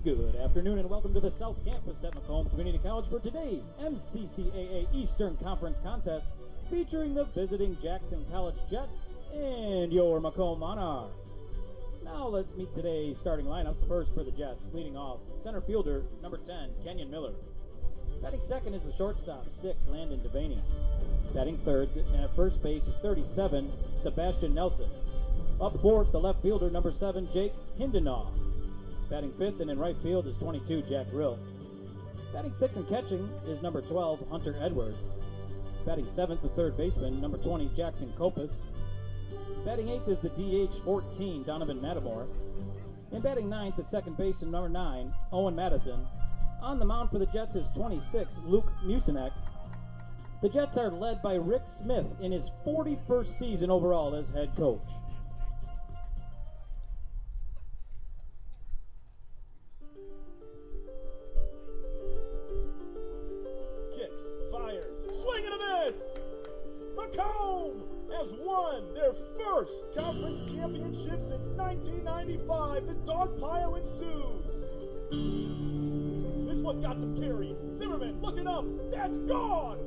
Good afternoon and welcome to the South Campus at Macomb Community College for today's MCCAA Eastern Conference contest featuring the visiting Jackson College Jets and your Macomb Monarchs. Now let's meet today's starting lineups. First for the Jets, leading off, center fielder, number 10, Kenyon Miller. Batting second is the shortstop, 6, Landon Devaney. Batting third at first base is 37, Sebastian Nelson. Up fourth, the left fielder, number 7, Jake Hindenaugh. Batting fifth and in right field is 22, Jack Rill. Batting sixth and catching is number 12, Hunter Edwards. Batting seventh, the third baseman, number 20, Jackson Kopis. Batting eighth is the DH 14, Donovan Matamore. And batting ninth, the second baseman, number 9, Owen Madison. On the mound for the Jets is 26, Luke Musinek. The Jets are led by Rick Smith in his 41st season overall as head coach. Swing and a miss! Macomb has won their first conference championship since 1995. The dog pile ensues. This one's got some carry. Zimmerman looking up. That's gone!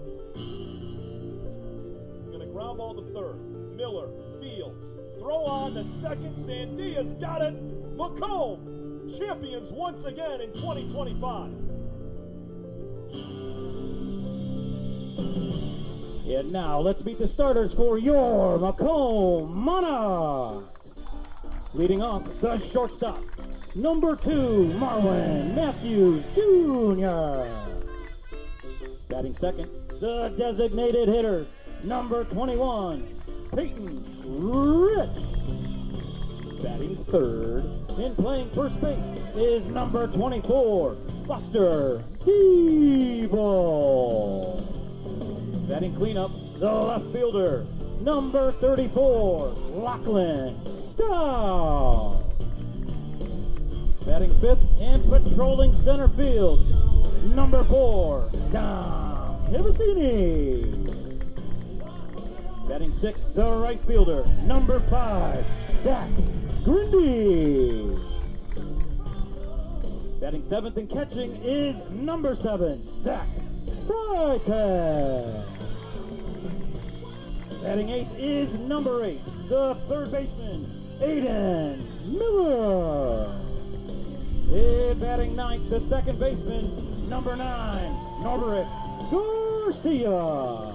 Gonna ground ball to third. Miller, Fields. Throw on to second. Sandia's got it. Macomb, champions once again in 2025. And now let's meet the starters for your Macomb Monarchs. Leading off, the shortstop, number 2, Marwin Matthews Jr. Batting second, the designated hitter, number 21, Peyton Rich. Batting third and playing first base is number 24, Buster Deeble. Batting cleanup, the left fielder, number 34, Lachlan Stahl. Batting fifth and patrolling center field, number 4, Dom Hibicini. Batting sixth, the right fielder, number 5, Zach Grindy. Batting seventh and catching is number 7, Zach Freitag. Batting eighth is number 8, the third baseman, Aiden Miller. And batting ninth, the second baseman, number 9, Norbert Garcia.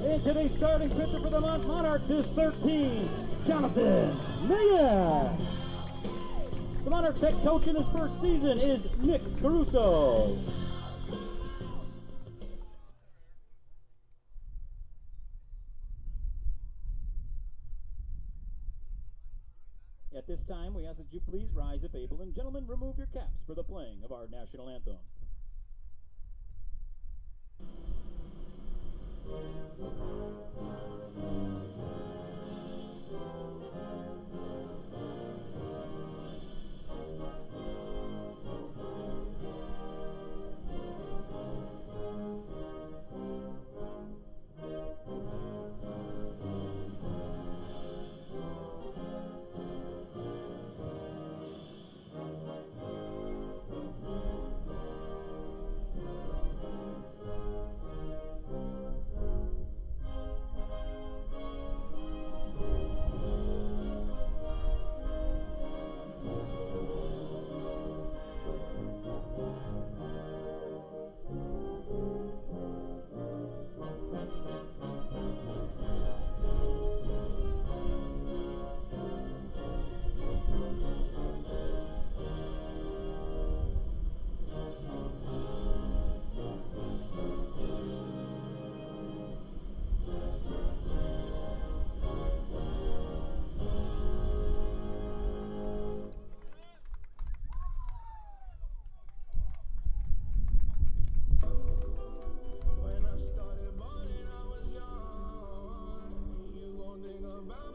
And today's starting pitcher for the Monarchs is 13, Jonathan Mayak. The Monarchs head coach in his first season is Nick Caruso. At this time, we ask that you please rise if able, and gentlemen, remove your caps for the playing of our national anthem.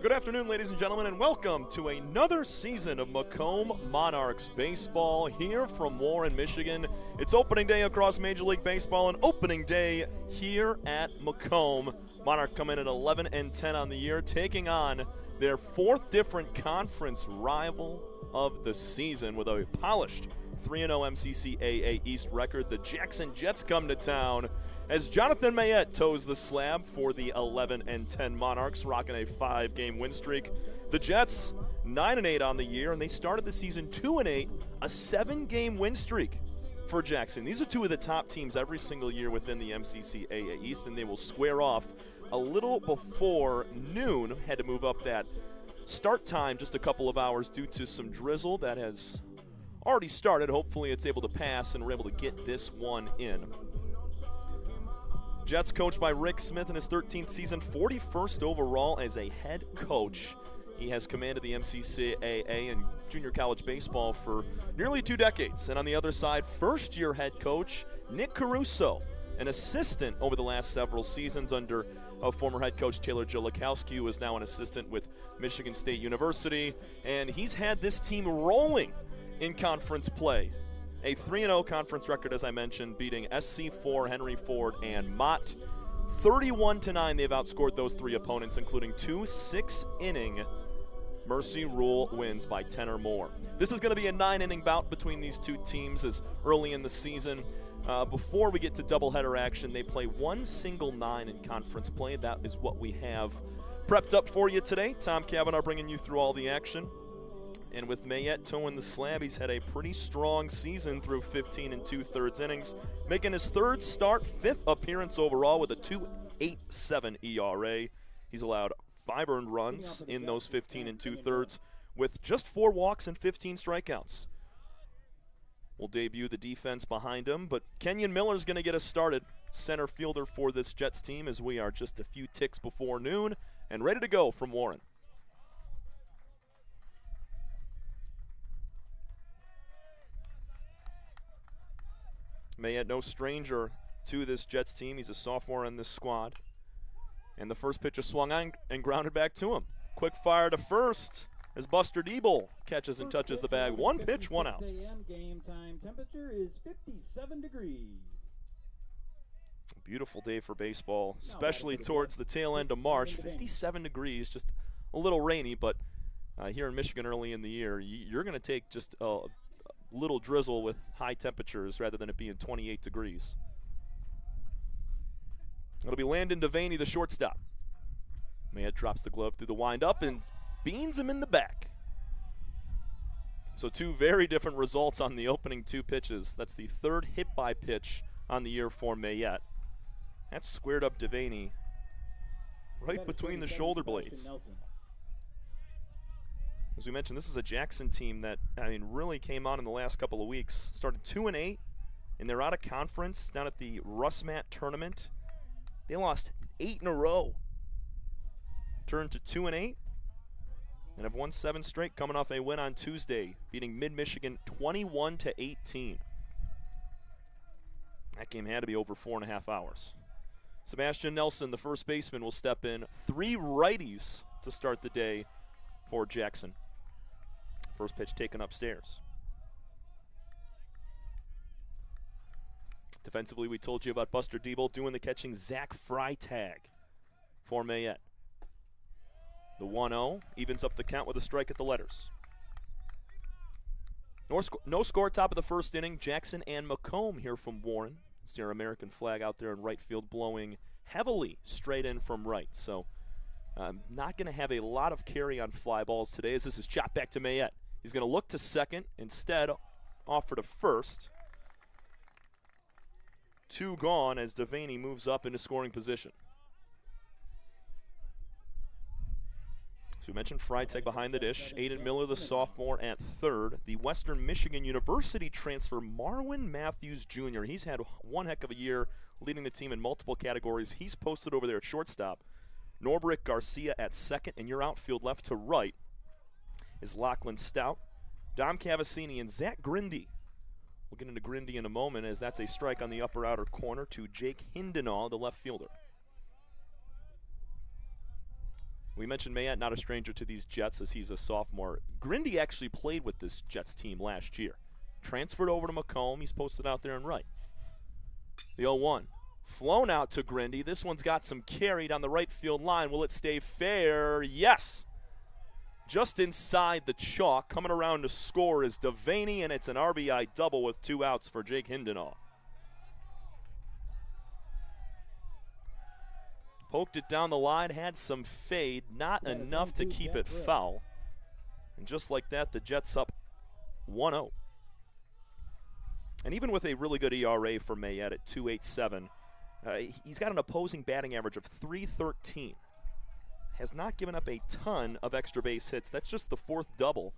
Good afternoon, ladies and gentlemen, and welcome to another season of Macomb Monarchs baseball here from Warren, Michigan. It's opening day across Major League Baseball and opening day here at Macomb. Monarch come in at 11-10 on the year, taking on their fourth different conference rival of the season with a polished 3-0 MCCAA East record. The Jackson Jets come to town as Jonathan Mayette toes the slab for the 11-10 Monarchs, rocking a 5-game win streak. The Jets 9-8 on the year, and they started the season 2-8, a 7-game win streak for Jackson. These are two of the top teams every single year within the MCCAA East, and they will square off a little before noon. Had to move up that start time just a couple of hours due to some drizzle that has already started. Hopefully it's able to pass and we're able to get this one in. Jets coached by Rick Smith in his 13th season, 41st overall as a head coach. He has commanded the MCCAA and junior college baseball for nearly 2 decades. And on the other side, first-year head coach Nick Caruso, an assistant over the last several seasons under former head coach Taylor Jolakowski, who is now an assistant with Michigan State University. And he's had this team rolling in conference play. A 3-0 conference record, as I mentioned, beating SC4, Henry Ford, and Mott. 31-9, they've outscored those 3 opponents, including 2 6-inning Mercy Rule wins by 10 or more. This is going to be a 9-inning bout between these two teams as early in the season. Before we get to doubleheader action, they play 1 single 9 in conference play. That is what we have prepped up for you today. Tom Cavanaugh bringing you through all the action. And with Mayette toeing the slab, he's had a pretty strong season through 15 2/3 innings, making his 3rd start, 5th appearance overall with a 2.87 ERA. He's allowed 5 earned runs in those 15 2/3 with just 4 walks and 15 strikeouts. We'll debut the defense behind him, but Kenyon Miller's going to get us started, center fielder for this Jets team, as we are just a few ticks before noon and ready to go from Warren. Mayette, no stranger to this Jets team. He's a sophomore in this squad. And the first pitch is swung on and grounded back to him. Quick fire to first as Buster Diebel catches and touches the bag. 1 pitch, 1 out. Game time temperature is 57 degrees. Beautiful day for baseball, especially towards the tail end of March. 57 degrees, just a little rainy, but here in Michigan early in the year, you're going to take just a little drizzle with high temperatures rather than it being 28 degrees. It'll be Landon Devaney, the shortstop. Mayette drops the glove through the windup and beans him in the back. So 2 very different results on the opening 2 pitches. That's the 3rd hit-by pitch on the year for Mayette. That's squared up Devaney right between the shoulder blades. As we mentioned, this is a Jackson team that, really came on in the last couple of weeks. Started 2-8, and they're out of conference down at the Russmat tournament. They lost 8 in a row. Turned to 2-8, and have won 7 straight, coming off a win on Tuesday, beating Mid-Michigan 21-18. That game had to be over 4.5 hours. Sebastian Nelson, the first baseman, will step in. 3 righties to start the day for Jackson. First pitch taken upstairs. Defensively, we told you about Buster Diebel doing the catching Zach Freitag for Mayette. The 1-0 evens up the count with a strike at the letters. No score, top of the first inning. Jackson and Macomb here from Warren. It's their American flag out there in right field, blowing heavily straight in from right. So not going to have a lot of carry on fly balls today as this is chopped back to Mayette. He's going to look to second, instead offer to first. 2 gone as Devaney moves up into scoring position. So we mentioned Freitag behind the dish. Aiden Miller, the sophomore, at 3rd. The Western Michigan University transfer, Marwin Matthews Jr. He's had one heck of a year leading the team in multiple categories. He's posted over there at shortstop. Norberick Garcia at 2nd, and your outfield left to right is Lachlan Stout, Dom Cavassini, and Zach Grindy. We'll get into Grindy in a moment as that's a strike on the upper outer corner to Jake Hindenaw, the left fielder. We mentioned Mayette, not a stranger to these Jets as he's a sophomore. Grindy actually played with this Jets team last year. transferred over to Macomb. He's posted out there in right. The 0-1. Flown out to Grindy. This one's got some carry down the right field line. Will it stay fair? Yes. Just inside the chalk. Coming around to score is Devaney, and it's an RBI double with 2 outs for Jake Hindenaw. Poked it down the line, had some fade, not enough to keep it foul. And just like that, the Jets up 1-0. And even with a really good ERA for Mayette at 2.87, he's got an opposing batting average of .313. Has not given up a ton of extra base hits. That's just the 4th double.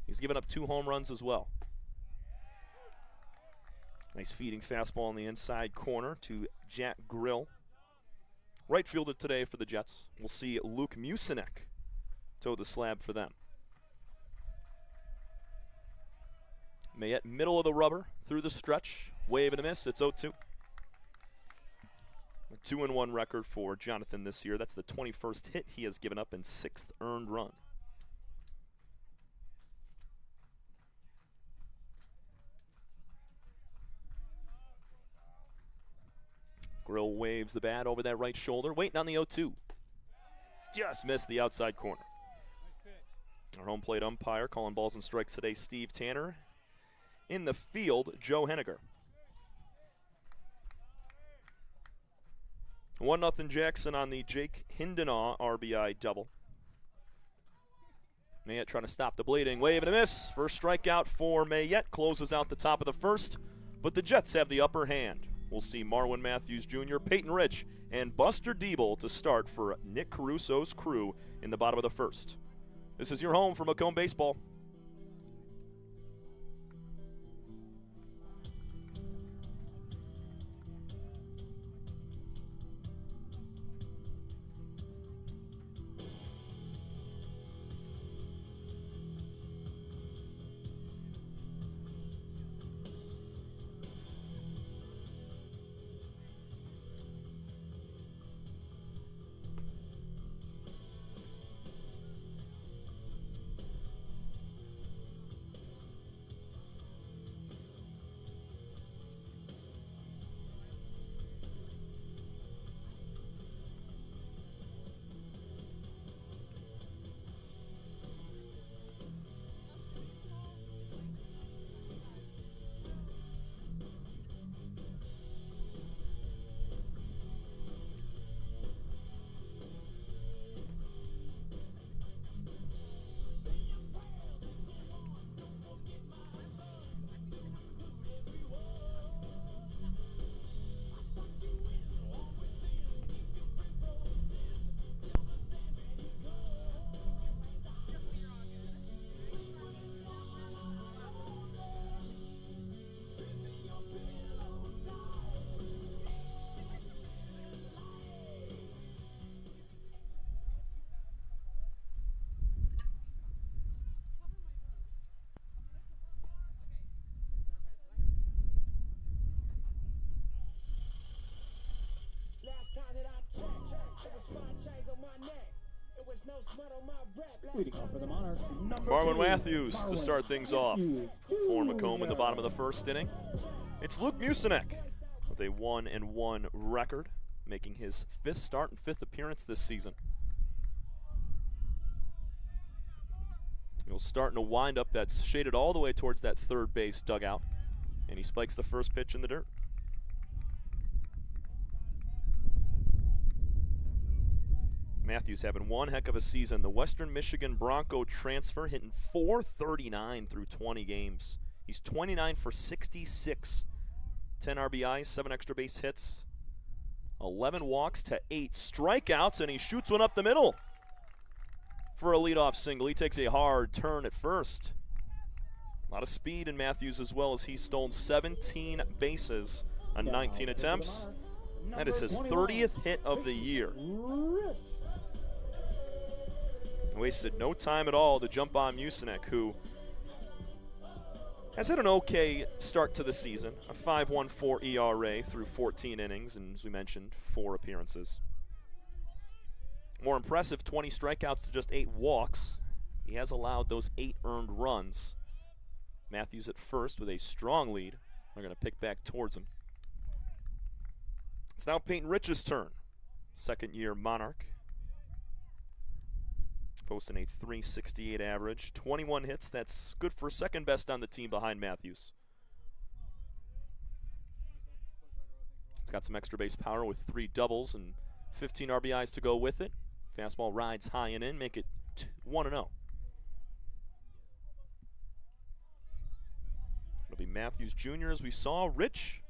He's given up 2 home runs as well. Nice feeding fastball in the inside corner to Jack Grill. Right fielder today for the Jets. We'll see Luke Musinek toe the slab for them. Mayette middle of the rubber through the stretch. Wave and a miss. It's 0-2. A 2-1 record for Jonathan this year. That's the 21st hit he has given up and 6th earned run. Grill waves the bat over that right shoulder, waiting on the 0-2. Just missed the outside corner. Our home plate umpire calling balls and strikes today, Steve Tanner. In the field, Joe Henniger. 1-0 Jackson on the Jake Hindenaw RBI double. Mayette trying to stop the bleeding. Wave and a miss. First strikeout for Mayette. Closes out the top of the first, but the Jets have the upper hand. We'll see Marwin Matthews Jr., Peyton Rich, and Buster Diebel to start for Nick Caruso's crew in the bottom of the first. This is your home for Macomb Baseball. Leading off for the Monarchs, Marwin Matthews to start things off for Macomb in the bottom of the first inning. It's Luke Musinek with a 1-1 record, making his 5th start and 5th appearance this season. He'll starting to wind up. That's shaded all the way towards that third base dugout, and he spikes the first pitch in the dirt. Matthews having one heck of a season. The Western Michigan Bronco transfer, hitting .439 through 20 games. He's 29 for 66. 10 RBIs, 7 extra base hits, 11 walks to 8 strikeouts, and he shoots one up the middle for a leadoff single. He takes a hard turn at first. A lot of speed in Matthews as well, as he stolen 17 bases on 19 attempts. That is his 30th hit of the year. Wasted no time at all to jump on Musinek, who has had an okay start to the season. A 5.14 ERA through 14 innings, and as we mentioned, 4 appearances. More impressive, 20 strikeouts to just 8 walks. He has allowed those 8 earned runs. Matthews at first with a strong lead. They're going to pick back towards him. It's now Peyton Rich's turn. Second-year Monarch. Posting a .368 average. 21 hits. That's good for second best on the team behind Matthews. He's got some extra base power with 3 doubles and 15 RBIs to go with it. Fastball rides high and in, make it 1-0. It'll be Matthews Jr. as we saw. Rich,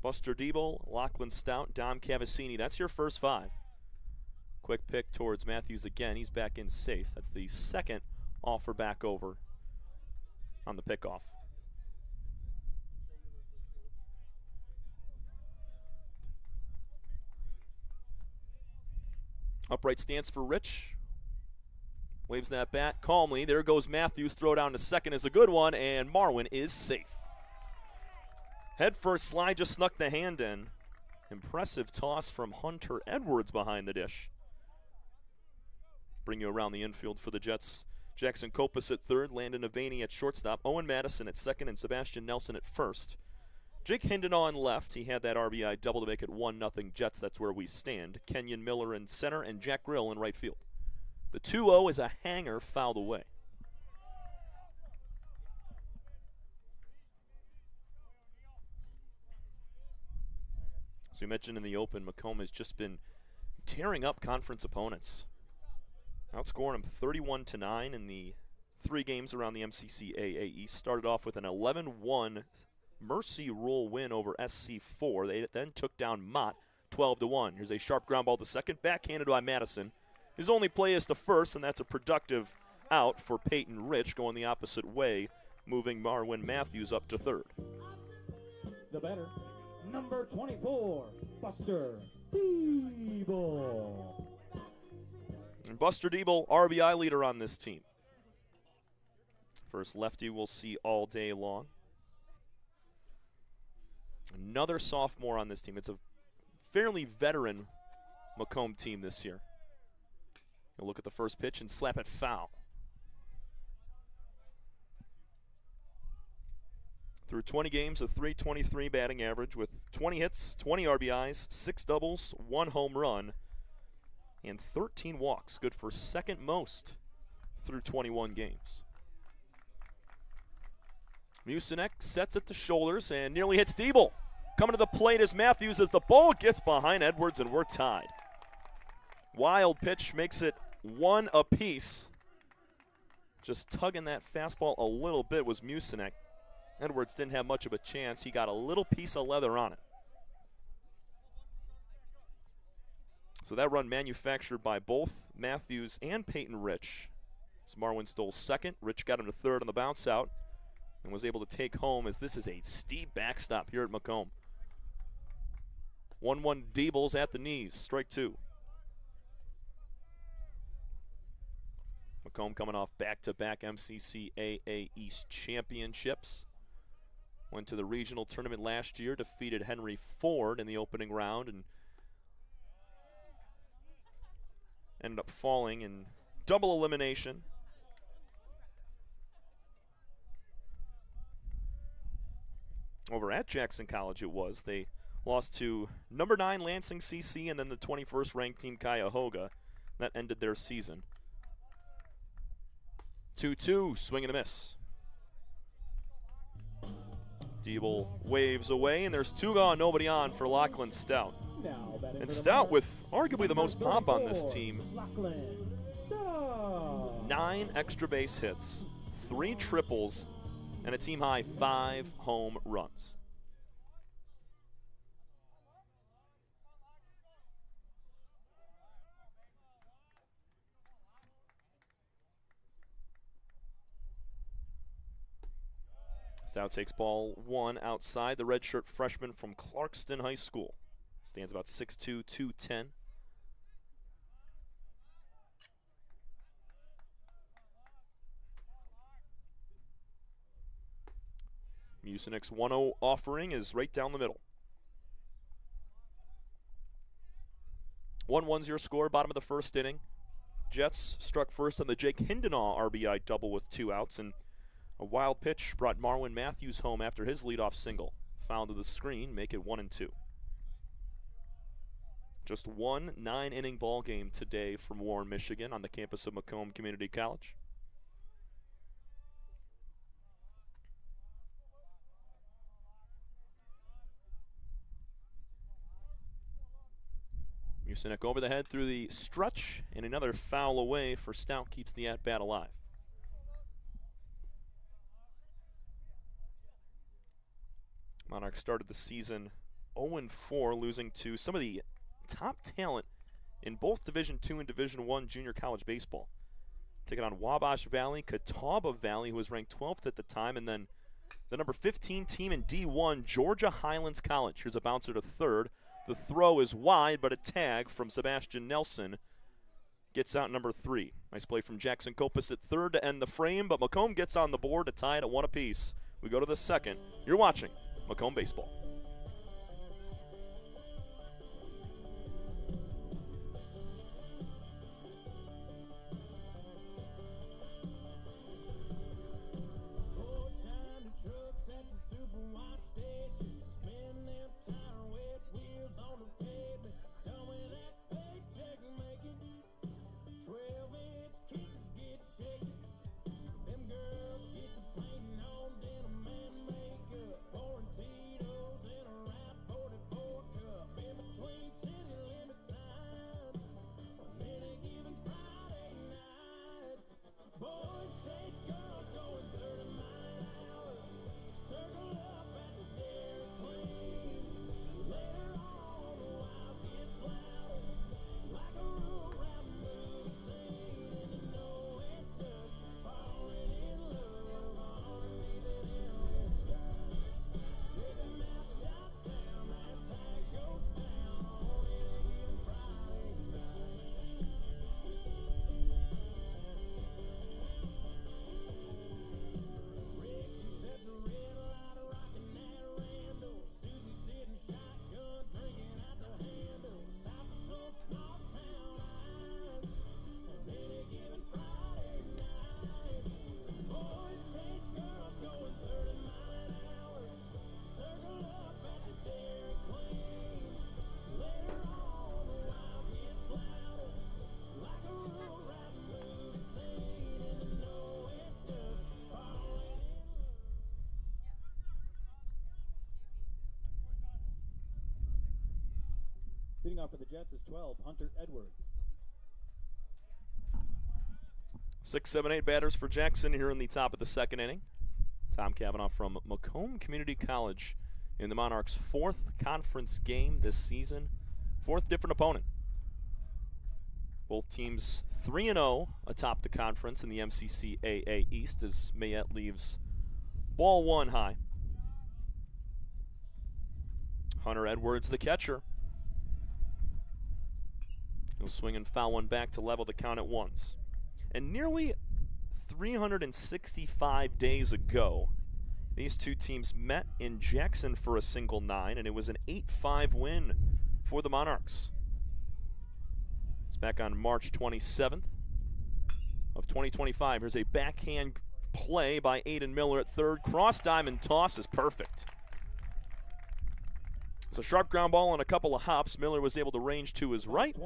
Buster Diebel, Lachlan Stout, Dom Cavassini. That's your first 5. Quick pick towards Matthews again. He's back in safe. That's the second offer back over on the pickoff. Upright stance for Rich. Waves that bat calmly. There goes Matthews. Throw down to second is a good one, and Marwin is safe. Head first slide just snuck the hand in. Impressive toss from Hunter Edwards behind the dish. Bring you around the infield for the Jets. Jackson Kopis at third, Landon Avaney at shortstop, Owen Madison at second, and Sebastian Nelson at first. Jake Hindenaw on left. He had that RBI double to make it 1-0 Jets. That's where we stand. Kenyon Miller in center and Jack Grill in right field. The 2-0 is a hanger fouled away. As we mentioned in the open, Macomb has just been tearing up conference opponents. Outscoring them 31-9 in the 3 games around the MCCAA East. Started off with an 11-1 Mercy Rule win over SC4. They then took down Mott 12-1. Here's a sharp ground ball to second, backhanded by Madison. His only play is to first, and that's a productive out for Peyton Rich, going the opposite way, moving Marwin Matthews up to third. The batter, number 24, Buster Diebel. And Buster Diebel, RBI leader on this team. First lefty we'll see all day long. Another sophomore on this team. It's a fairly veteran Macomb team this year. You'll look at the first pitch and slap it foul. Through 20 games, a .323 batting average with 20 hits, 20 RBIs, 6 doubles, 1 home run, and 13 walks. Good for second most through 21 games. Mucinek sets at the shoulders and nearly hits Diebel. Coming to the plate is Matthews as the ball gets behind Edwards, and we're tied. Wild pitch makes it 1 apiece. Just tugging that fastball a little bit was Mucinek. Edwards didn't have much of a chance. He got a little piece of leather on it. So that run manufactured by both Matthews and Peyton Rich. As Marwin stole second, Rich got him to third on the bounce out and was able to take home, as this is a steep backstop here at Macomb. 1-1 Diebel's at the knees, strike 2. Macomb coming off back-to-back MCCAA East championships. Went to the regional tournament last year, defeated Henry Ford in the opening round, and ended up falling in double elimination. Over at Jackson College it was. They lost to number 9 Lansing CC and then the 21st ranked team Cuyahoga. That ended their season. 2-2, swing and a miss. Diebel waves away, and there's 2 gone, nobody on for Lachlan Stout. And Stout with arguably the most pop on this team. 9 extra base hits, 3 triples, and a team high 5 home runs. Stout takes ball 1 outside. The redshirt freshman from Clarkston High School. Stands about 6'2", 210. Mucinek's 1-0 offering is right down the middle. 1-1's your score, bottom of the first inning. Jets struck first on the Jake Hindenaw RBI double with 2 outs, and A wild pitch brought Marwin Matthews home after his leadoff single. Foul to the screen, make it 1-2. Just one 9-inning ball game today from Warren, Michigan on the campus of Macomb Community College. Mucinek over the head through the stretch, and another foul away for Stout keeps the at-bat alive. Monarchs started the season 0-4, losing to some of the top talent in both Division II and Division I junior college baseball. Taking on Wabash Valley, Catawba Valley, who was ranked 12th at the time, and then the number 15 team in D1, Georgia Highlands College. Here's a bouncer to third. The throw is wide, but a tag from Sebastian Nelson gets out number 3. Nice play from Jackson Kopis at third to end the frame, but Macomb gets on the board to tie it at 1 apiece. We go to the second. You're watching Macomb Baseball. Leading off for the Jets is 12, Hunter Edwards. 6, 7, 8 batters for Jackson here in the top of the second inning. Tom Cavanaugh from Macomb Community College in the Monarchs' 4th conference game this season. 4th different opponent. Both teams 3-0 atop the conference in the MCCAA East as Mayette leaves ball 1 high. Hunter Edwards, the catcher. He'll swing and foul one back to level the count at once. And nearly 365 days ago, these two teams met in Jackson for a single 9, and it was an 8-5 win for the Monarchs. It's back on March 27th of 2025. Here's a backhand play by Aiden Miller at third. Cross diamond toss is perfect. It's a sharp ground ball and a couple of hops. Miller was able to range to his right,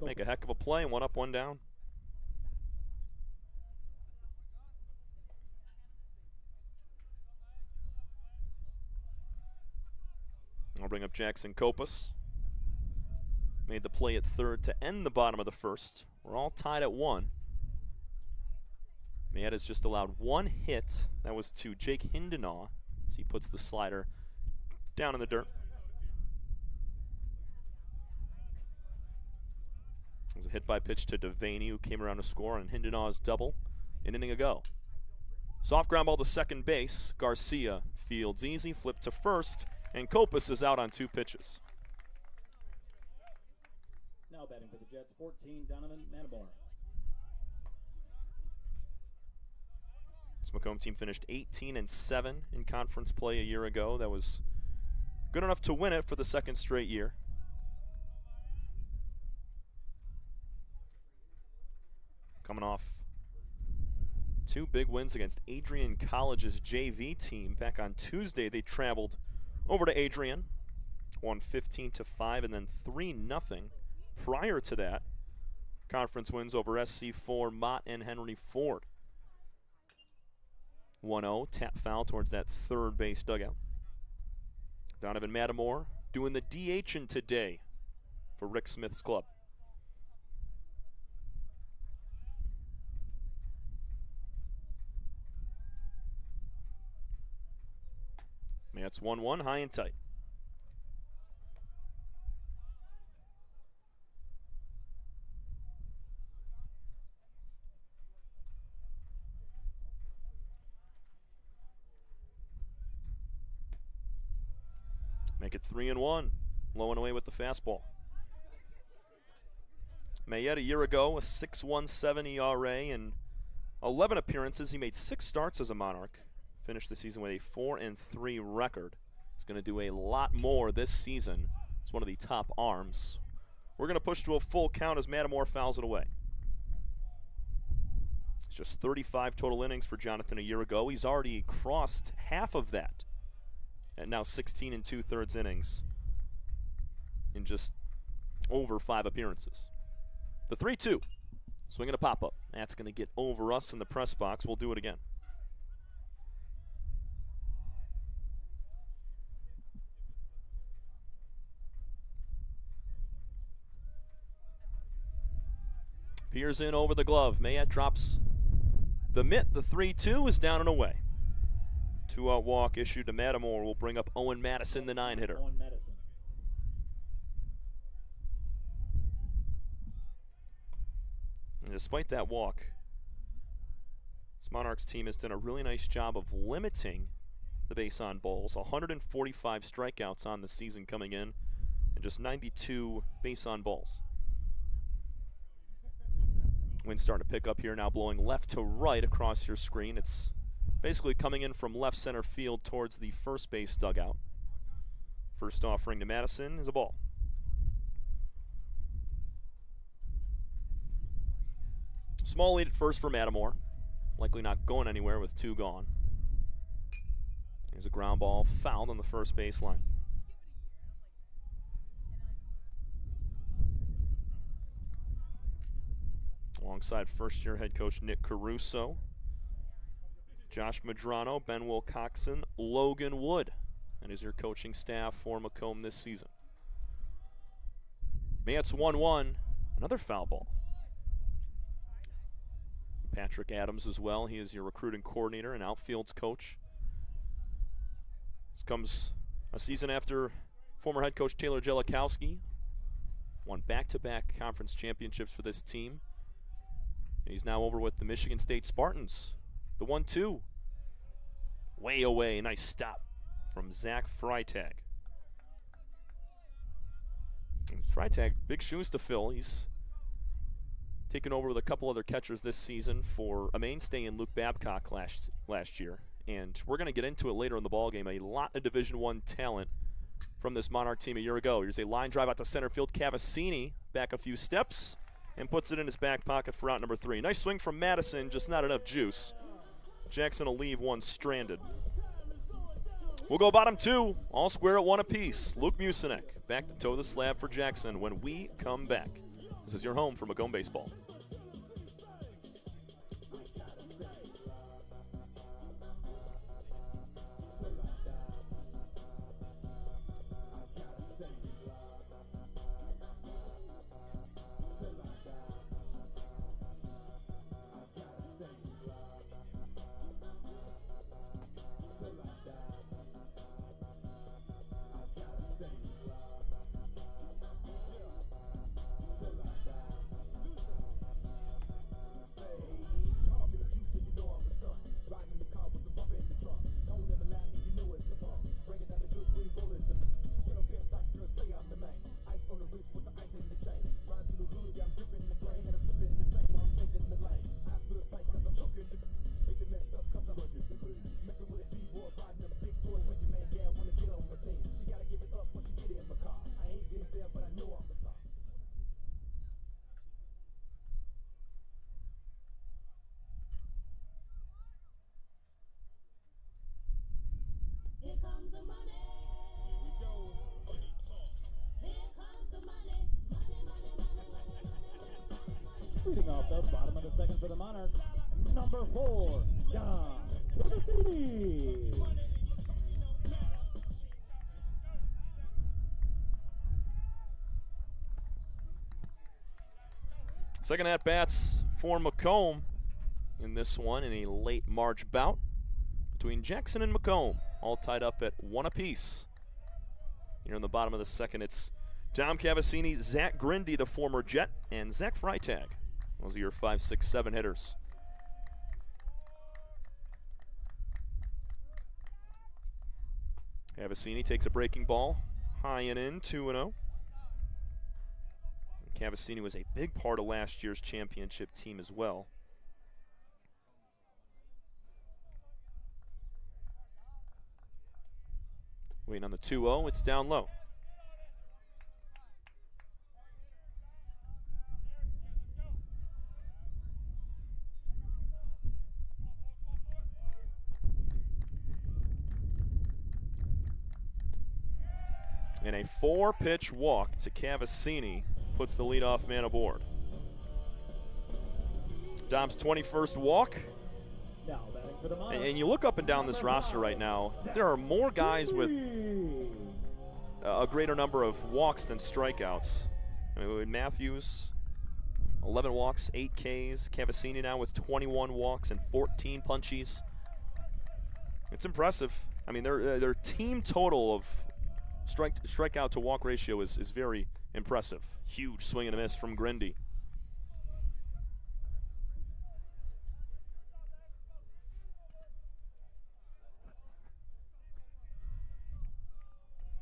make a heck of a play, 1 up, 1 down. I'll bring up Jackson Kopis. Made the play at third to end the bottom of the first. We're all tied at 1. Mayette has just allowed 1 hit. That was to Jake Hindenaugh as he puts the slider down in the dirt. It was a hit by pitch to Devaney, who came around to score on Hindenaugh's double an inning ago. Soft ground ball to second base. Garcia fields easy, flip to first, and Kopis is out on 2 pitches. Now batting for the Jets, 14, Donovan Manamore. This Macomb team finished 18-7 in conference play a year ago. That was good enough to win it for the 2nd straight year. Coming off 2 big wins against Adrian College's JV team. Back on Tuesday, they traveled over to Adrian, won 15-5 and then 3-0. Prior to that, conference wins over SC4, Mott, and Henry Ford. 1-0, tap foul towards that third base dugout. Donovan Matamore doing the DHing today for Rick Smith's club. That's 1-1, high and tight. Make it 3-1, low and away with the fastball. Mayette a year ago, a 6.17 ERA and 11 appearances. He made 6 starts as a Monarch. Finished the season with a 4-3 record. He's going to do a lot more this season. He's one of the top arms. We're going to push to a full count as Matamore fouls it away. It's just 35 total innings for Jonathan a year ago. He's already crossed half of that. And now 16 2/3 innings in just over 5 appearances. The 3-2. Swinging a pop-up. That's going to get over us in the press box. We'll do it again. Peers in over the glove. Mayette drops the mitt. The 3-2 is down and away. 2-out walk issued to Matamore will bring up Owen Madison, the 9-hitter. And despite that walk, this Monarchs team has done a really nice job of limiting the base on balls. 145 strikeouts on the season coming in, and just 92 base on balls. Wind's starting to pick up here now, blowing left to right across your screen. It's basically coming in from left center field towards the first base dugout. First offering to Madison is a ball. Small lead at first for Matamore. Likely not going anywhere with 2 gone. There's a ground ball fouled on the first baseline. Alongside first-year head coach Nick Caruso, Josh Madrano, Ben Wilcoxon, Logan Wood. That is your coaching staff for Macomb this season. Mayette's 1-1, another foul ball. Patrick Adams as well. He is your recruiting coordinator and outfields coach. This comes a season after former head coach Taylor Jellikowski won back-to-back conference championships for this team. He's now over with the Michigan State Spartans. The 1-2. Way away. Nice stop from Zach Freitag. Freitag, big shoes to fill. He's taken over with a couple other catchers this season for a mainstay in Luke Babcock last year. And we're going to get into it later in the ballgame. A lot of Division I talent from this Monarch team a year ago. Here's a line drive out to center field. Cavassini back a few steps and puts it in his back pocket for out number 3. Nice swing from Madison, just not enough juice. Jackson will leave one stranded. We'll go bottom 2, all square at 1 apiece. Luke Musinek back to toe the slab for Jackson when we come back. This is your home for Macomb Baseball. Leading off the bottom of the second for the Monarchs, number 4, John Cavanaugh. Second at-bats for Macomb in this one in a late March bout between Jackson and Macomb, all tied up at 1 apiece. Here in the bottom of the second, it's Tom Cavassini, Zach Grindy, the former Jet, and Zach Freitag. Those are your 5, 6, 7 hitters. Cavassini takes a breaking ball, high and in, 2-0. Cavassini was a big part of last year's championship team as well. Waiting on the 2-0, it's down low. And a 4-pitch walk to Cavassini puts the leadoff man aboard. Dom's 21st walk. Now batting for the Monarchs. And you look up and down this roster right now, there are more guys with a greater number of walks than strikeouts. I mean, with Matthews, 11 walks, 8 Ks. Cavassini now with 21 walks and 14 punchies. It's impressive. I mean, their team total of strikeout to walk ratio is very impressive. Huge swing and a miss from Grindy.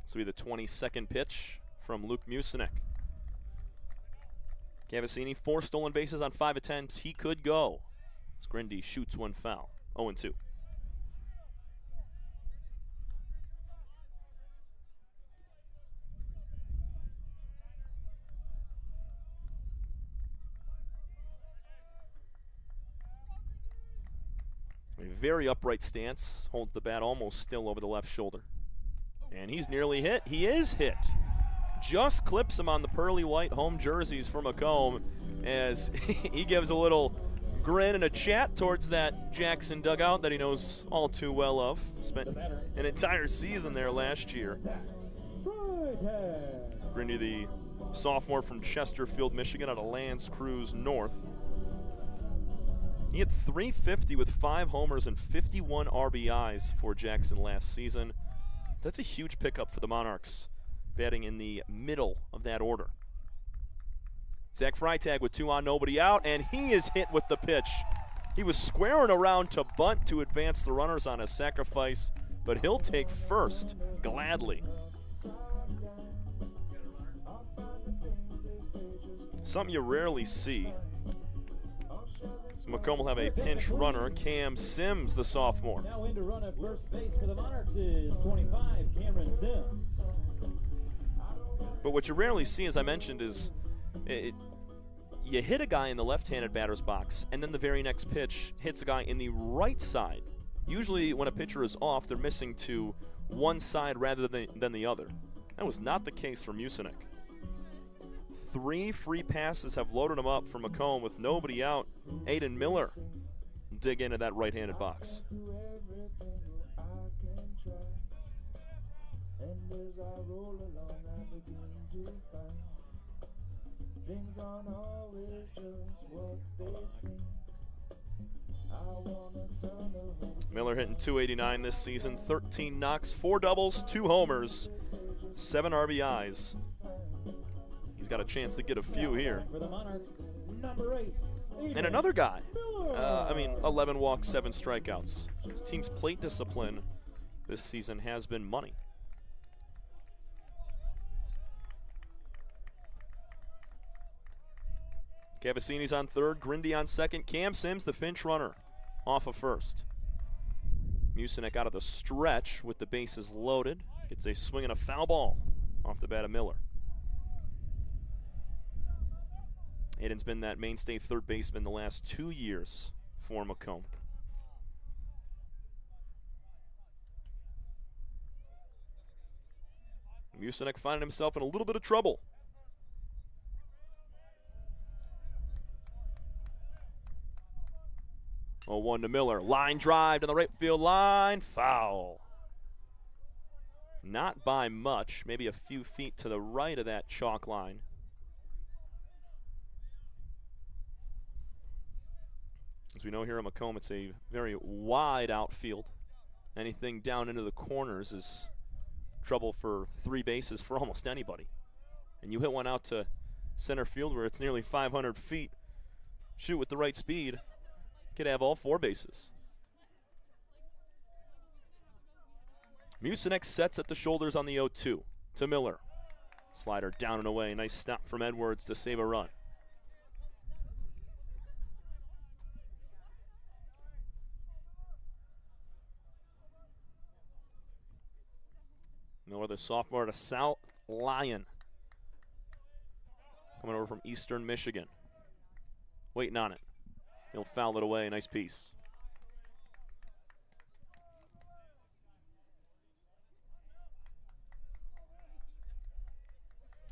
This will be the 22nd pitch from Luke Mucinek. Cavassini, 4 stolen bases on 5 attempts. He could go as Grindy shoots one foul. 0-2. A very upright stance, holds the bat almost still over the left shoulder. And he's nearly hit. He is hit. Just clips him on the pearly white home jerseys for Macomb as he gives a little grin and a chat towards that Jackson dugout that he knows all too well of. Spent an entire season there last year. Grindy, the sophomore from Chesterfield, Michigan, out of L'Anse Creuse North. He hit .350 with 5 homers and 51 RBIs for Jackson last season. That's a huge pickup for the Monarchs, batting in the middle of that order. Zach Freitag with 2 on, nobody out, and he is hit with the pitch. He was squaring around to bunt to advance the runners on a sacrifice, but he'll take first gladly. Something you rarely see. So Macomb will have a pinch runner, Cam Sims, the sophomore. Now in to run at first base for the Monarchs is 25, Cameron Sims. But what you rarely see, as I mentioned, is you hit a guy in the left-handed batter's box, and then the very next pitch hits a guy in the right side. Usually when a pitcher is off, they're missing to one side rather than the other. That was not the case for Mucinek. 3 free passes have loaded him up for Macomb with nobody out. Aiden Miller dig into that right-handed box. Miller hitting .289 this season, 13 knocks, 4 doubles, 2 homers, 7 RBIs. He's got a chance to get a few here. For the Monarchs, number 8. And another guy. 11 walks, 7 strikeouts. His team's plate discipline this season has been money. Cavassini's on third, Grindy on second. Cam Sims, the pinch runner, off of first. Mucinek out of the stretch with the bases loaded. Gets a swing and a foul ball off the bat of Miller. Aiden's been that mainstay third baseman the last 2 years for Macomb. Mucinek finding himself in a little bit of trouble. 0-1 to Miller. Line drive to the right field line. Foul. Not by much, maybe a few feet to the right of that chalk line. As we know here in Macomb, it's a very wide outfield. Anything down into the corners is trouble for 3 bases for almost anybody. And you hit one out to center field where it's nearly 500 feet. Shoot with the right speed, could have all 4 bases. Mucinek sets at the shoulders on the 0-2 to Miller. Slider down and away. Nice stop from Edwards to save a run. Miller, the sophomore, to South Lyon. Coming over from Eastern Michigan. Waiting on it. He'll foul it away. Nice piece.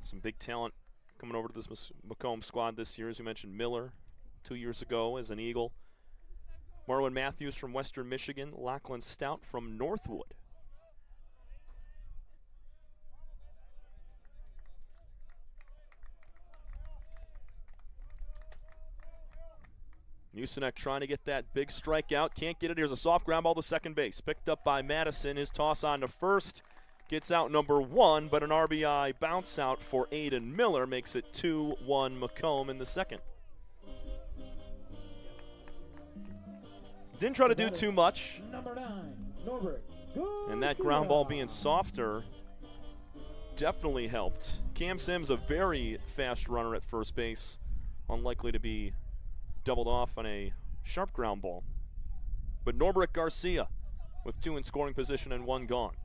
Some big talent coming over to this Macomb squad this year. As you mentioned, Miller 2 years ago as an Eagle. Marwin Matthews from Western Michigan. Lachlan Stout from Northwood. Mucinek trying to get that big strikeout. Can't get it. Here's a soft ground ball to second base. Picked up by Madison. His toss on to first. Gets out number 1, but an RBI bounce out for Aiden Miller makes it 2-1 Macomb in the second. Didn't try to do too much. Number 9, Norbert. And that ground ball being softer definitely helped. Cam Sims, a very fast runner at first base. Unlikely to be doubled off on a sharp ground ball. But Norbert Garcia with 2 in scoring position and 1 gone.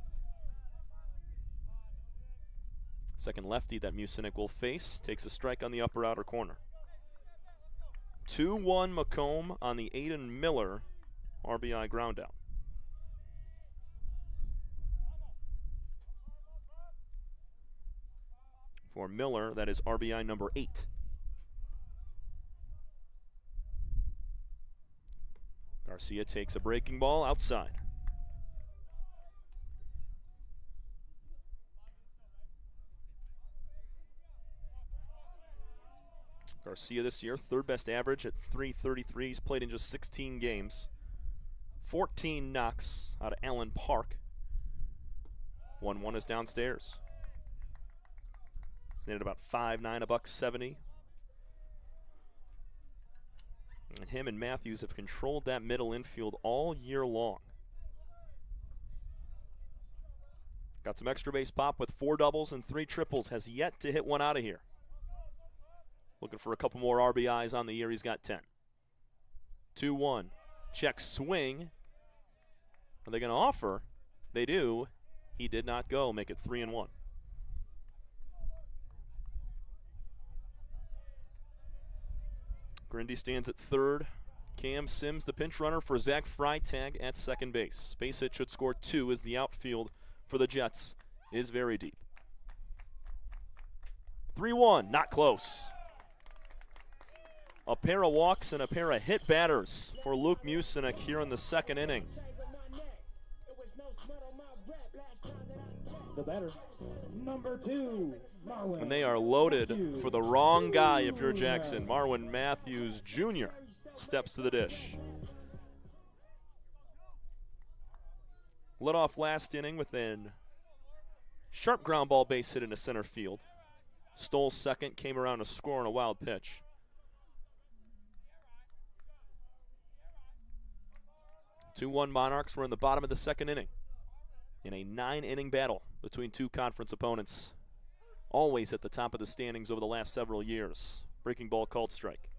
Second lefty that Mucinek will face takes a strike on the upper outer corner. 2-1 Macomb on the Aiden Miller RBI ground out. For Miller, that is RBI number 8. Garcia takes a breaking ball outside. Garcia this year, 3rd best average at .333. He's played in just 16 games. 14 knocks out of Allen Park. 1-1 is downstairs. He's at about 5'9", $170. And him and Matthews have controlled that middle infield all year long. Got some extra base pop with 4 doubles and 3 triples. Has yet to hit one out of here. Looking for a couple more RBIs on the year. He's got 10. 2-1. Check swing. Are they going to offer? They do. He did not go. Make it 3-1. Grindy stands at 3rd. Cam Sims, the pinch runner for Zach Freitag at second base. Base hit should score 2 as the outfield for the Jets is very deep. 3-1, not close. A pair of walks and a pair of hit batters for Luke Mucinek here in the second inning. The batter, number 2, Marwin. And they are loaded for the wrong guy if you're Jackson. Marwin Matthews Jr. steps to the dish. Lit off last inning with a sharp ground ball base hit into center field. Stole second, came around to score on a wild pitch. Two-1 Monarchs were in the bottom of the second inning in a 9-inning battle between 2 conference opponents, always at the top of the standings over the last several years. Breaking ball called strike.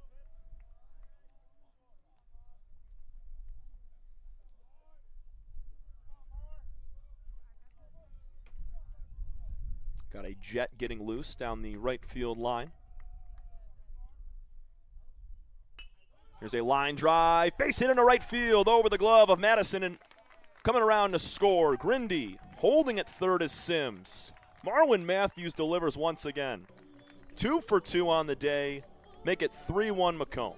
Got a jet getting loose down the right field line. Here's a line drive, base hit into right field over the glove of Madison, and coming around to score, Grindy. Holding at third is Sims. Marwin Matthews delivers once again. 2 for 2 on the day, make it 3-1 Macomb.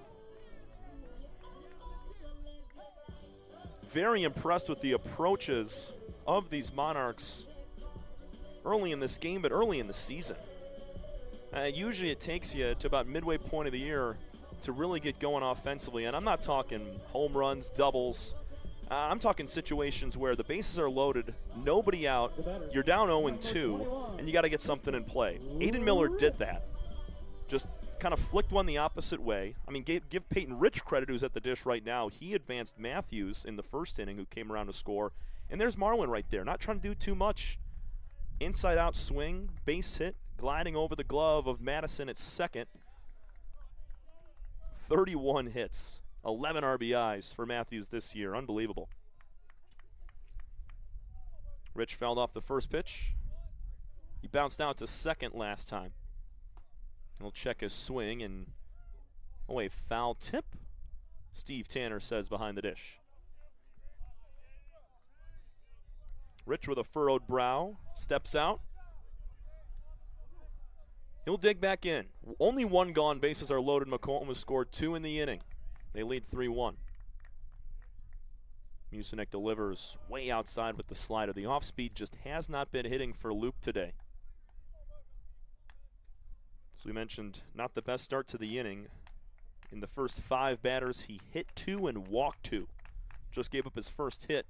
very impressed with the approaches of these Monarchs early in this game, but early in the season. Usually it takes you to about midway point of the year to really get going offensively, and I'm not talking home runs, doubles. I'm talking situations where the bases are loaded, nobody out, you're down 0-2, and you got to get something in play. Aiden Miller did that. Just kind of flicked one the opposite way. I mean, give Peyton Rich credit, who's at the dish right now. He advanced Matthews in the first inning, who came around to score. And there's Marlin right there, not trying to do too much. Inside-out swing, base hit, gliding over the glove of Madison at second. 31 hits, 11 RBIs for Matthews this year. Unbelievable. Rich fouled off the first pitch. He bounced out to second last time. He'll check his swing, and a foul tip, Steve Tanner says behind the dish. Rich with a furrowed brow, steps out. He'll dig back in. Only one gone, bases are loaded. Macomb has scored 2 in the inning. They lead 3-1. Musinek delivers way outside with the slider. The off-speed just has not been hitting for Luke today. As we mentioned, not the best start to the inning. In the first 5 batters, he hit 2 and walked 2. Just gave up his first hit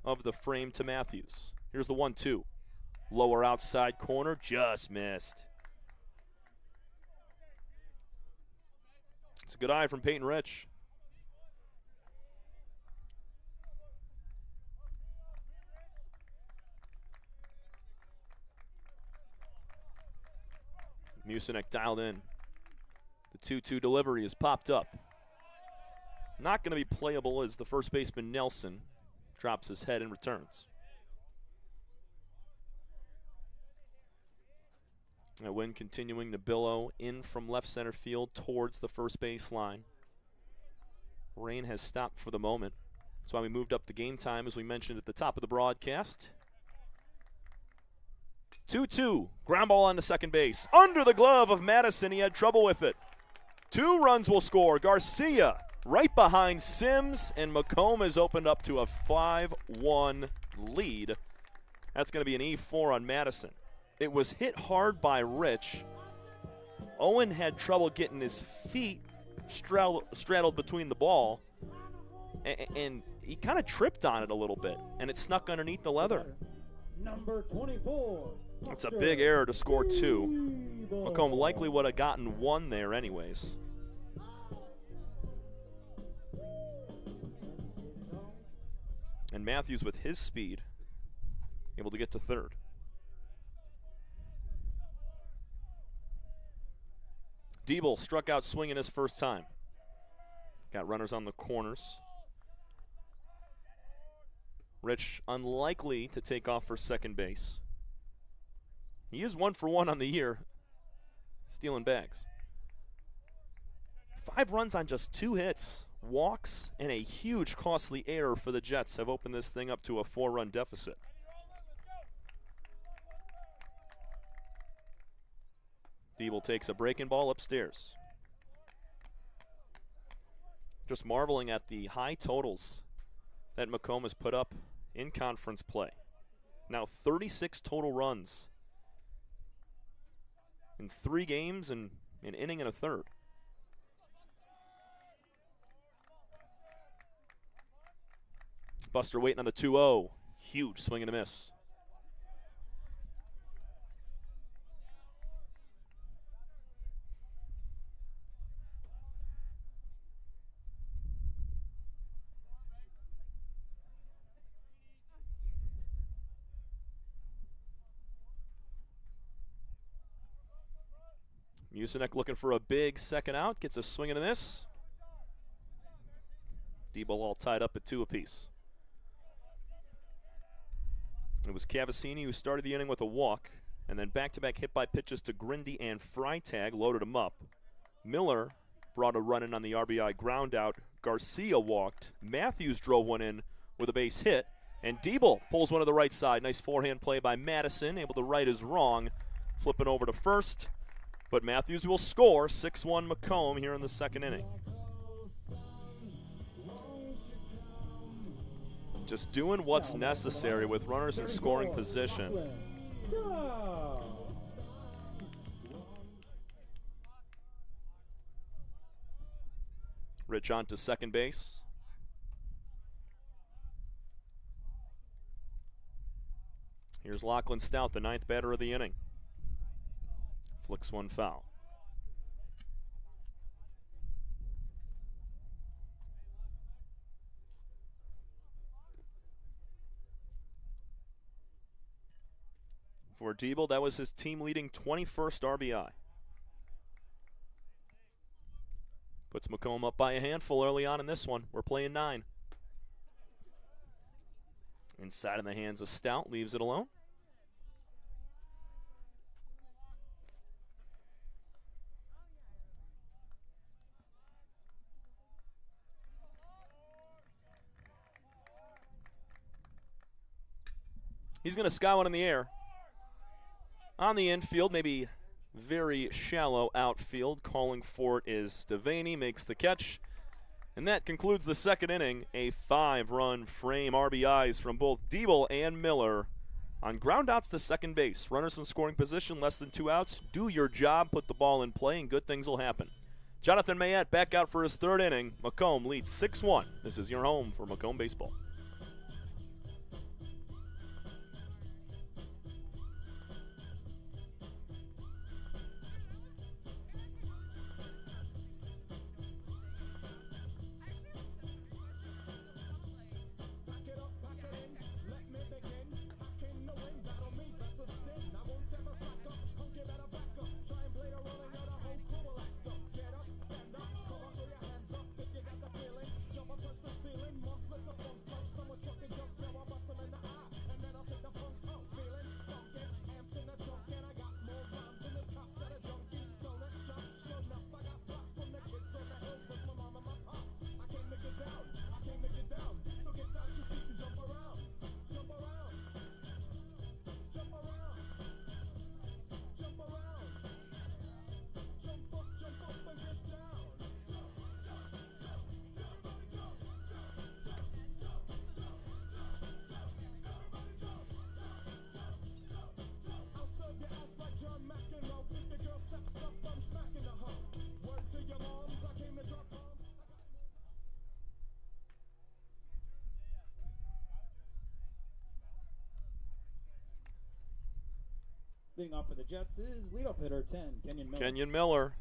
of the frame to Matthews. Here's the 1-2. Lower outside corner, just missed. It's a good eye from Peyton Rich. Musinek dialed in. The 2-2 delivery is popped up. Not going to be playable as the first baseman Nelson drops his head and returns. A wind continuing to billow in from left center field towards the first base line. Rain has stopped for the moment. That's why we moved up the game time, as we mentioned at the top of the broadcast. 2-2, ground ball on to second base. Under the glove of Madison, he had trouble with it. 2 runs will score. Garcia right behind Sims, and Macomb has opened up to a 5-1 lead. That's going to be an E4 on Madison. It was hit hard by Rich. Owen had trouble getting his feet straddled between the ball, and he kind of tripped on it a little bit, and it snuck underneath the leather. Number 24. That's a big error to score 2. Macomb likely would have gotten 1 there anyways. And Matthews, with his speed, able to get to third. Diebel struck out swinging his first time. Got runners on the corners. Rich unlikely to take off for second base. He is 1 for 1 on the year, stealing bags. 5 runs on just 2 hits. Walks and a huge costly error for the Jets have opened this thing up to a 4-run deficit. Diebel takes a breaking ball upstairs. Just marveling at the high totals that Macomb has put up in conference play. Now 36 total runs in 3 games and an inning and a third. Buster waiting on the 2-0. Huge swing and a miss. Musinek looking for a big second out. Gets a swing and a miss. Diebel all tied up at 2 apiece. It was Cavazzini who started the inning with a walk, and then back-to-back hit-by pitches to Grindy and Freitag loaded him up. Miller brought a run in on the RBI ground out. Garcia walked. Matthews drove one in with a base hit, and Diebel pulls one to the right side. Nice forehand play by Madison, able to right his wrong, flipping over to first. But Matthews will score. 6-1 Macomb here in the second inning. Just doing what's necessary with runners in scoring position. Rich on to second base. Here's Lachlan Stout, the 9th batter of the inning. Flicks one foul. For Diebel, that was his team-leading 21st RBI. Puts Macomb up by a handful early on in this one. We're playing 9. Inside in the hands of Stout, leaves it alone. He's going to sky one in the air. On the infield, maybe very shallow outfield. Calling for it is Devaney, makes the catch. And that concludes the second inning. A 5-run frame, RBIs from both Diebel and Miller. On ground outs to second base. Runners in scoring position, less than 2 outs. Do your job, put the ball in play, and good things will happen. Jonathan Mayette back out for his 3rd inning. Macomb leads 6-1. This is your home for Macomb baseball. Leading off for the Jets is leadoff hitter 10, Kenyon Miller. Kenyon Miller.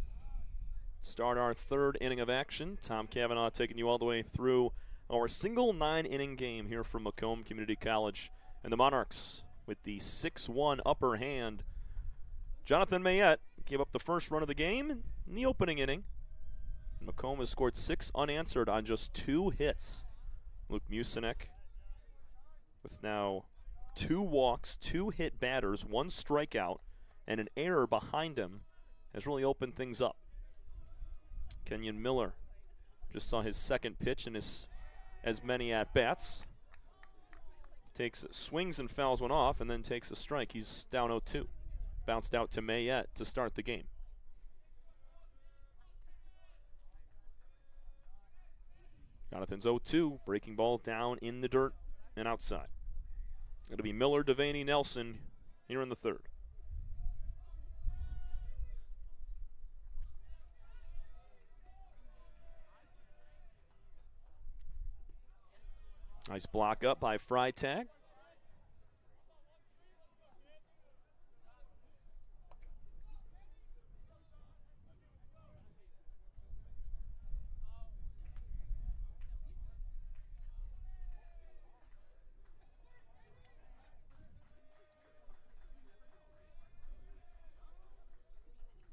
Start our 3rd inning of action. Tom Cavanaugh taking you all the way through our single 9-inning game here from Macomb Community College. And the Monarchs with the 6-1 upper hand. Jonathan Mayette gave up the first run of the game in the opening inning. Macomb has scored 6 unanswered on just 2 hits. Luke Musinek with now 2 walks, 2 hit batters, 1 strikeout, and an error behind him has really opened things up. Kenyon Miller just saw his 2nd pitch in as many at-bats. Swings and fouls one off and then takes a strike. He's down 0-2. Bounced out to Mayette to start the game. Jonathan's 0-2, breaking ball down in the dirt and outside. It'll be Miller, Devaney, Nelson here in the 3rd. Nice block up by Freitag.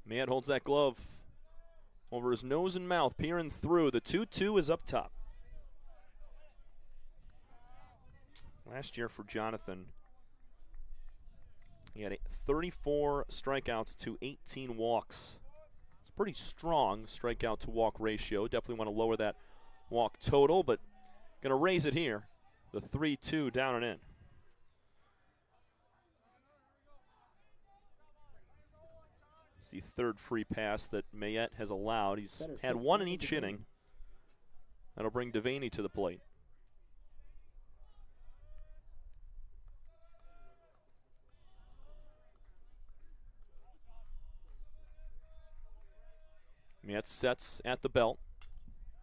Mayette holds that glove over his nose and mouth, peering through. The 2-2 is up top. Last year for Jonathan, he had 34 strikeouts to 18 walks. It's a pretty strong strikeout to walk ratio. Definitely want to lower that walk total, but going to raise it here. The 3-2 down and in. It's the 3rd free pass that Mayette has allowed. He's had 1 in each inning. That'll bring Devaney to the plate. Mayette sets at the belt.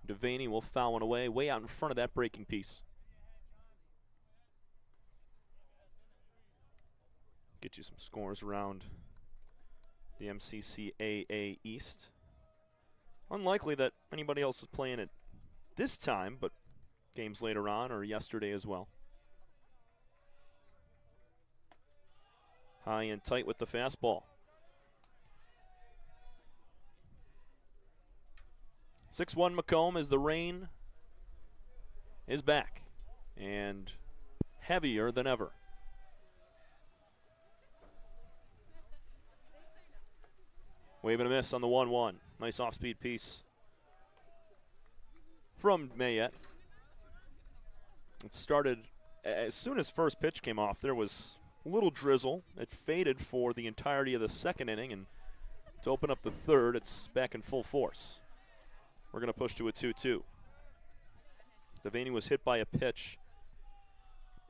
Devaney will foul one away, way out in front of that breaking piece. Get you some scores around the MCCAA East. Unlikely that anybody else is playing it this time, but games later on or yesterday as well. High and tight with the fastball. 6-1 Macomb as the rain is back and heavier than ever. Wave and a miss on the 1-1. Nice off-speed piece from Mayette. It started as soon as first pitch came off. There was a little drizzle. It faded for the entirety of the second inning, and to open up the third, it's back in full force. We're going to push to a 2-2. Devaney was hit by a pitch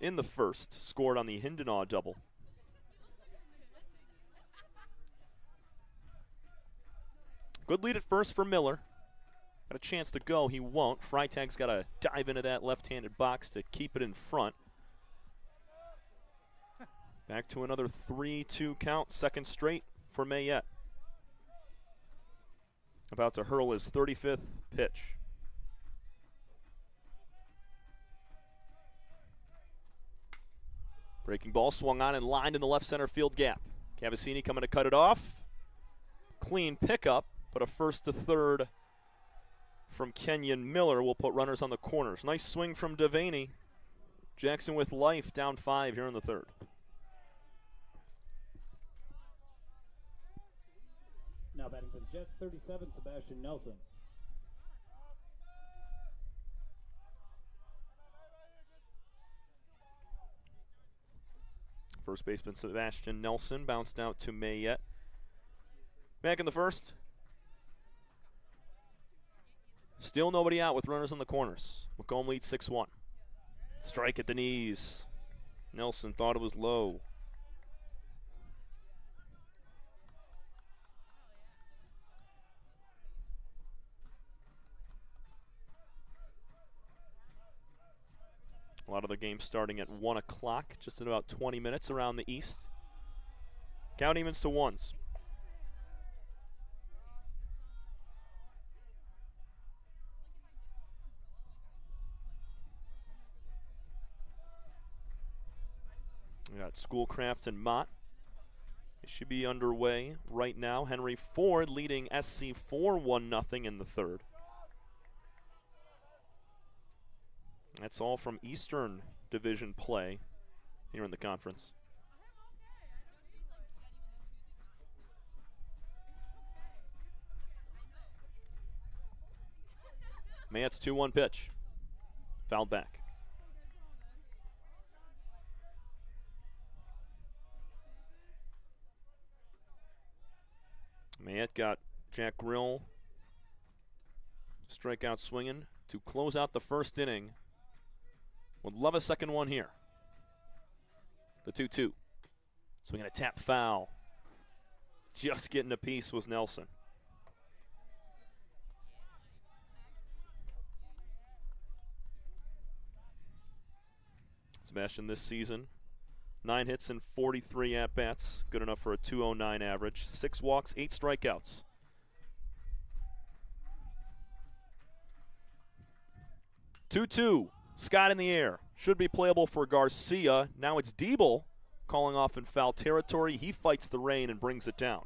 in the first, scored on the Hindenaw double. Good lead at first for Miller. Got a chance to go, he won't. Freitag's got to dive into that left-handed box to keep it in front. Back to another 3-2 count, second straight for Mayette. About to hurl his 35th pitch. Breaking ball swung on and lined in the left center field gap. Cavassini coming to cut it off. Clean pickup, but a first to third from Kenyon Miller will put runners on the corners. Nice swing from Devaney. Jackson with life, down 5 here in the third. Now batting for the Jets, 37, Sebastian Nelson. First baseman Sebastian Nelson bounced out to Mayette. Back in the first. Still nobody out with runners on the corners. Macomb leads 6-1. Strike at the knees. Nelson thought it was low. A lot of the games starting at 1 o'clock, just in about 20 minutes around the east. Count evens to ones. We got Schoolcraft and Mott. It should be underway right now. Henry Ford leading SC 4-1-0 in the third. That's all from Eastern Division play here in the conference. Mayette's 2-1 pitch. Fouled back. Mayette got Jack Grill strikeout swinging to close out the first inning. Would love a second one here. The 2-2. Swinging a tap foul. Just getting a piece was Nelson. Sebastian this season, 9 hits and 43 at-bats. Good enough for a .209 average. 6 walks, 8 strikeouts. Two-two. Scott in the air. Should be playable for Garcia. Now it's Diebel calling off in foul territory. He fights the rain and brings it down.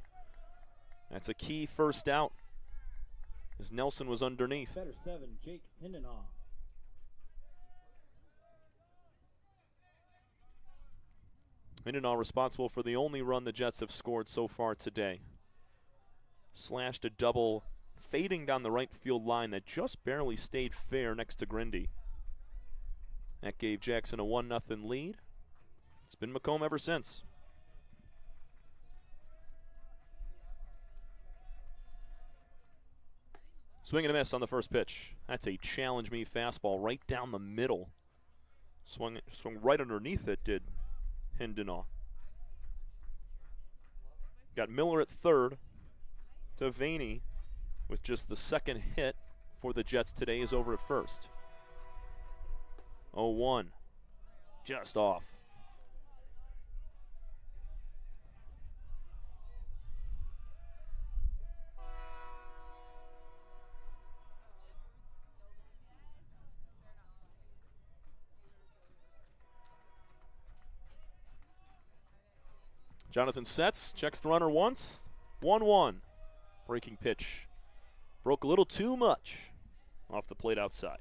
That's a key first out as Nelson was underneath. Better 7, Jake Hindenaw. Hindenaw responsible for the only run the Jets have scored so far today. Slashed a double fading down the right field line that just barely stayed fair next to Grindy. That gave Jackson a 1-0 lead. It's been Macomb ever since. Swing and a miss on the first pitch. That's a challenge me fastball right down the middle. Swung right underneath it, did Hindenaw. Got Miller at third. Devaney with just the second hit for the Jets today is over at first. 0-1, just off. Jonathan sets, checks the runner once, 1-1. Breaking pitch. Broke a little too much off the plate outside.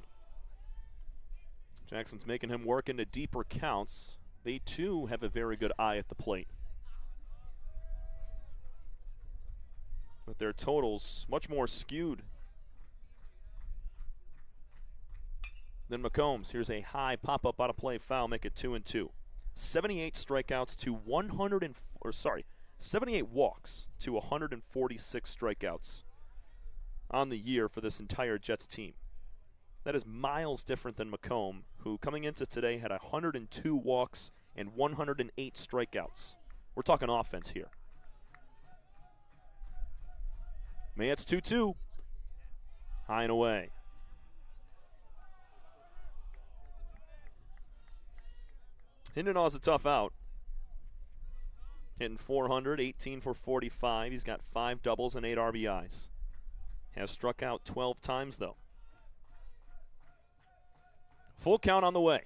Jackson's making him work into deeper counts. They too have a very good eye at the plate. But their totals much more skewed than Macomb's. Here's a high pop-up out of play foul, make it 2-2. 78 strikeouts to 78 walks to 146 strikeouts on the year for this entire Jets team. That is miles different than Macomb, who coming into today had 102 walks and 108 strikeouts. We're talking offense here. Mayette's 2-2. High and away. Hindenaw's a tough out. Hitting 400, 18 for 45. He's got 5 doubles and 8 RBIs. Has struck out 12 times, though. Full count on the way.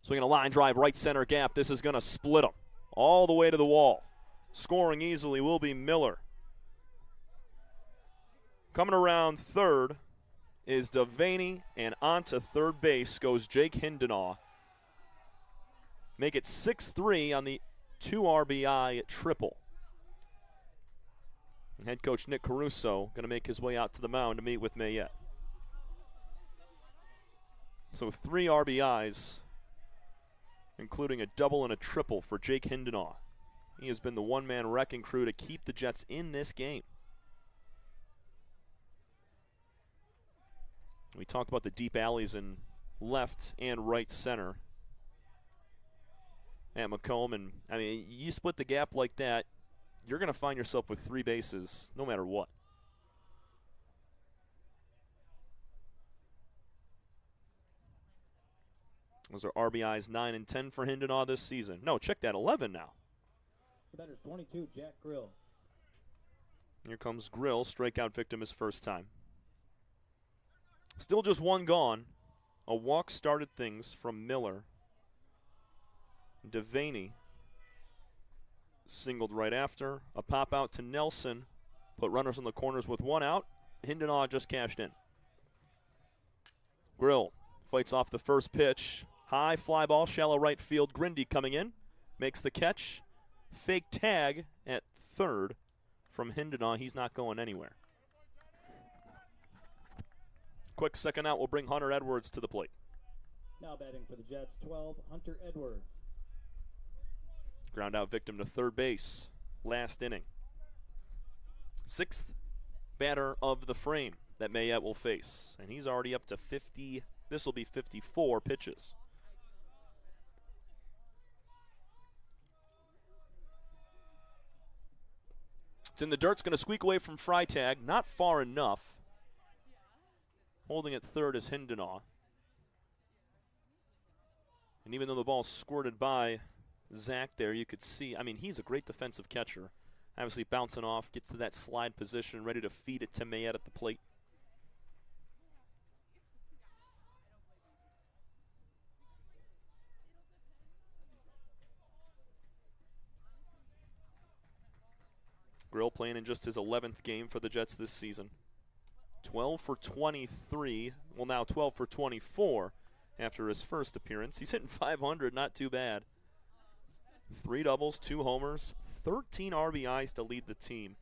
Swinging a line drive, right center gap. This is going to split him all the way to the wall. Scoring easily will be Miller. Coming around third is Devaney, and onto third base goes Jake Hindenaw. Make it 6-3 on the 2 RBI triple. And head coach Nick Caruso going to make his way out to the mound to meet with Mayette. So 3 RBIs, including a double and a triple for Jake Hindenaw. He has been the one-man wrecking crew to keep the Jets in this game. We talked about the deep alleys in left and right center at Macomb, and I mean, you split the gap like that, you're going to find yourself with 3 bases no matter what. Those are RBIs 9 and 10 for Hindenaw this season. No, check that, 11 now. The batter's 22, Jack Grill. Here comes Grill, strikeout victim his first time. Still just 1 gone. A walk started things from Miller. Devaney singled right after. A pop out to Nelson. Put runners on the corners with 1 out. Hindenaw just cashed in. Grill fights off the first pitch. High fly ball, shallow right field. Grindy coming in. Makes the catch. Fake tag at third from Hindenaw. He's not going anywhere. Quick second out will bring Hunter Edwards to the plate. Now batting for the Jets, 12, Hunter Edwards. Ground out victim to third base. Last inning. 6th batter of the frame that Mayette will face. And he's already up to 50. This will be 54 pitches. It's in the dirt. It's going to squeak away from Freitag. Not far enough. Holding at third is Hindenaw. And even though the ball squirted by Zach there, you could see, I mean, he's a great defensive catcher. Obviously bouncing off, gets to that slide position, ready to feed it to Mayette at the plate. Grill playing in just his 11th game for the Jets this season. 12 for 23, well now 12 for 24 after his first appearance. He's hitting 500, not too bad. 3 doubles, 2 homers, 13 RBIs to lead the team.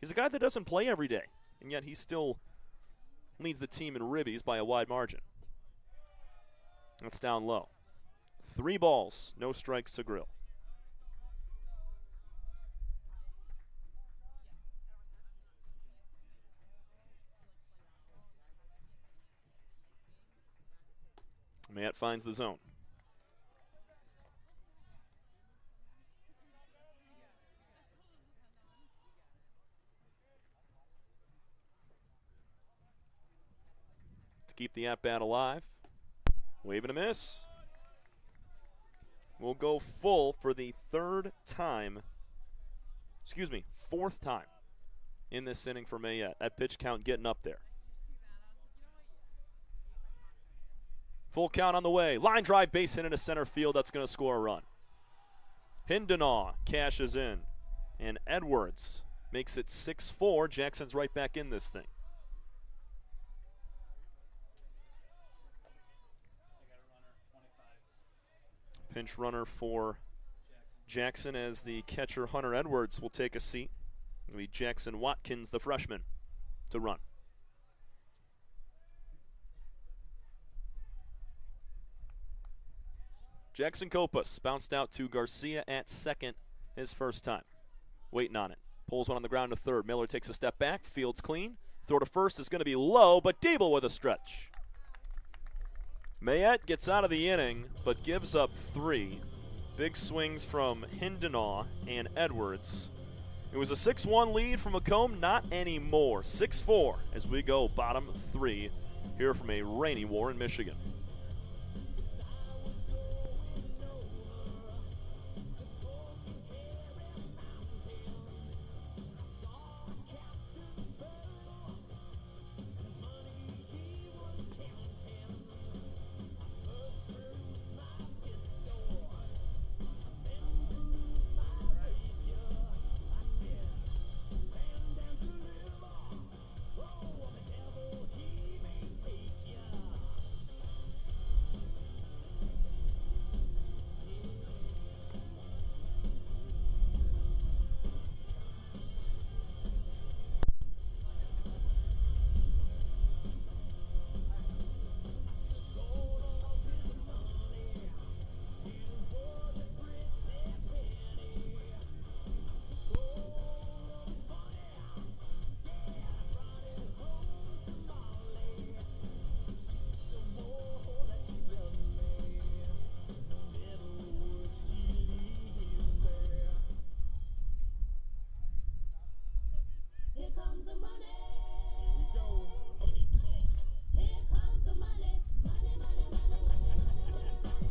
He's a guy that doesn't play every day, and yet he still leads the team in ribbies by a wide margin. That's down low. 3 balls, no strikes to Grill. Matt finds the zone. keep the at-bat alive. Wave and a miss. We'll go full for the fourth time in this inning for Mayette. That pitch count getting up there. Full count on the way. Line drive, base hit into center field. That's going to score a run. Cavanaugh cashes in, and Edwards makes it 6-4. Jackson's right back in this thing. Pinch runner for Jackson as the catcher Hunter Edwards will take a seat. It'll be Jackson Watkins, the freshman, to run. Jackson Copas bounced out to Garcia at second his first time. Waiting on it. Pulls one on the ground to third. Miller takes a step back. Field's clean. Throw to first is going to be low, but Diebel with a stretch. Mayette gets out of the inning, but gives up 3. Big swings from Cavanaugh and Edwards. It was a 6-1 lead from Macomb, not anymore. 6-4 as we go bottom 3 here from a rainy Warren, Michigan.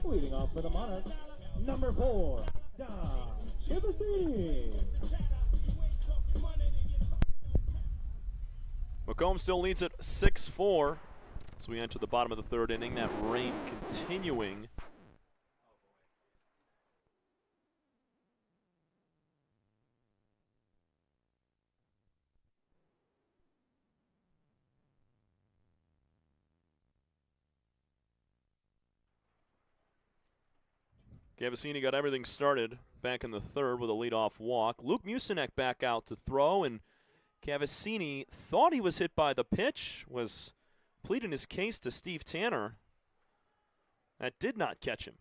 Leading off for the Monarchs, number 4, Dom Cavanaugh. Macomb still leads at 6-4 as we enter the bottom of the third inning. That rain continuing. Cavanaugh got everything started back in the third with a leadoff walk. Luke Musinek back out to throw, and Cavanaugh thought he was hit by the pitch, was pleading his case to Steve Tanner. That did not catch him.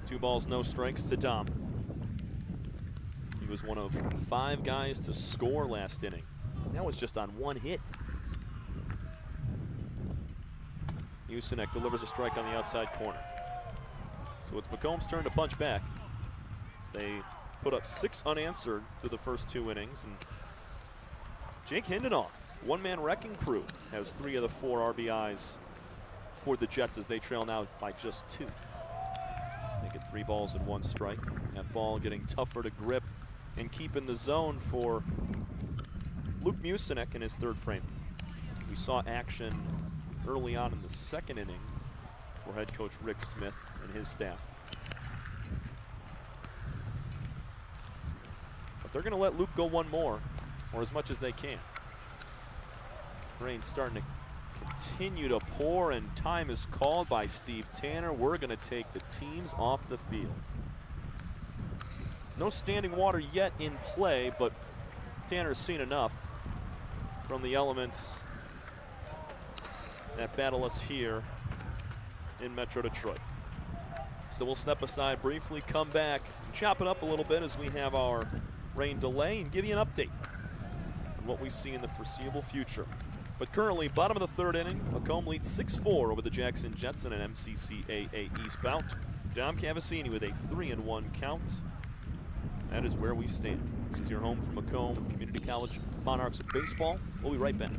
Two balls, no strikes to Dom. He was one of 5 guys to score last inning. That was just on 1 hit. Musinek delivers a strike on the outside corner. So it's Macomb's turn to punch back. They put up 6 unanswered through the first 2 innings. And Jake Cavanaugh, one-man wrecking crew, has 3 of the 4 RBIs for the Jets as they trail now by just 2. Making 3 balls and 1 strike. That ball getting tougher to grip and keep in the zone for Luke Musinek in his third frame. We saw action early on in the second inning for head coach Rick Smith and his staff. But they're going to let Luke go 1 more, or as much as they can. Rain's starting to continue to pour, and time is called by Steve Tanner. We're going to take the teams off the field. No standing water yet in play, but Tanner's seen enough from the elements that battle us here in Metro Detroit. So we'll step aside briefly, come back, and chop it up a little bit as we have our rain delay and give you an update on what we see in the foreseeable future. But currently, bottom of the third inning, Macomb leads 6-4 over the Jackson Jets in an MCCAA East bout. Dom Cavanaugh with a 3-1 count. That is where we stand. This is your home for Macomb Community College Monarchs baseball. We'll be right back.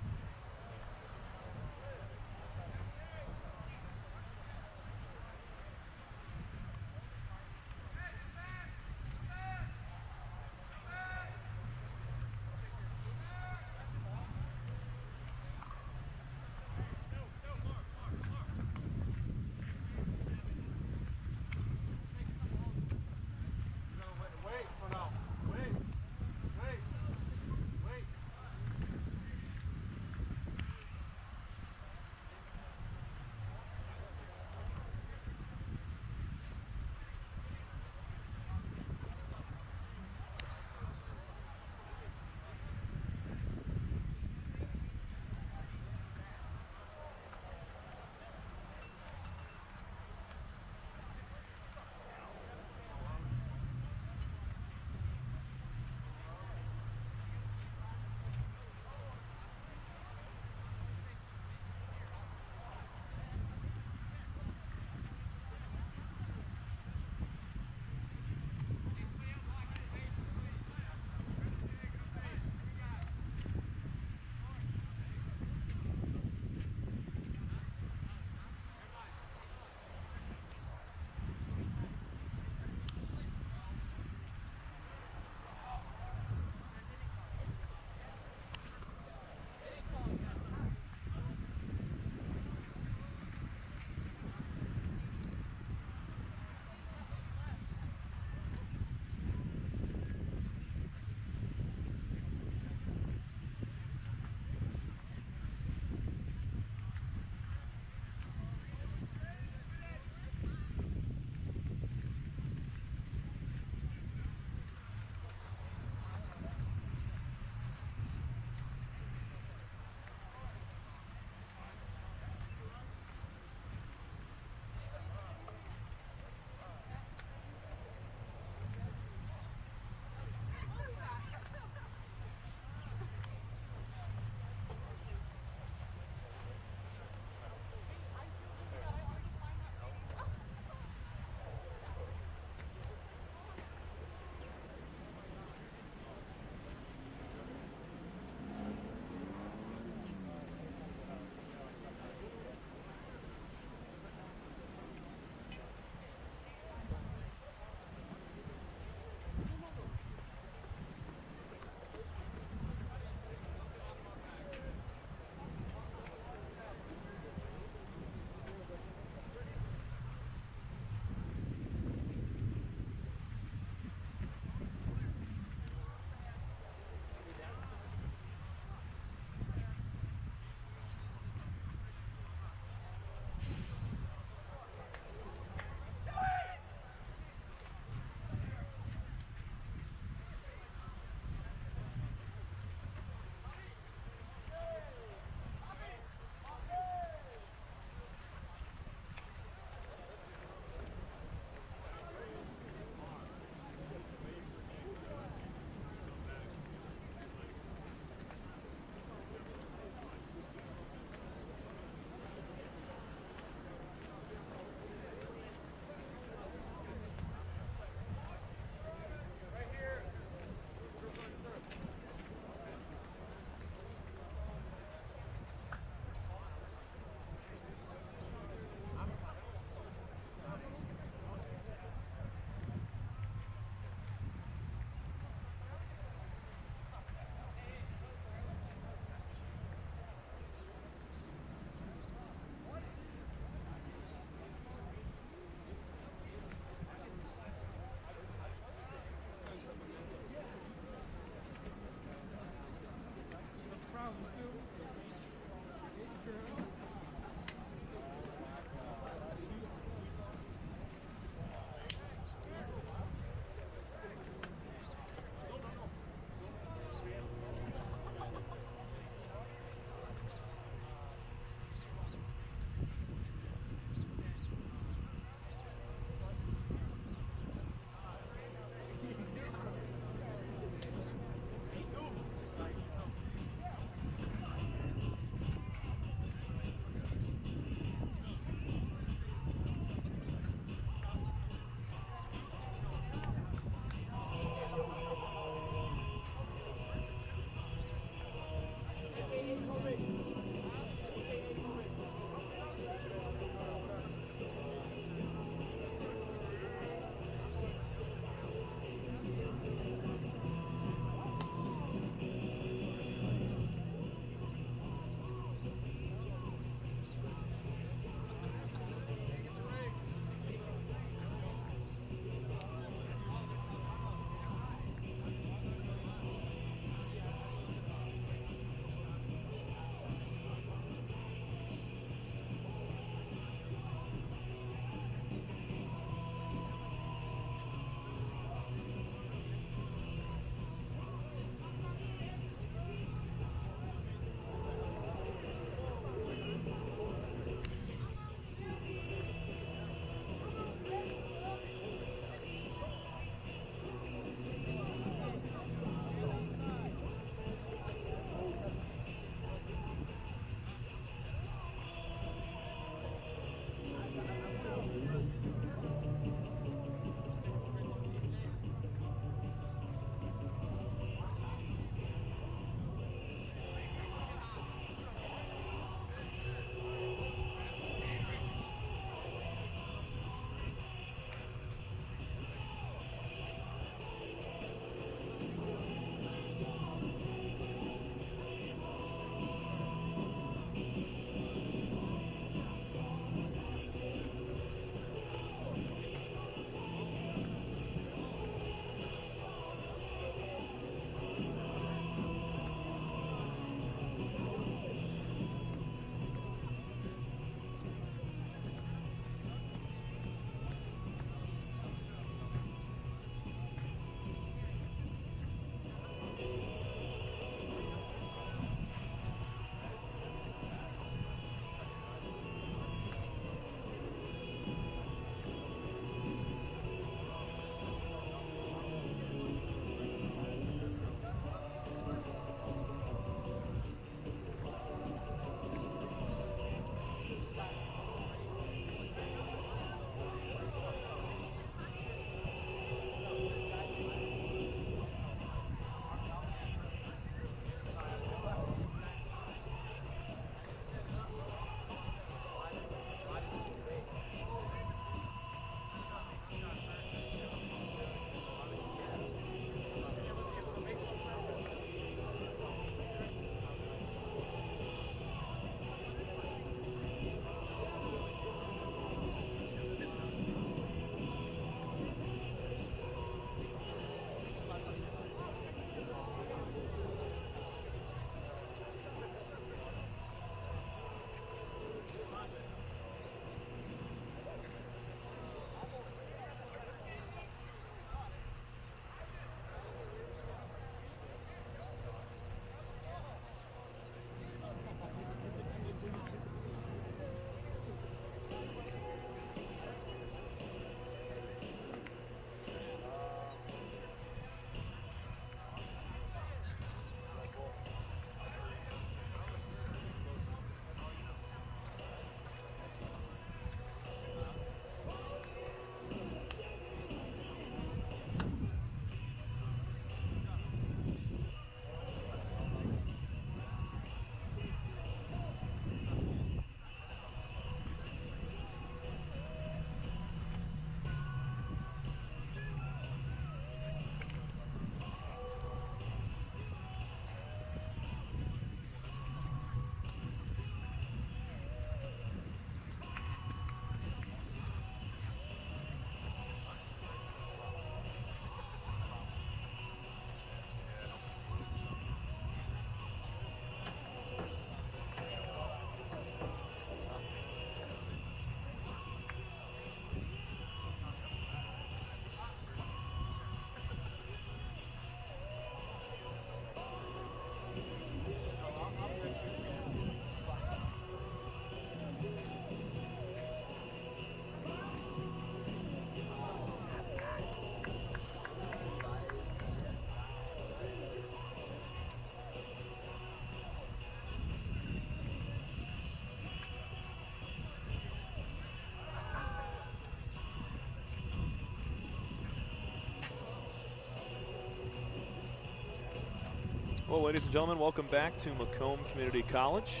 Well, ladies and gentlemen, welcome back to Macomb Community College.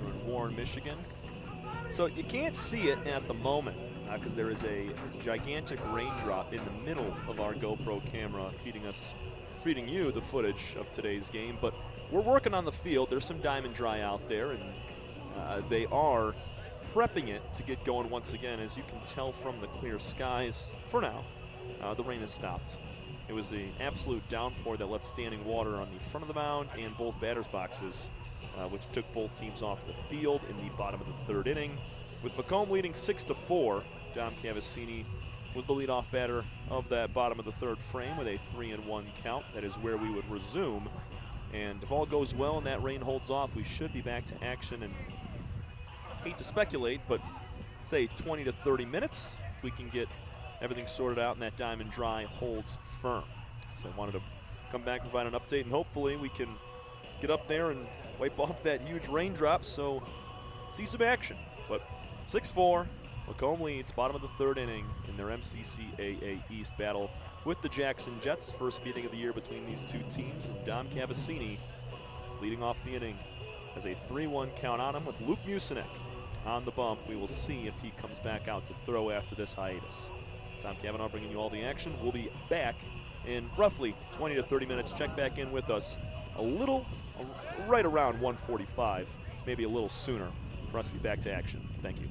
We're in Warren, Michigan. So you can't see it at the moment because there is a gigantic raindrop in the middle of our GoPro camera feeding you the footage of today's game. But we're working on the field. There's some diamond dry out there, and they are prepping it to get going once again. As you can tell from the clear skies, for now, the rain has stopped. It was an absolute downpour that left standing water on the front of the mound and both batters' boxes, which took both teams off the field in the bottom of the third inning. With Macomb leading 6-4, Dom Cavanaugh was the leadoff batter of that bottom of the third frame with a 3-1 count. That is where we would resume. And if all goes well and that rain holds off, we should be back to action. And hate to speculate, but say 20 to 30 minutes, if we can get everything sorted out and that diamond dry holds firm. So I wanted to come back and provide an update, and hopefully we can get up there and wipe off that huge raindrop so see some action. But 6-4, Macomb leads bottom of the third inning in their MCCAA East battle with the Jackson Jets. First meeting of the year between these two teams, and Dom Cavanaugh leading off the inning has a 3-1 count on him with Luke Musinek on the bump. We will see if he comes back out to throw after this hiatus. Tom Cavanaugh bringing you all the action. We'll be back in roughly 20 to 30 minutes. Check back in with us right around 1:45, maybe a little sooner, for us to be back to action. Thank you.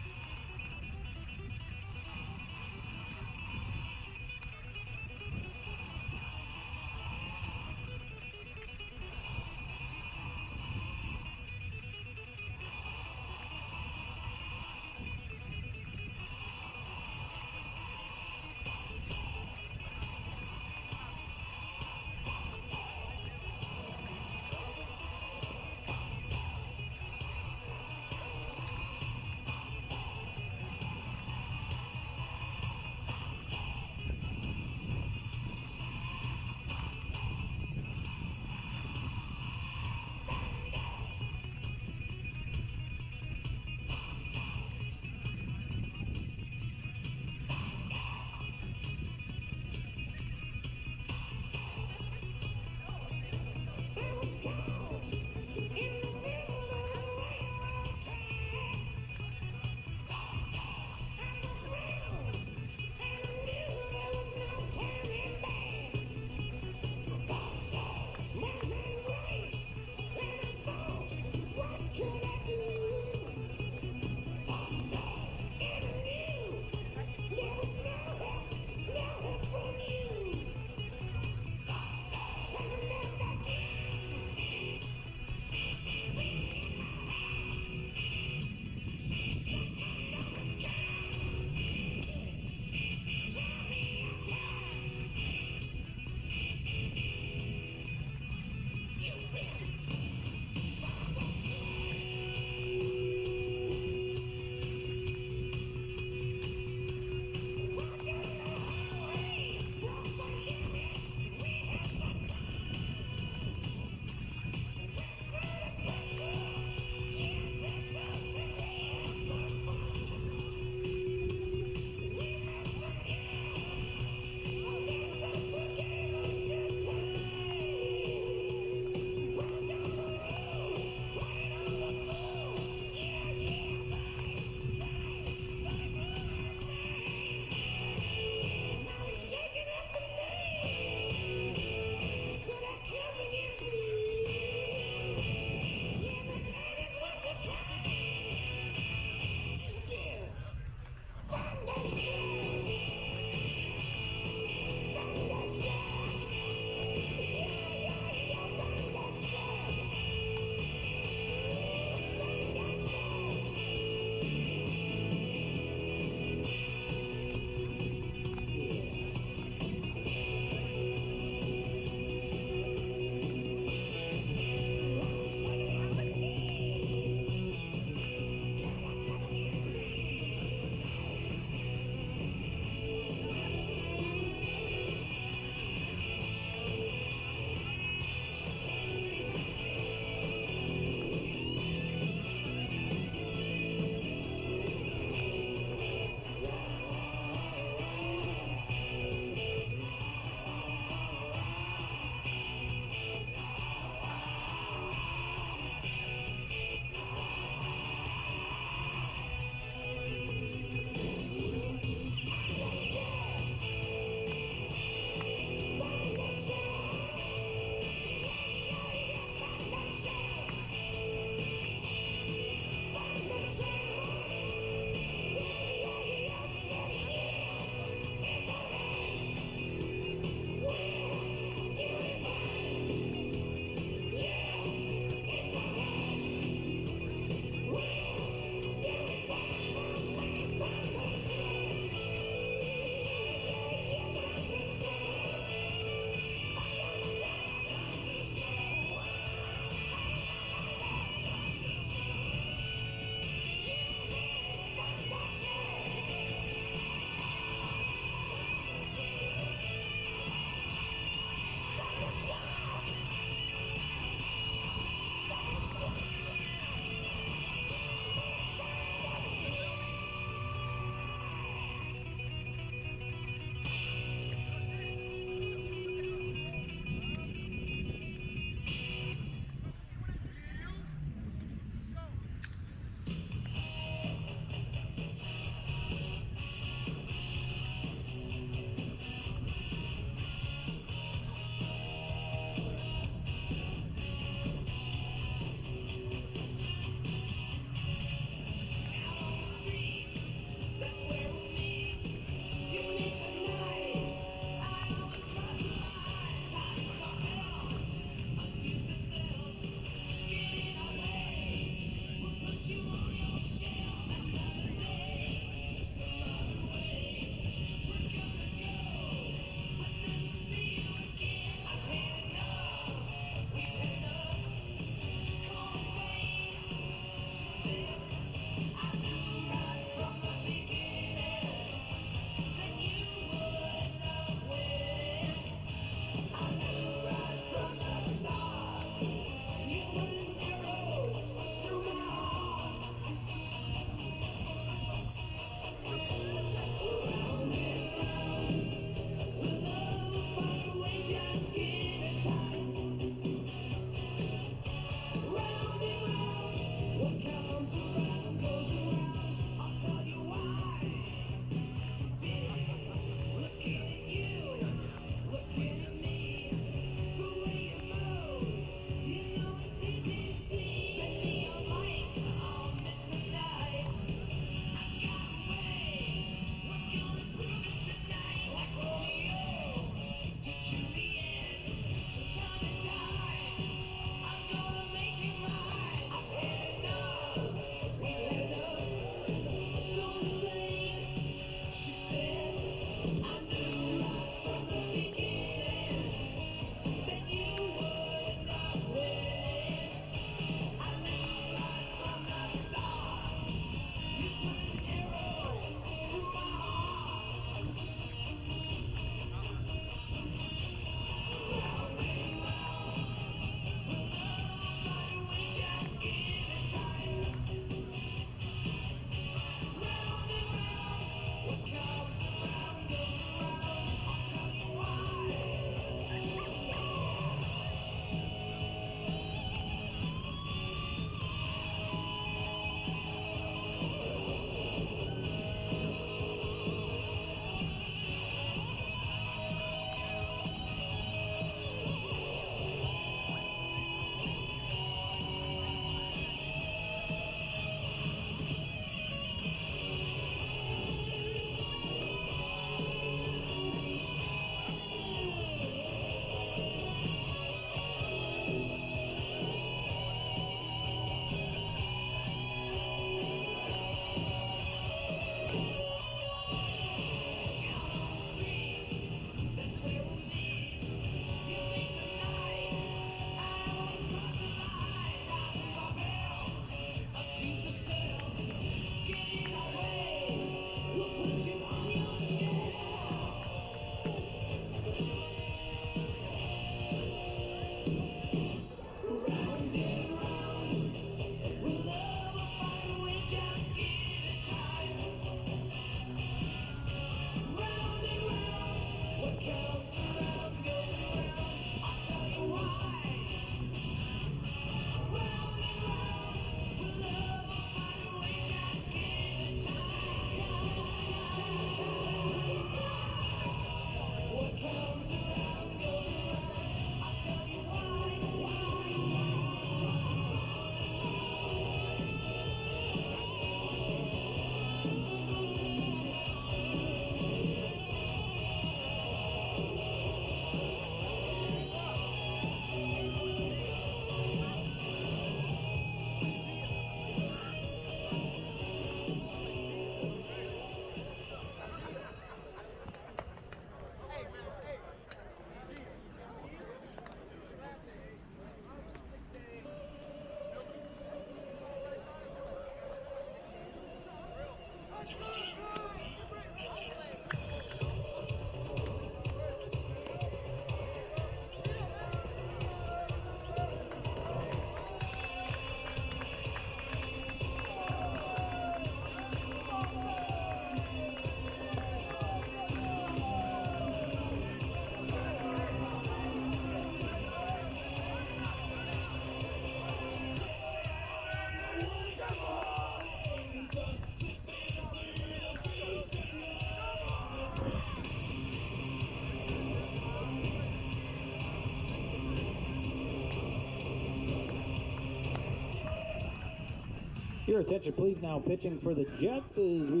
Your attention, please. Now pitching for the Jets as we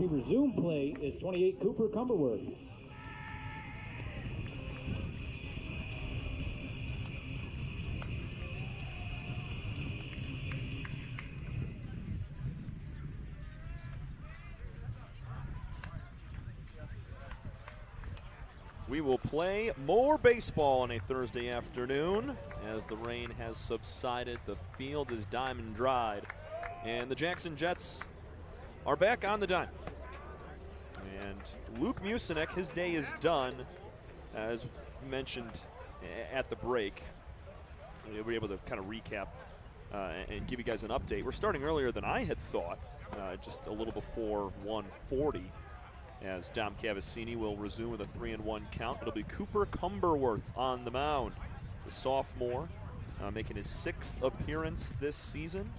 resume play is 28 Cooper Cumberworth. We will play more baseball on a Thursday afternoon as the rain has subsided. The field is diamond dried, and the Jackson Jets are back on the diamond. And Luke Musinek, his day is done, as mentioned at the break. We'll be able to kind of recap and give you guys an update. We're starting earlier than I had thought, just a little before 1:40. As Dom Cavacini will resume with a 3-1 count. It'll be Cooper Cumberworth on the mound. The sophomore making his 6th appearance this season.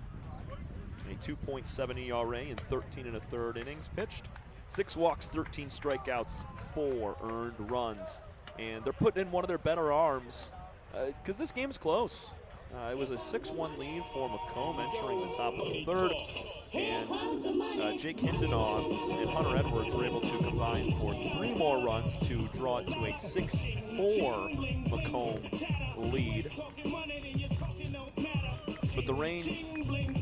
A 2.7 ERA in 13 1/3 innings pitched. 6 walks, 13 strikeouts, 4 earned runs. And they're putting in one of their better arms because this game's close. It was a 6-1 lead for Macomb entering the top of the 3rd. And Jake Hindenaugh and Hunter Edwards were able to combine for 3 more runs to draw it to a 6-4 Macomb lead. But the rain,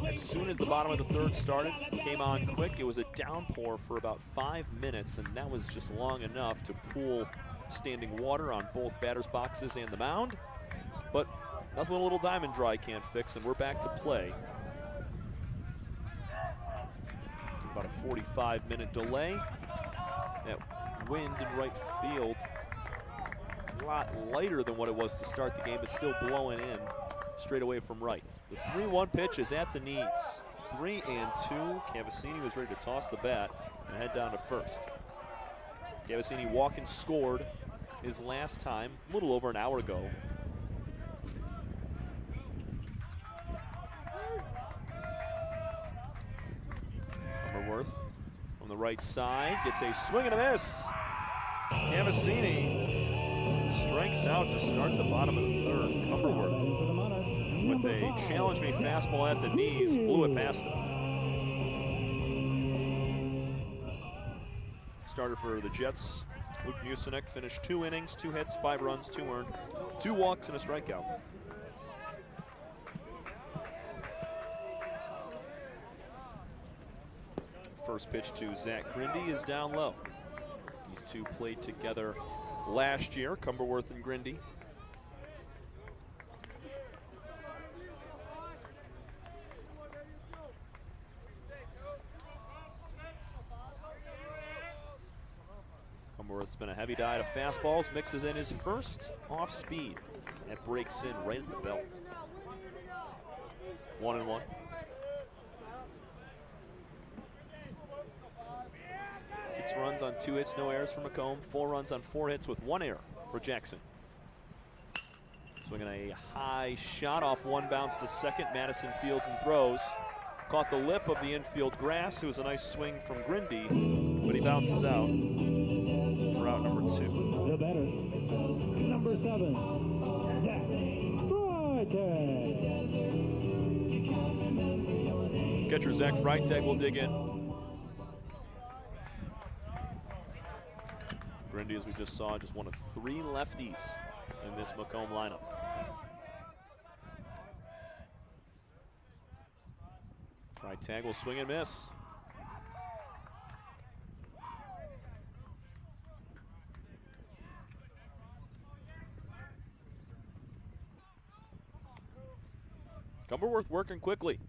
as soon as the bottom of the 3rd started, came on quick. It was a downpour for about 5 minutes, and that was just long enough to pool standing water on both batters' boxes and the mound. But nothing a little diamond dry can't fix, and we're back to play. About a 45-minute delay. That wind in right field, a lot lighter than what it was to start the game, but still blowing in straight away from right. The 3-1 pitch is at the knees. 3-2. Cavacini was ready to toss the bat and head down to first. Cavacini walk and scored his last time a little over an hour ago. On the right side, gets a swing and a miss. Cavacini strikes out to start the bottom of the 3rd. Cumberworth with a challenge me fastball at the knees, blew it past him. Starter for the Jets, Luke Musinek, finished 2 innings, 2 hits, 5 runs, 2 earned, 2 walks, and a strikeout. First pitch to Zach Grindy is down low. These two played together last year, Cumberworth and Grindy. Cumberworth's been a heavy diet of fastballs, mixes in his first off speed. That breaks in right at the belt. 1-1. 6 runs on 2 hits, no errors for Macomb. 4 runs on 4 hits with 1 error for Jackson. Swinging a high shot off one bounce to second. Madison fields and throws. Caught the lip of the infield grass. It was a nice swing from Grindy, but he bounces out for out number 2. The batter, number 7, Zach Freitag. Catcher Zach Freitag will dig in. Grindy, as we just saw, just one of 3 lefties in this Macomb lineup. Freitag will swing and miss. Cumberworth working quickly.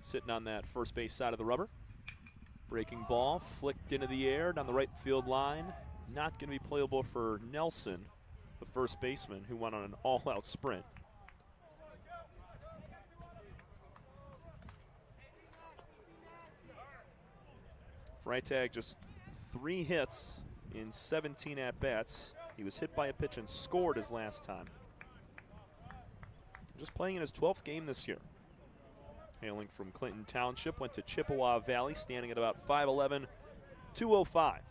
Sitting on that first base side of the rubber. Breaking ball, flicked into the air down the right field line. Not going to be playable for Nelson, the first baseman, who went on an all-out sprint. Freitag just 3 hits in 17 at-bats. He was hit by a pitch and scored his last time. Just playing in his 12th game this year. Hailing from Clinton Township, went to Chippewa Valley, standing at about 5'11", 205.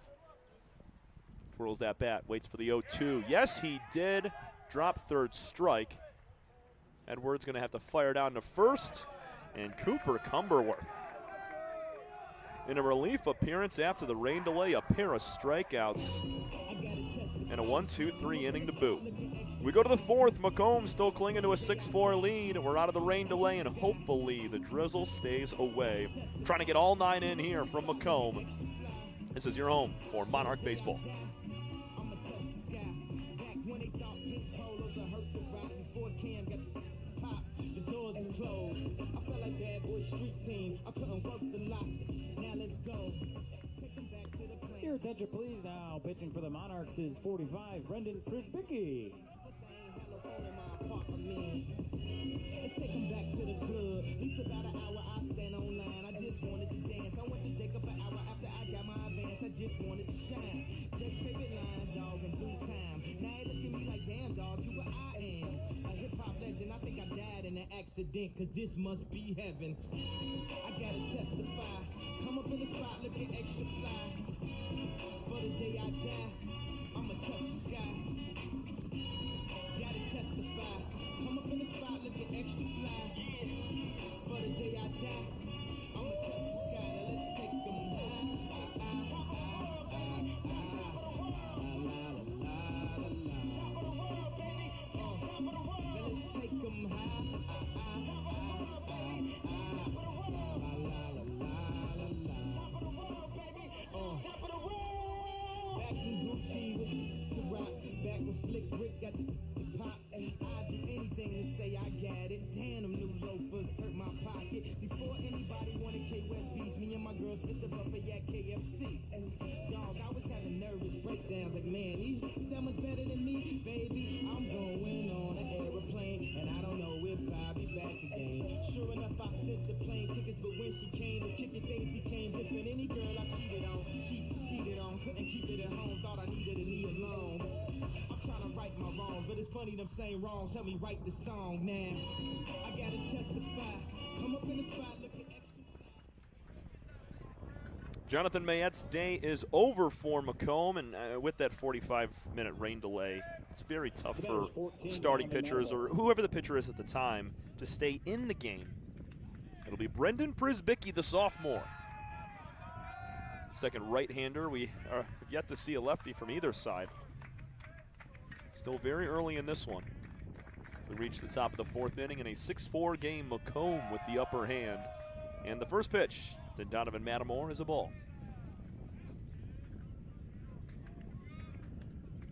Twirls that bat, waits for the 0-2. Yes, he did. Drop 3rd strike. Edwards going to have to fire down to first. and Cooper Cumberworth. In a relief appearance after the rain delay, a pair of strikeouts, and a 1-2-3 inning to boot. We go to the fourth. Macomb still clinging to a 6-4 lead. We're out of the rain delay, and hopefully the drizzle stays away. Trying to get all 9 in here from Macomb. This is your home for Monarch Baseball. Your attention, please. Now pitching for the Monarchs is 45, Brendan Prisbicki. Let's take him back to the club. At least about an hour I stand online. I just wanted to dance. I went to Jacob an hour after I got my advance. I just wanted to shine. Jake's favorite line, dog, in due time. Now he look at me like, damn, dog, you what I am. A hip-hop legend. I think I died in an accident, cause this must be heaven. I gotta testify. Come up in the spot looking extra fly. For the day I die, I'ma touch the sky. Gotta testify. Come up in the spot looking extra fly. For the day I die, I'ma touch the sky. Now let's take them high. Now let's take them high. Back with Slick Rick got the pop, and I'd do anything to say I got it. Damn, them new loafers hurt my pocket. Before anybody wanted K-West beats, me and my girl split the buffet at KFC. And dog, I was having nervous breakdowns like, man, these that much better than me, baby. I'm going on an aeroplane, and I don't know if I'll be back again. Sure enough, I sent the plane tickets, but when she came, the ticket things became different. Any girl I cheated on, she cheated on, couldn't keep it at home, thought I needed a knee alone. Trying to right my wrongs, but it's funny them same wrongs help me write the song. Now I gotta testify. Come up in the spot looking extra. Jonathan Mayette's day is over for Macomb, and with that 45-minute rain delay, it's very tough for starting pitchers or whoever the pitcher is at the time to stay in the game. It'll be Brendan Prisbicki, the sophomore. Second right-hander. We have yet to see a lefty from either side. Still very early in this one. We reach the top of the fourth inning in a 6-4 game. Macomb with the upper hand. And the first pitch to Donovan Matamore is a ball.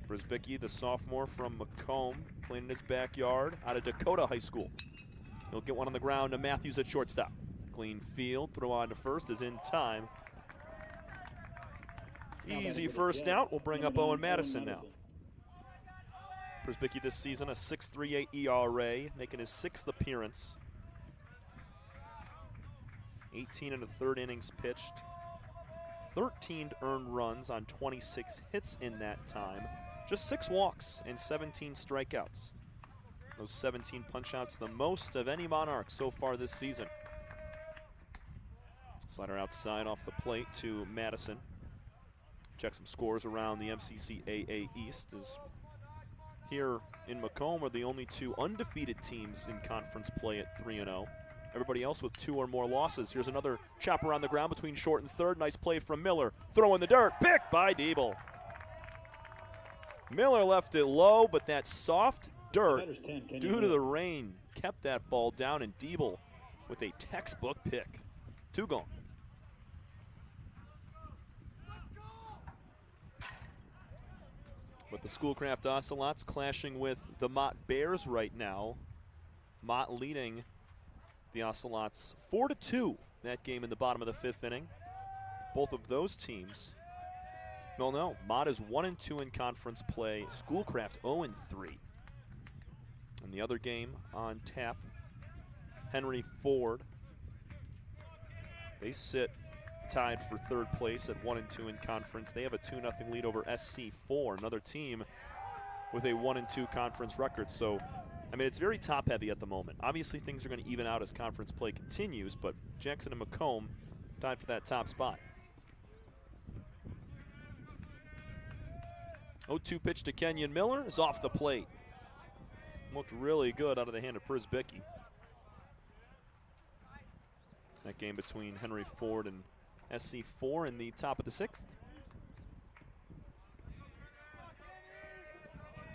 Prisbicki, the sophomore from Macomb, playing in his backyard out of Dakota High School. He'll get one on the ground to Matthews at shortstop. Clean field, throw on to first is in time. Easy first out. We'll bring up Owen Madison now. Prisbicki this season, a 6.38 ERA, making his 6th appearance. 18 1/3 innings pitched. 13 earned runs on 26 hits in that time. Just 6 walks and 17 strikeouts. Those 17 punch-outs, the most of any Monarch so far this season. Slider outside off the plate to Madison. Check some scores around the MCCAA East. As here in Macomb are the only 2 undefeated teams in conference play at 3-0. Everybody else with 2 or more losses. Here's another chopper on the ground between short and third. Nice play from Miller. Throw in the dirt. Picked by Diebel. Miller left it low, but that soft dirt, due to the rain, kept that ball down, and Diebel with a textbook pick. 2 gone. But the Schoolcraft Ocelots clashing with the Mott Bears right now. Mott leading the Ocelots 4-2 that game in the bottom of the 5th inning. Both of those teams, no, Mott is 1-2 in conference play. Schoolcraft 0-3. And the other game on tap, Henry Ford. They sit tied for 3rd place at 1-2 in conference. They have a 2-0 lead over SC4, another team with a 1-2 conference record. So, I mean, it's very top-heavy at the moment. Obviously, things are going to even out as conference play continues, but Jackson and Macomb tied for that top spot. 0-2 pitch to Kenyon Miller is off the plate. Looked really good out of the hand of Prisbicki. That game between Henry Ford and SC4 in the top of the 6th.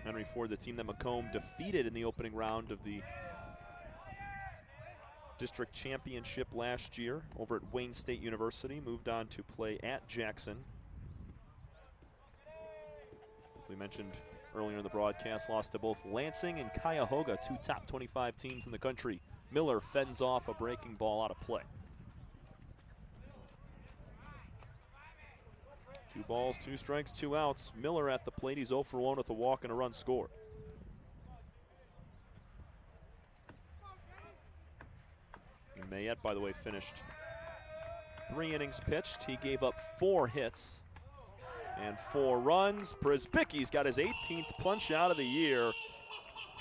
Henry Ford, the team that Macomb defeated in the opening round of the district championship last year over at Wayne State University, moved on to play at Jackson. We mentioned earlier in the broadcast, lost to both Lansing and Cuyahoga, 2 top 25 teams in the country. Miller fends off a breaking ball out of play. 2 balls, 2 strikes, 2 outs. Miller at the plate. He's 0 for 1 with a walk and a run scored. And Mayette, by the way, finished 3 innings pitched. He gave up 4 hits and 4 runs. Prisbicki's got his 18th punch out of the year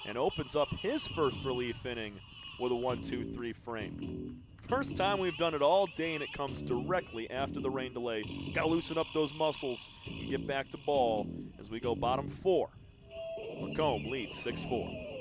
and opens up his first relief inning with a 1-2-3 frame. First time we've done it all day, and it comes directly after the rain delay. Got to loosen up those muscles and get back to ball as we go bottom 4. Macomb leads 6-4.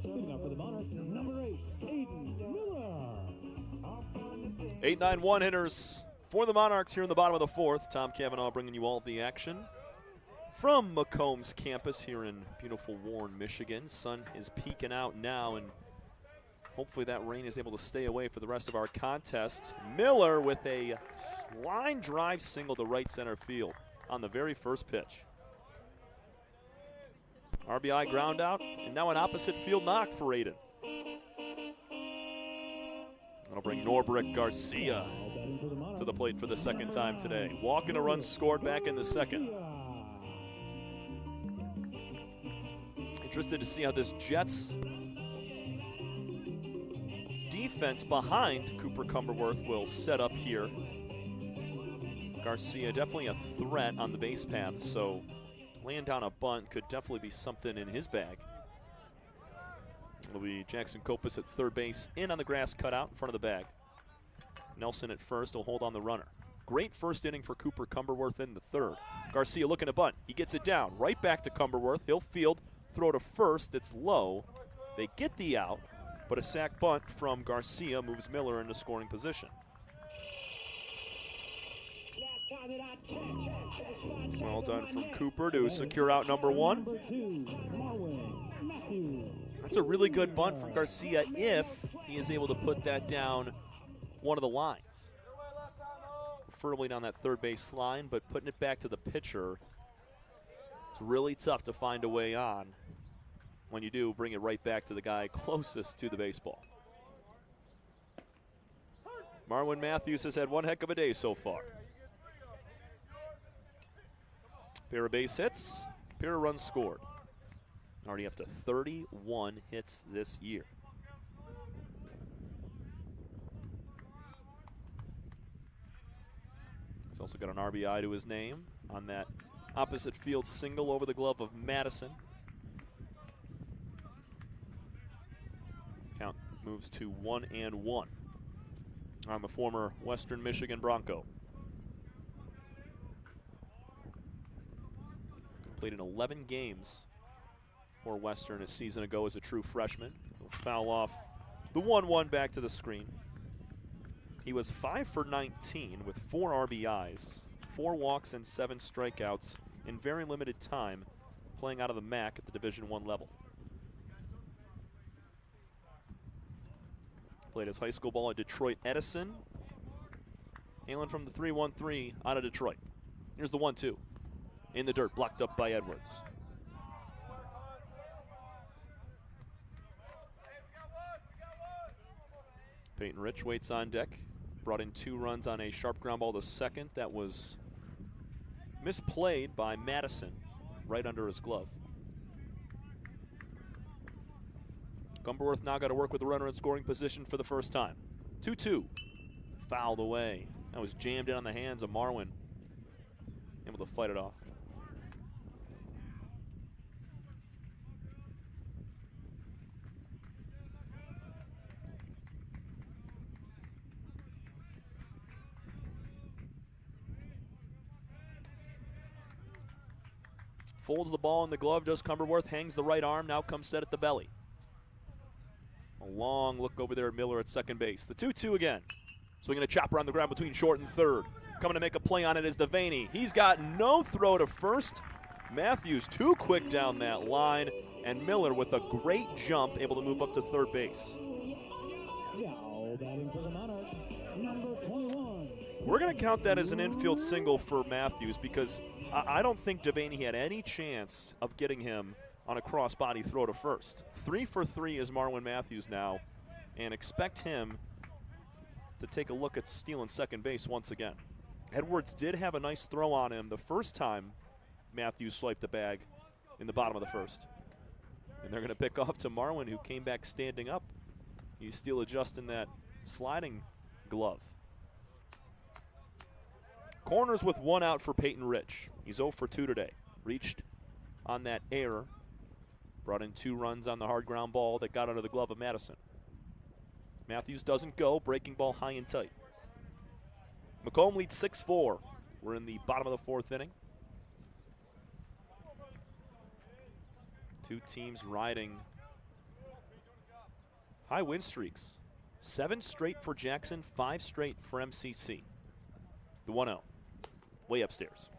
Leading up for the Monarchs, number 8, Aiden Miller. 8-9 one-hitters for the Monarchs here in the bottom of the 4th. Tom Cavanaugh bringing you all the action from Macomb's campus here in beautiful Warren, Michigan. Sun is peeking out now, and hopefully that rain is able to stay away for the rest of our contest. Miller with a line drive single to right center field on the very first pitch. RBI ground out, and now an opposite field knock for Aiden. That'll bring Norberick Garcia to the plate for the 2nd time today. Walk and a run scored back in the 2nd. Interested to see how this Jets defense behind Cooper Cumberworth will set up here. Garcia definitely a threat on the base path, so laying down a bunt could definitely be something in his bag. It'll be Jackson Kopis at third base, in on the grass cutout in front of the bag. Nelson at first will hold on the runner. Great first inning for Cooper Cumberworth in the 3rd. Garcia looking to bunt. He gets it down, right back to Cumberworth. He'll field, throw to first. It's low. They get the out, but a sac bunt from Garcia moves Miller into scoring position. Well done from Cooper to secure out number 1. That's a really good bunt from Garcia if he is able to put that down one of the lines. Preferably down that third base line, but putting it back to the pitcher, it's really tough to find a way on. When you do, bring it right back to the guy closest to the baseball. Marwin Matthews has had one heck of a day so far. Pair of base hits, pair of runs scored. Already up to 31 hits this year. He's also got an RBI to his name on that opposite field single over the glove of Madison. Count moves to 1-1 on the former Western Michigan Bronco. Played in 11 games for Western a season ago as a true freshman. He'll foul off the 1-1 back to the screen. He was 5 for 19 with 4 RBIs, 4 walks, and 7 strikeouts in very limited time playing out of the MAC at the Division I level. Played his high school ball at Detroit Edison. Hailing from the 3-1-3 out of Detroit. Here's the 1-2. In the dirt, blocked up by Edwards. Peyton Rich waits on deck. Brought in 2 runs on a sharp ground ball to second. That was misplayed by Madison right under his glove. Cumberworth now got to work with the runner in scoring position for the first time. 2-2. Fouled away. That was jammed in on the hands of Marwin. Able to fight it off. Folds the ball in the glove, does Cumberworth, hangs the right arm, now comes set at the belly. A long look over there at Miller at second base. The 2-2 again. Swinging a chopper on the ground between short and third. Coming to make a play on it is Devaney. He's got no throw to first. Matthews too quick down that line, and Miller with a great jump able to move up to third base. Now batting for the Monarchs, number 21. We're going to count that as an infield single for Matthews because I don't think Devaney had any chance of getting him on a cross-body throw to first. 3 for 3 is Marwin Matthews now, and expect him to take a look at stealing second base once again. Edwards did have a nice throw on him the first time Matthews swiped the bag in the bottom of the first. And they're going to pick off to Marwin, who came back standing up. He's still adjusting that sliding glove. Corners with 1 out for Peyton Rich. He's 0 for 2 today. Reached on that error. Brought in 2 runs on the hard ground ball that got under the glove of Madison. Matthews doesn't go, breaking ball high and tight. Macomb leads 6-4. We're in the bottom of the 4th inning. 2 teams riding high win streaks. 7 straight for Jackson, 5 straight for MCC. The 1-0, way upstairs.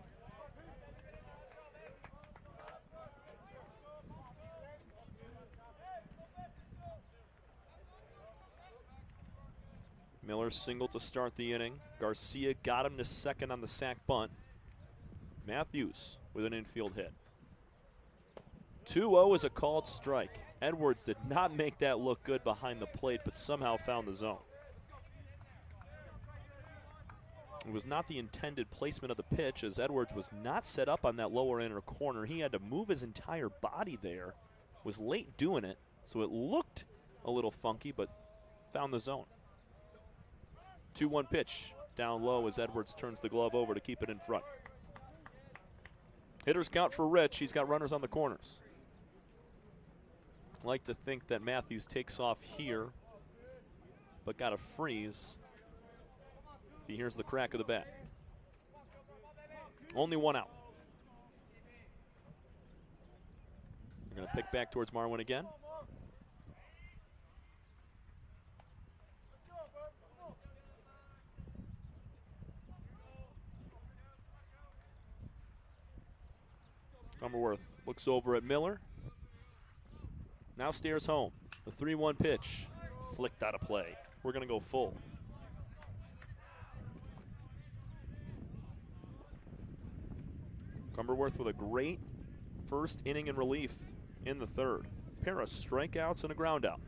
Miller single to start the inning. Garcia got him to second on the sac bunt. Matthews with an infield hit. 2-0 is a called strike. Edwards did not make that look good behind the plate, but somehow found the zone. It was not the intended placement of the pitch, as Edwards was not set up on that lower inner corner. He had to move his entire body there. Was late doing it, so it looked a little funky, but found the zone. 2-1 pitch down low as Edwards turns the glove over to keep it in front. Hitters count for Rich. He's got runners on the corners. Like to think that Matthews takes off here, but got a freeze. He hears the crack of the bat. Only 1 out. They're going to pick back towards Marwin again. Cumberworth looks over at Miller. Now stares home. The 3-1 pitch flicked out of play. We're going to go full. Cumberworth with a great first inning in relief in the 3rd. Pair of strikeouts and a ground out.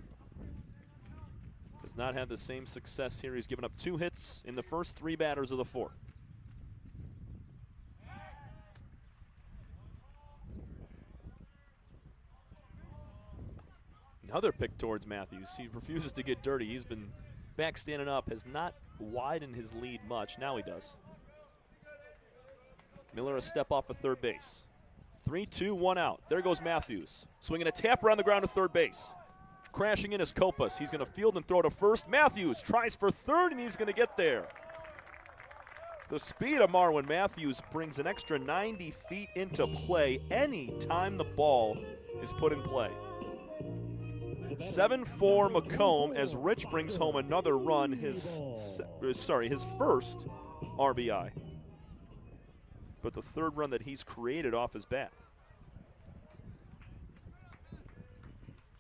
Has not had the same success here. He's given up 2 hits in the first 3 batters of the 4th. Another pick towards Matthews. He refuses to get dirty. He's been back standing up, has not widened his lead much. Now he does. Miller a step off of third base. 3-2, 1 out. There goes Matthews. Swinging a tapper on the ground to third base. Crashing in is Copas. He's going to field and throw to first. Matthews tries for third, and he's going to get there. The speed of Marwin Matthews brings an extra 90 feet into play any time the ball is put in play. 7-4 Macomb as Rich brings home another run, his first RBI. But the third run that he's created off his bat.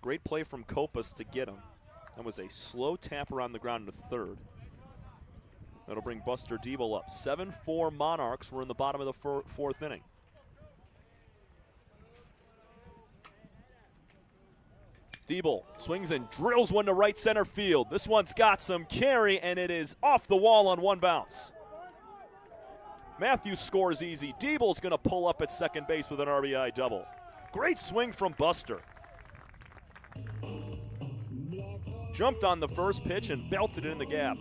Great play from Copas to get him. That was a slow tapper on the ground to third. That'll bring Buster Diebel up. 7-4 Monarchs. We're in the bottom of the fourth inning. Diebel swings and drills one to right center field. This one's got some carry, and it is off the wall on one bounce. Matthews scores easy. Diebel's going to pull up at second base with an RBI double. Great swing from Buster. Jumped on the first pitch and belted it in the gap.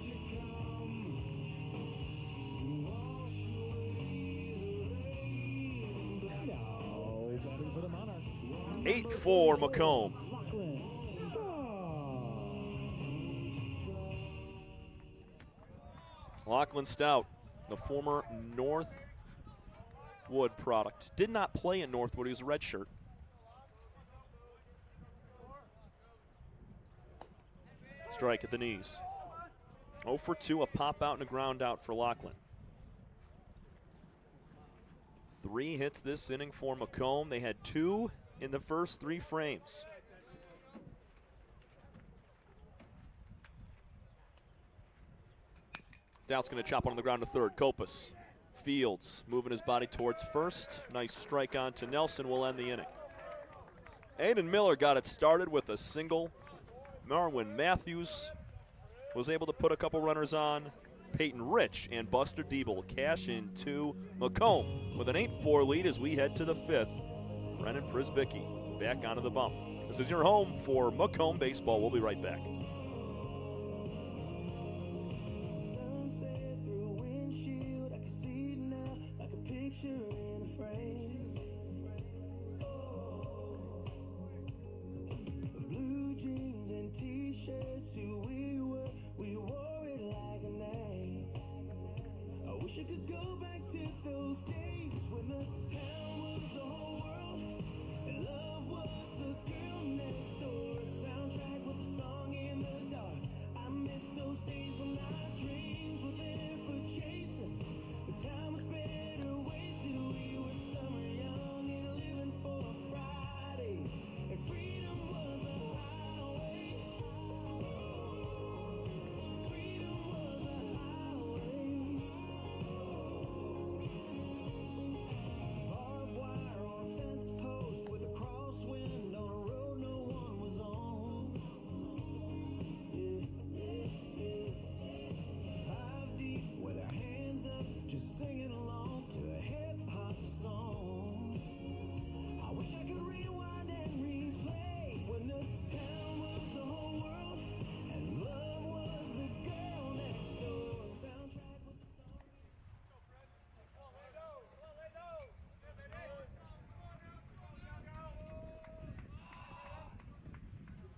8-4 Macomb. Lachlan Stout, the former Northwood product. Did not play in Northwood. He was a redshirt. Strike at the knees. 0 for 2, a pop out and a ground out for Lachlan. 3 hits this inning for Macomb. They had 2 in the first 3 frames. Stout's going to chop on the ground to third. Copas. Fields moving his body towards first. Nice strike on to Nelson will end the inning. Aiden Miller got it started with a single. Marwin Matthews was able to put a couple runners on. Peyton Rich and Buster Diebel cash into Macomb with an 8-4 lead as we head to the 5th. Brennan Prisbicki back onto the bump. This is your home for Macomb baseball. We'll be right back.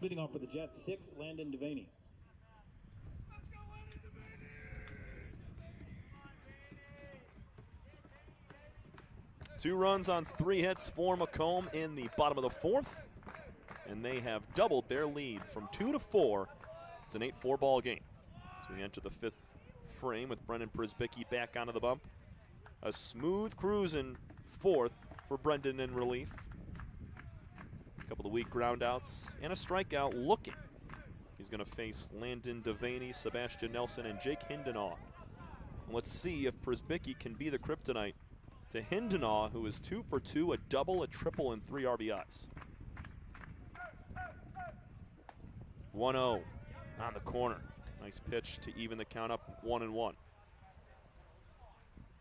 Leading off for the Jets, 6, Landon Devaney. Two runs on 3 hits for Macomb in the bottom of the 4th, and they have doubled their lead from 2 to 4. It's an 8-4 ball game. So we enter the 5th frame with Brendan Prisbicki back onto the bump. A smooth cruising 4th for Brendan in relief. Couple of weak groundouts and a strikeout looking. He's going to face Landon Devaney, Sebastian Nelson, and Jake Hindenaugh. And let's see if Prisbicki can be the kryptonite to Hindenaugh, who is 2 for 2, a double, a triple, and 3 RBIs. 1-0 on the corner. Nice pitch to even the count up 1-1.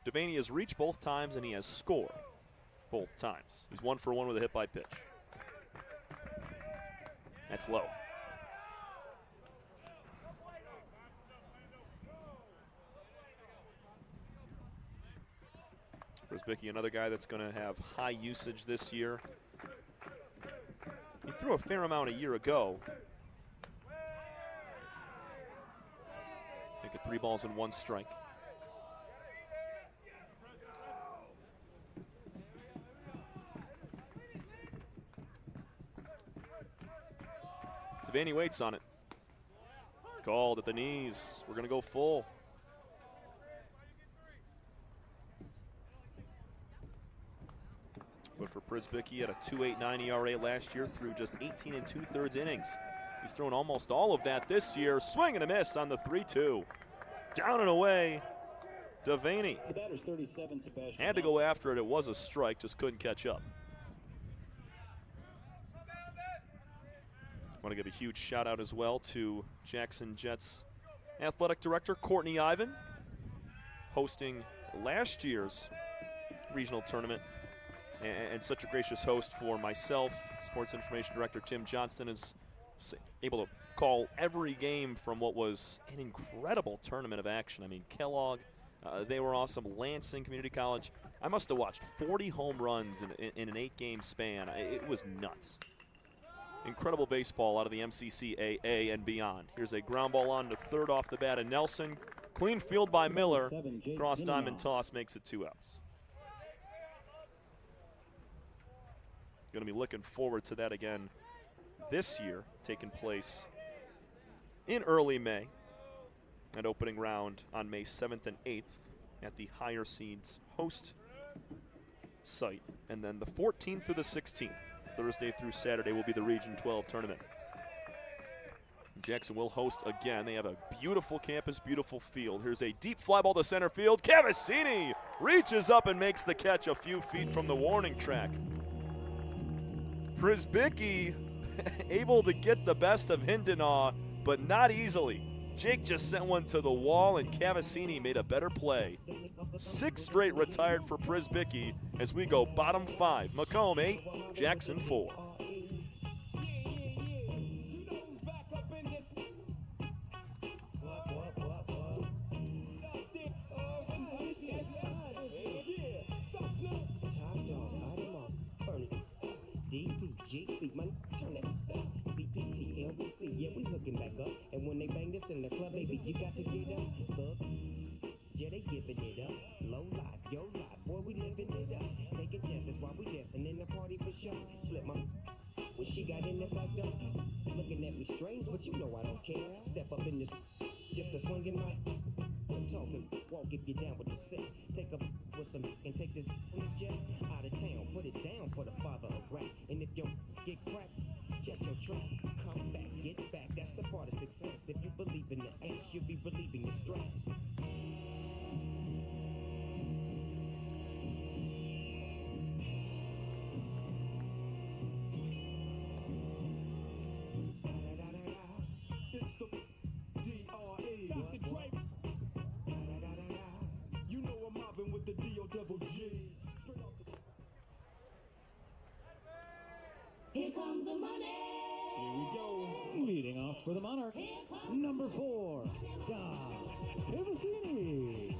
Devaney has reached both times, and he has scored both times. He's 1 for 1 with a hit by pitch. That's low. Prisbicki, another guy that's going to have high usage this year. He threw a fair amount a year ago. Make it 3 balls and 1 strike. Devaney waits on it. Called at the knees. We're going to go full. But for Prisbick, he had a 2.89 ERA last year through just 18 2/3 innings. He's thrown almost all of that this year. Swing and a miss on the 3-2. Down and away, Devaney. The batter's 37, Sebastian. Had to go after it. It was a strike, just couldn't catch up. I want to give a huge shout out as well to Jackson Jets athletic director Courtney Ivan, hosting last year's regional tournament, and such a gracious host for myself. Sports information director Tim Johnston is able to call every game from what was an incredible tournament of action. I mean, Kellogg, they were awesome. Lansing Community College. I must have watched 40 home runs in an 8-game span. It was nuts. Incredible baseball out of the MCCAA and beyond. Here's a ground ball on to third off the bat of Nelson. Clean field by Miller. Cross diamond toss makes it 2 outs. Going to be looking forward to that again this year, taking place in early May. An opening round on May 7th and 8th at the higher seeds host site. And then the 14th through the 16th. Thursday through Saturday will be the Region 12 tournament. Jackson will host again. They have a beautiful campus, beautiful field. Here's a deep fly ball to center field. Cavanaugh reaches up and makes the catch a few feet from the warning track. Prisbicki able to get the best of Hindenaugh, but not easily. Jake just sent one to the wall, and Cavanaugh made a better play. 6 straight retired for Prisbicki as we go bottom 5. Macomb 8, Jackson 4. Yeah, we hooking back up. And when they bang this in the club, baby, you got to get up. Thug. Yeah, they giving it up. Low life, yo life, boy, we living it up. Taking chances while we dancing in the party for sure. Slip my when she got in the back door. Looking at me strange, but you know I don't care. Step up in this just a swinging my talking. Walk if you're down with the set. Take up with some and take this jet out of town. Put it down for the father of rap. And if you get cracked, jet your track. Come back, get back. That's the part of success. If you believe in the ass, you'll be relieving your stress. It's the D.R.E. Dr. Dre. You know I'm mobbing with the D.O.double-G. Here comes the money. Here we go. Leading off for the Monarch, number 4, Dom Cavanaugh.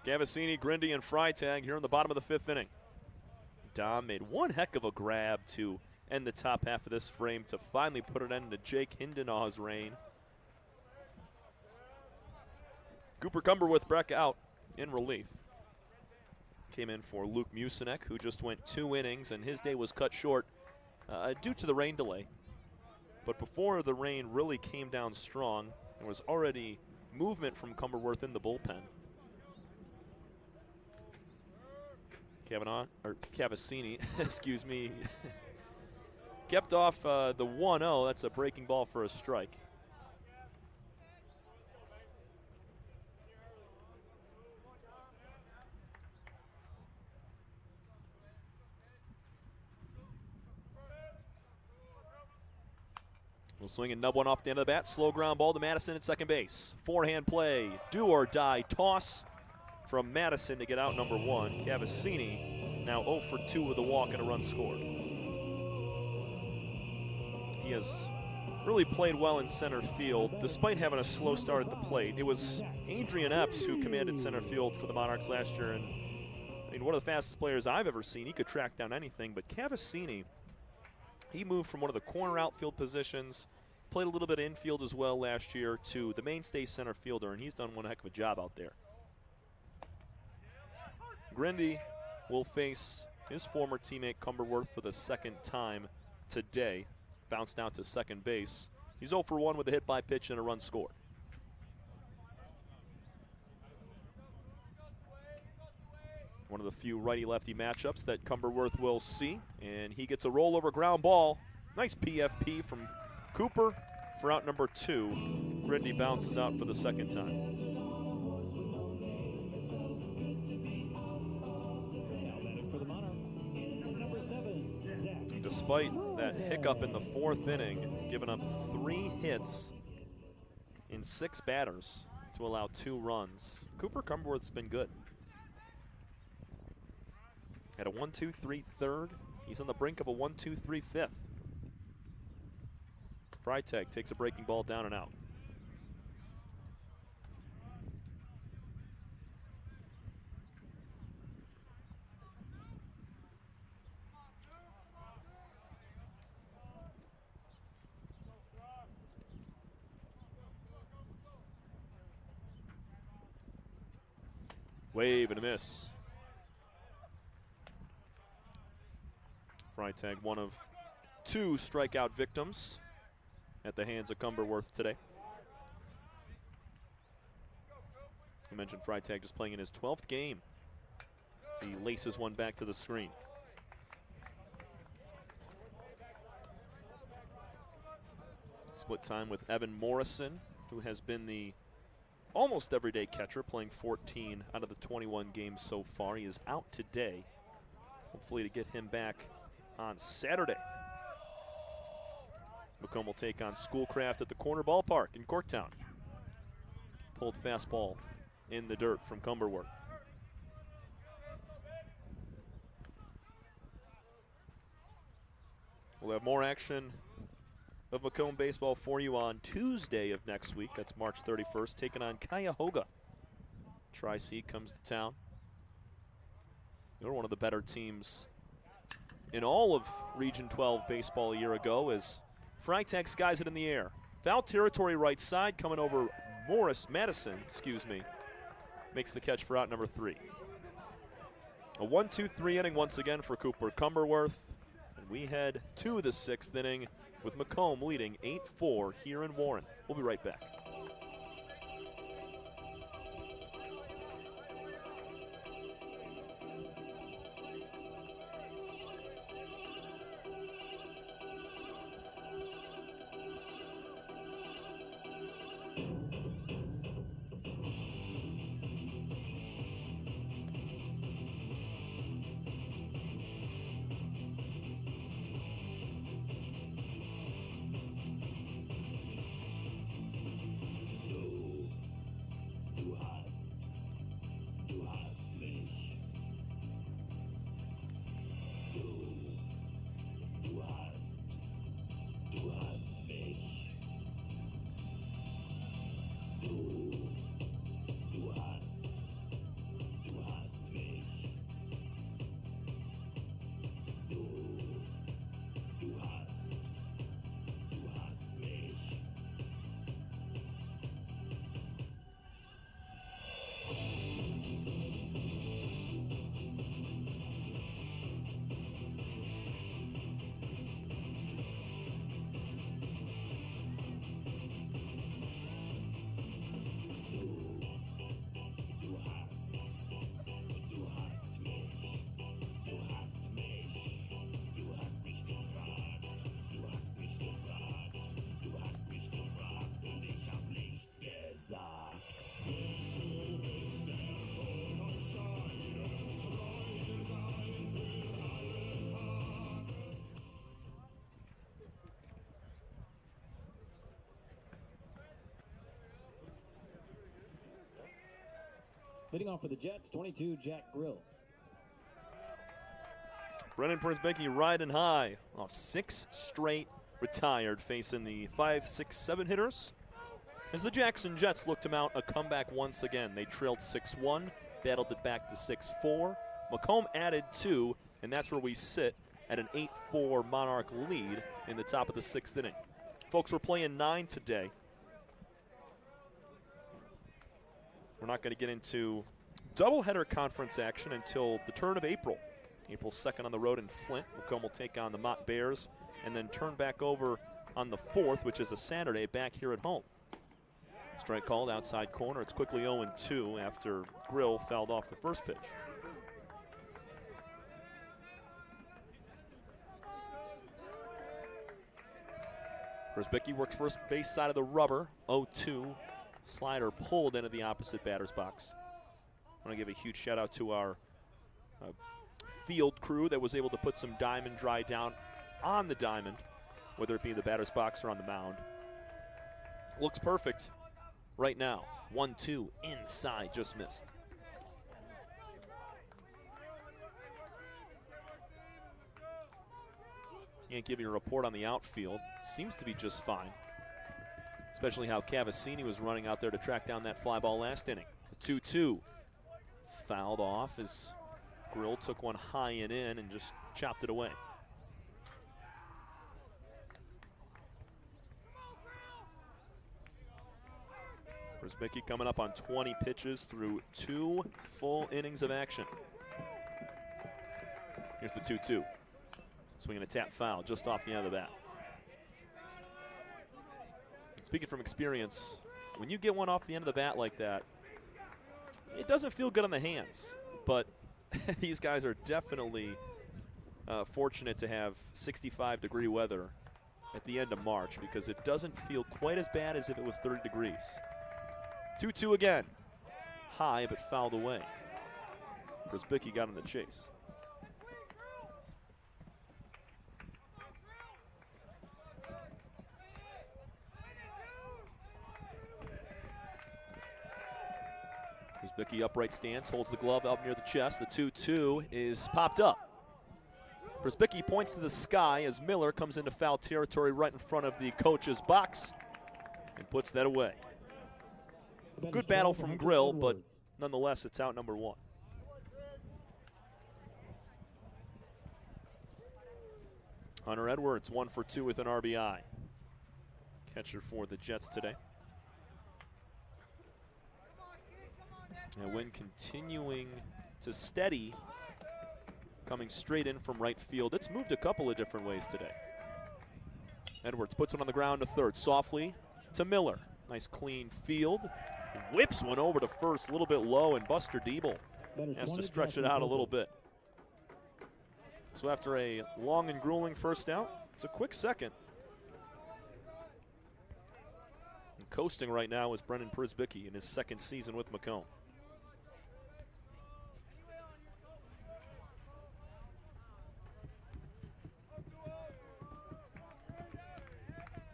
Cavanaugh, Grindy, and Freitag here in the bottom of the 5th inning. Dom made one heck of a grab to end the top half of this frame to finally put an end to Jake Hindenaugh's reign. Cooper Cumberwith back out in relief. Came in for Luke Musinek, who just went 2 innings, and his day was cut short due to the rain delay. But before the rain really came down strong, there was already movement from Cumberworth in the bullpen. Cavanaugh, excuse me, kept off the 1-0. That's a breaking ball for a strike. We'll swing and nub one off the end of the bat. Slow ground ball to Madison at second base. Forehand play, do or die toss from Madison to get out number 1. Cavanaugh now 0 for 2 with a walk and a run scored. He has really played well in center field despite having a slow start at the plate. It was Adrian Epps who commanded center field for the Monarchs last year, and I mean, one of the fastest players I've ever seen. He could track down anything, but Cavanaugh, he moved from one of the corner outfield positions, played a little bit of infield as well last year, to the mainstay center fielder, and he's done one heck of a job out there. Grindy will face his former teammate Cumberworth for the 2nd time today. Bounced out to second base. He's 0 for 1 with a hit by pitch and a run scored. One of the few righty-lefty matchups that Cumberworth will see, and he gets a rollover ground ball. Nice PFP from Cooper for out number 2. Grindy bounces out for the second time. Despite that hiccup in the 4th inning, giving up 3 hits in 6 batters to allow 2 runs, Cooper Cumberworth's been good. At a 1-2-3 third, he's on the brink of a 1-2-3 fifth. Freitag takes a breaking ball down and out. Wave and a miss. Freitag, one of 2 strikeout victims at the hands of Cumberworth today. I mentioned Freitag just playing in his 12th game as he laces one back to the screen. Split time with Evan Morrison, who has been the almost everyday catcher, playing 14 out of the 21 games so far. He is out today. Hopefully to get him back on Saturday. Macomb will take on Schoolcraft at the Corner Ballpark in Corktown. Pulled fastball in the dirt from Cumberworth. We'll have more action of Macomb baseball for you on Tuesday of next week. That's March 31st, taking on Cuyahoga. Tri-C comes to town. They were one of the better teams in all of Region 12 baseball a year ago as Freitag skies it in the air. Foul territory right side, coming over Madison, makes the catch for out number 3. A 1-2-3 inning once again for Cooper Cumberworth. And we head to the 6th inning with Macomb leading 8-4 here in Warren. We'll be right back. Leading off for the Jets, 22, Jack Grill. Brennan Persbecki riding high off 6 straight retired, facing the 5, 6, 7 hitters. As the Jackson Jets look to mount a comeback once again. They trailed 6-1, battled it back to 6-4. Macomb added 2, and that's where we sit at an 8-4 Monarch lead in the top of the 6th inning. Folks, we're playing 9 today. We're not going to get into doubleheader conference action until the turn of April. April 2nd on the road in Flint. Macomb will take on the Mott Bears and then turn back over on the 4th, which is a Saturday, back here at home. Strike called outside corner. It's quickly 0-2 after Grill fouled off the first pitch. Przybicki works first base side of the rubber. 0-2. Slider pulled into the opposite batter's box. I want to give a huge shout out to our field crew that was able to put some diamond dry down on the diamond, whether it be the batter's box or on the mound. Looks perfect right now. 1-2 inside, just missed. Can't give you a report on the outfield. Seems to be just fine, especially how Cavassini was running out there to track down that fly ball last inning. The 2-2 fouled off as Grill took one high and in and just chopped it away. Przybicki coming up on 20 pitches through 2 full innings of action. Here's the 2-2. Swinging a tap foul just off the end of the bat. Speaking from experience, when you get one off the end of the bat like that, it doesn't feel good on the hands. But these guys are definitely fortunate to have 65-degree weather at the end of March, because it doesn't feel quite as bad as if it was 30 degrees. 2-2 again. High, but fouled away. Przybicki got in the chase. Przybicki upright stance, holds the glove up near the chest. The 2-2 is popped up. Przybicki points to the sky as Miller comes into foul territory right in front of the coach's box and puts that away. Good battle from Grill, but nonetheless, it's out number 1. Hunter Edwards, 1 for 2 with an RBI. Catcher for the Jets today. And Wynn continuing to steady, coming straight in from right field. It's moved a couple of different ways today. Edwards puts one on the ground to third, softly to Miller. Nice clean field. Whips one over to first, a little bit low, and Buster Diebel has to stretch it out a little bit. So after a long and grueling first out, it's a quick second. And coasting right now is Brendan Przybicki in his second season with Macomb.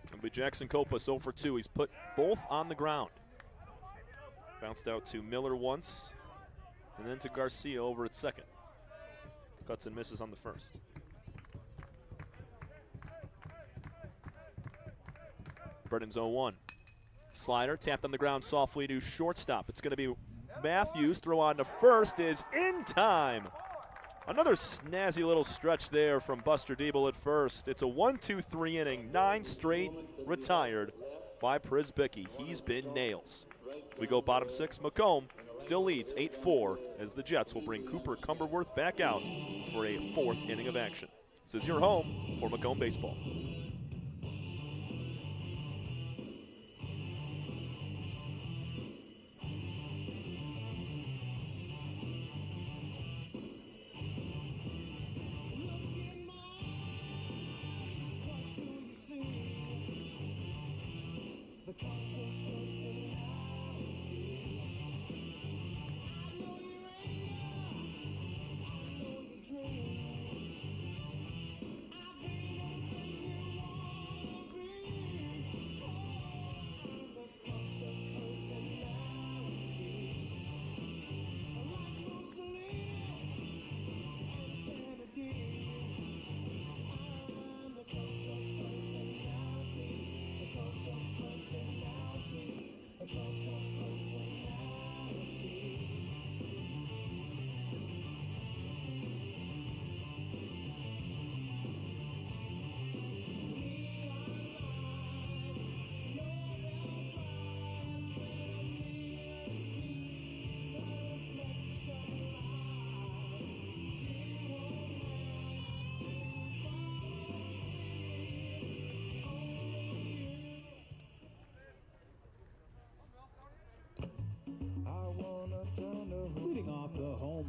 It'll be Jackson Copas 0 for 2. He's put both on the ground. Bounced out to Miller once, and then to Garcia over at second. Cuts and misses on the first. Burton's 0-1. Slider tapped on the ground softly to shortstop. It's going to be Matthews. Throw on to first is in time. Another snazzy little stretch there from Buster Diebel at first. It's a 1-2-3 inning, 9 straight retired by Przybicki. He's been nails. We go bottom 6. Macomb still leads 8-4 as the Jets will bring Cooper Cumberworth back out for a 4th inning of action. This is your home for Macomb baseball.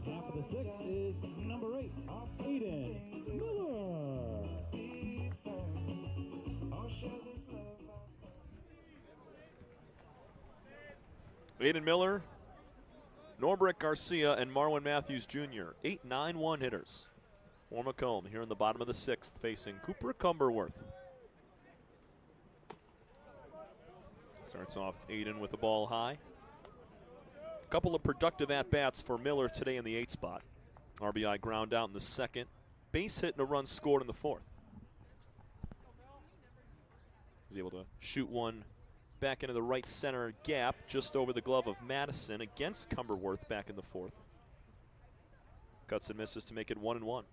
Half of the 6 is number 8, Aiden Miller. Aiden Miller, Norbert Garcia, and Marwin Matthews Jr. 8-9-1 hitters for Macomb here in the bottom of the 6th, facing Cooper Cumberworth. Starts off Aiden with the ball high. A couple of productive at-bats for Miller today in the 8th spot. RBI ground out in the 2nd. Base hit and a run scored in the 4th. He was able to shoot one back into the right center gap just over the glove of Madison against Cumberworth back in the 4th. Cuts and misses to make it 1-1.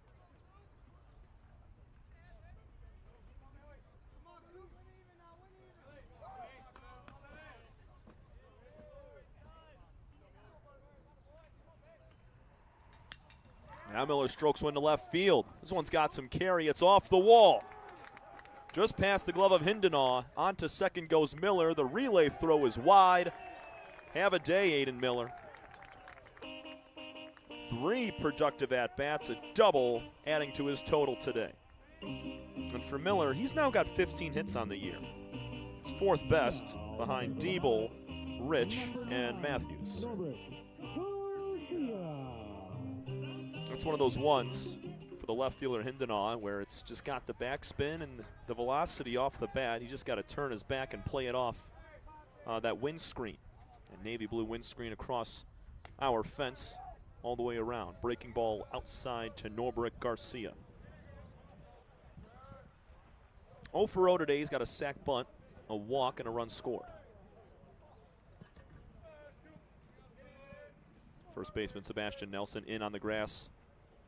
Now Miller strokes one to left field. This one's got some carry. It's off the wall. Just past the glove of Cavanaugh. On to second goes Miller. The relay throw is wide. Have a day, Aiden Miller. 3 productive at-bats, a double, adding to his total today. And for Miller, he's now got 15 hits on the year. It's 4th best behind Diebel, Rich, and Matthews. It's one of those ones for the left fielder Cavanaugh where it's just got the backspin and the velocity off the bat. You just got to turn his back and play it off that windscreen. A navy blue windscreen across our fence all the way around. Breaking ball outside to Norbert Garcia. 0 for 0 today. He's got a sac bunt, a walk, and a run scored. First baseman Sebastian Nelson in on the grass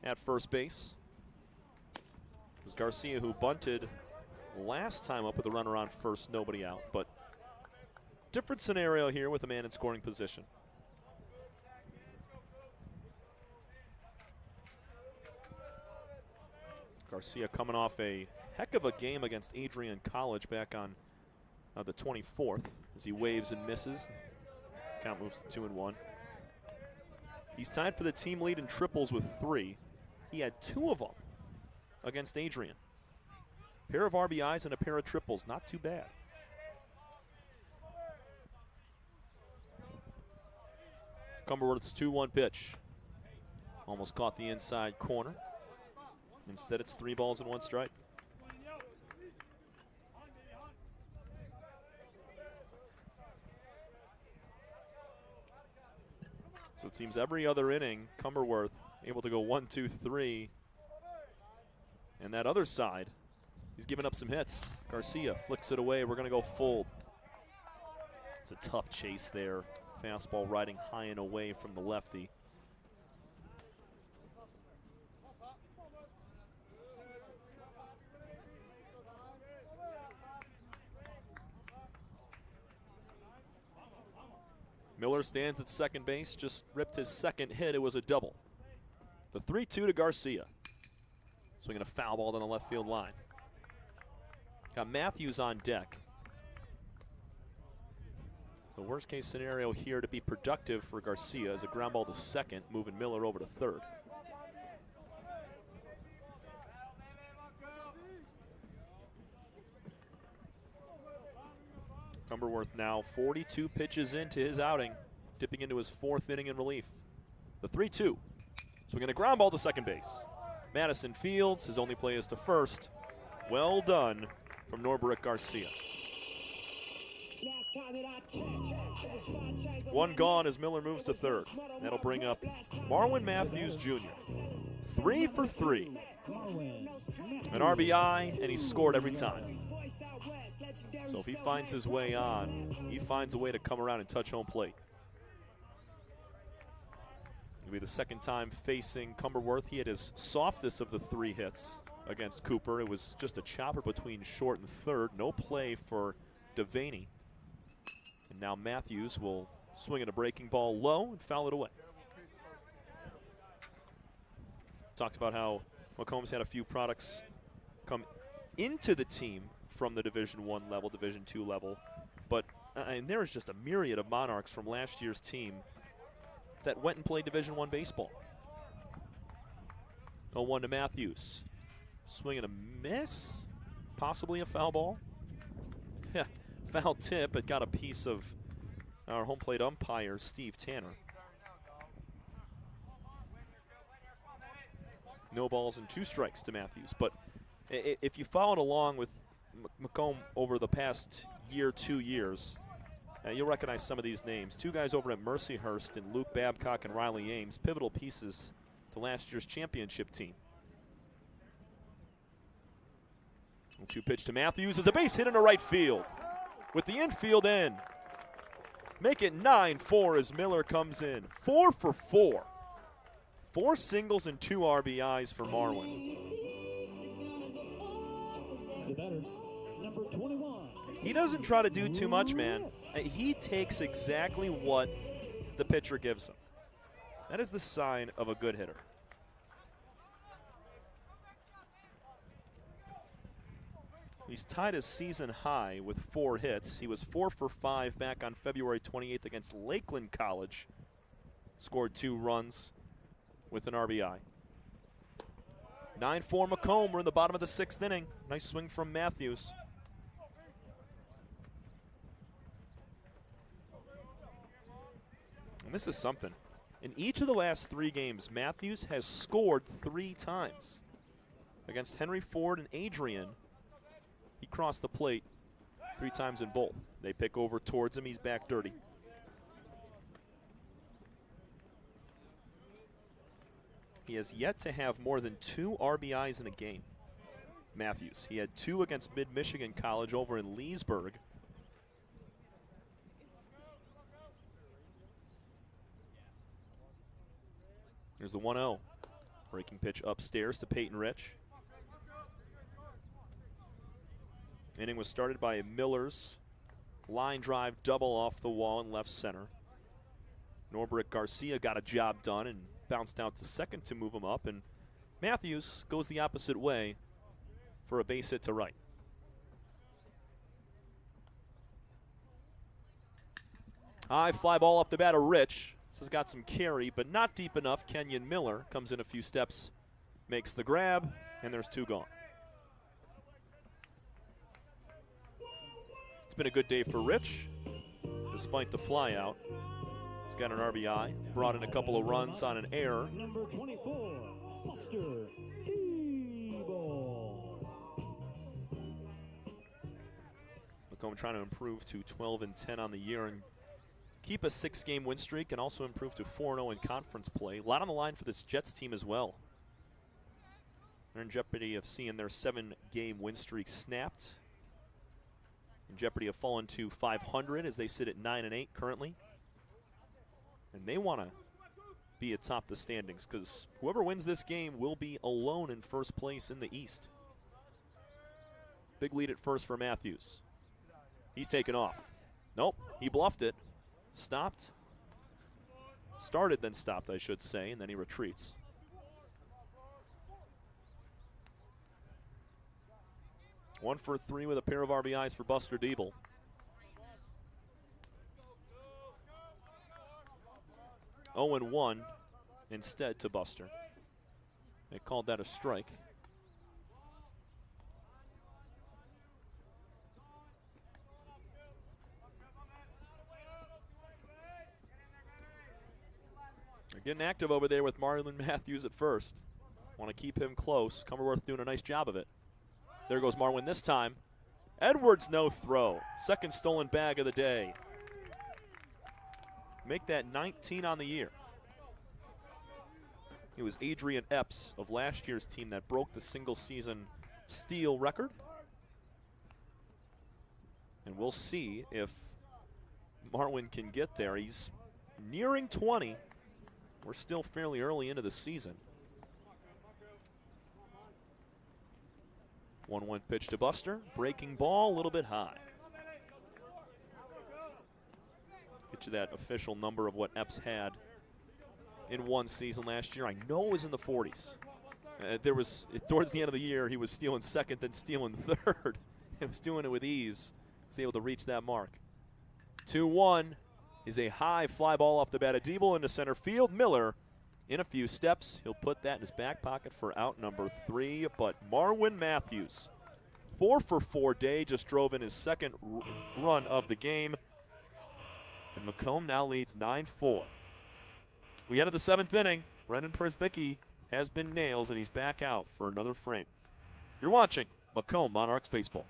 at first base. It was Garcia who bunted last time up with a runner on first, nobody out. But different scenario here with a man in scoring position. Garcia coming off a heck of a game against Adrian College back on the 24th as he waves and misses. Count moves to 2-1. He's tied for the team lead in triples with 3. He had 2 of them against Adrian. A pair of RBIs and a pair of triples, not too bad. Cumberworth's 2-1 pitch. Almost caught the inside corner. Instead, it's 3 balls and 1 strike. So it seems every other inning, Cumberworth able to go 1, 2, 3. And that other side, he's given up some hits. Garcia flicks it away. We're going to go full. It's a tough chase there. Fastball riding high and away from the lefty. Miller stands at second base, just ripped his second hit. It was a double. The 3-2 to Garcia. Swinging a foul ball down the left field line. Got Matthews on deck. So worst case scenario here to be productive for Garcia is a ground ball to second, moving Miller over to third. Cumberworth now 42 pitches into his outing, dipping into his 4th inning in relief. The 3-2. Swinging a ground ball to second base. Madison fields, his only play is to first. Well done from Norbert Garcia. 1 gone as Miller moves to third. That'll bring up Marwin Matthews Jr. 3 for 3. An RBI, and he scored every time. So if he finds his way on, he finds a way to come around and touch home plate. It'll be the 2nd time facing Cumberworth. He had his softest of the 3 hits against Cooper. It was just a chopper between short and third. No play for Devaney. And now Matthews will swing at a breaking ball low and foul it away. Talked about how Macomb's had a few products come into the team from the Division I level, Division II level. But and there is just a myriad of Monarchs from last year's team that went and played Division I baseball. 0-1 to Matthews. Swing and a miss. Possibly a foul ball. Yeah, foul tip. It got a piece of our home plate umpire, Steve Tanner. No balls and 2 strikes to Matthews. But if you followed along with Macomb over the past year, 2 years, you'll recognize some of these names. 2 guys over at Mercyhurst and Luke Babcock and Riley Ames, pivotal pieces to last year's championship team. 2 pitch to Matthews is a base hit into right field with the infield in. Make it 9-4 as Miller comes in. 4 for 4. 4 singles and 2 RBIs for Marwin. The batter, number 21. He doesn't try to do too much, man. He takes exactly what the pitcher gives him. That is the sign of a good hitter. He's tied a season high with 4 hits. He was 4 for 5 back on February 28th against Lakeland College. Scored 2 runs with an RBI. 9-4 Macomb. We're in the bottom of the 6th inning. Nice swing from Matthews. And this is something. In each of the last 3 games, Matthews has scored 3 times. Against Henry Ford and Adrian, he crossed the plate 3 times in both. They pick over towards him. He's back dirty. He has yet to have more than 2 RBIs in a game. Matthews. He had 2 against Mid-Michigan College over in Leesburg. There's the 1-0. Breaking pitch upstairs to Peyton Rich. Inning was started by Miller's line drive double off the wall in left center. Norbert Garcia got a job done and bounced out to second to move him up, and Matthews goes the opposite way for a base hit to right. High fly ball off the bat of Rich. This has got some carry, but not deep enough. Kenyon Miller comes in a few steps, makes the grab, and there's 2 gone. It's been a good day for Rich, despite the fly out. He's got an RBI, brought in a couple of runs on an error. Number 24, Buster Debo. Macomb trying to improve to 12-10 on the year and keep a 6-game win streak, and also improve to 4-0 in conference play. A lot on the line for this Jets team as well. They're in jeopardy of seeing their 7-game win streak snapped. In jeopardy of falling to 500 as they sit at 9-8 currently. And they want to be atop the standings, because whoever wins this game will be alone in first place in the East. Big lead at first for Matthews. He's taken off. Nope, he bluffed it. Stopped. Started, then stopped, I should say, and then he retreats. One for 3 with a pair of RBIs for Buster Diebel. Oh and 1 instead to Buster. They called that a strike. They're getting active over there with Marlon Matthews at first. Want to keep him close. Cumberworth doing a nice job of it. There goes Marwin this time. Edwards no throw. Second stolen bag of the day. Make that 19 on the year. It was Adrian Epps of last year's team that broke the single season steal record. And we'll see if Marwin can get there. He's nearing 20. We're still fairly early into the season. 1-1 pitch to Buster. Breaking ball, a little bit high. Get you that official number of what Epps had in one season last year. I know it was in the 40s. Towards the end of the year, he was stealing second, then stealing third. He was doing it with ease. He was able to reach that mark. 2-1 is a high fly ball off the bat of Diebel into center field. Miller in a few steps. He'll put that in his back pocket for out number 3. But Marwin Matthews, 4 for 4 day, just drove in his second run of the game. And Macomb now leads 9-4. We head to the 7th inning. Brendan Przbicki has been nails, and he's back out for another frame. You're watching Macomb Monarchs Baseball.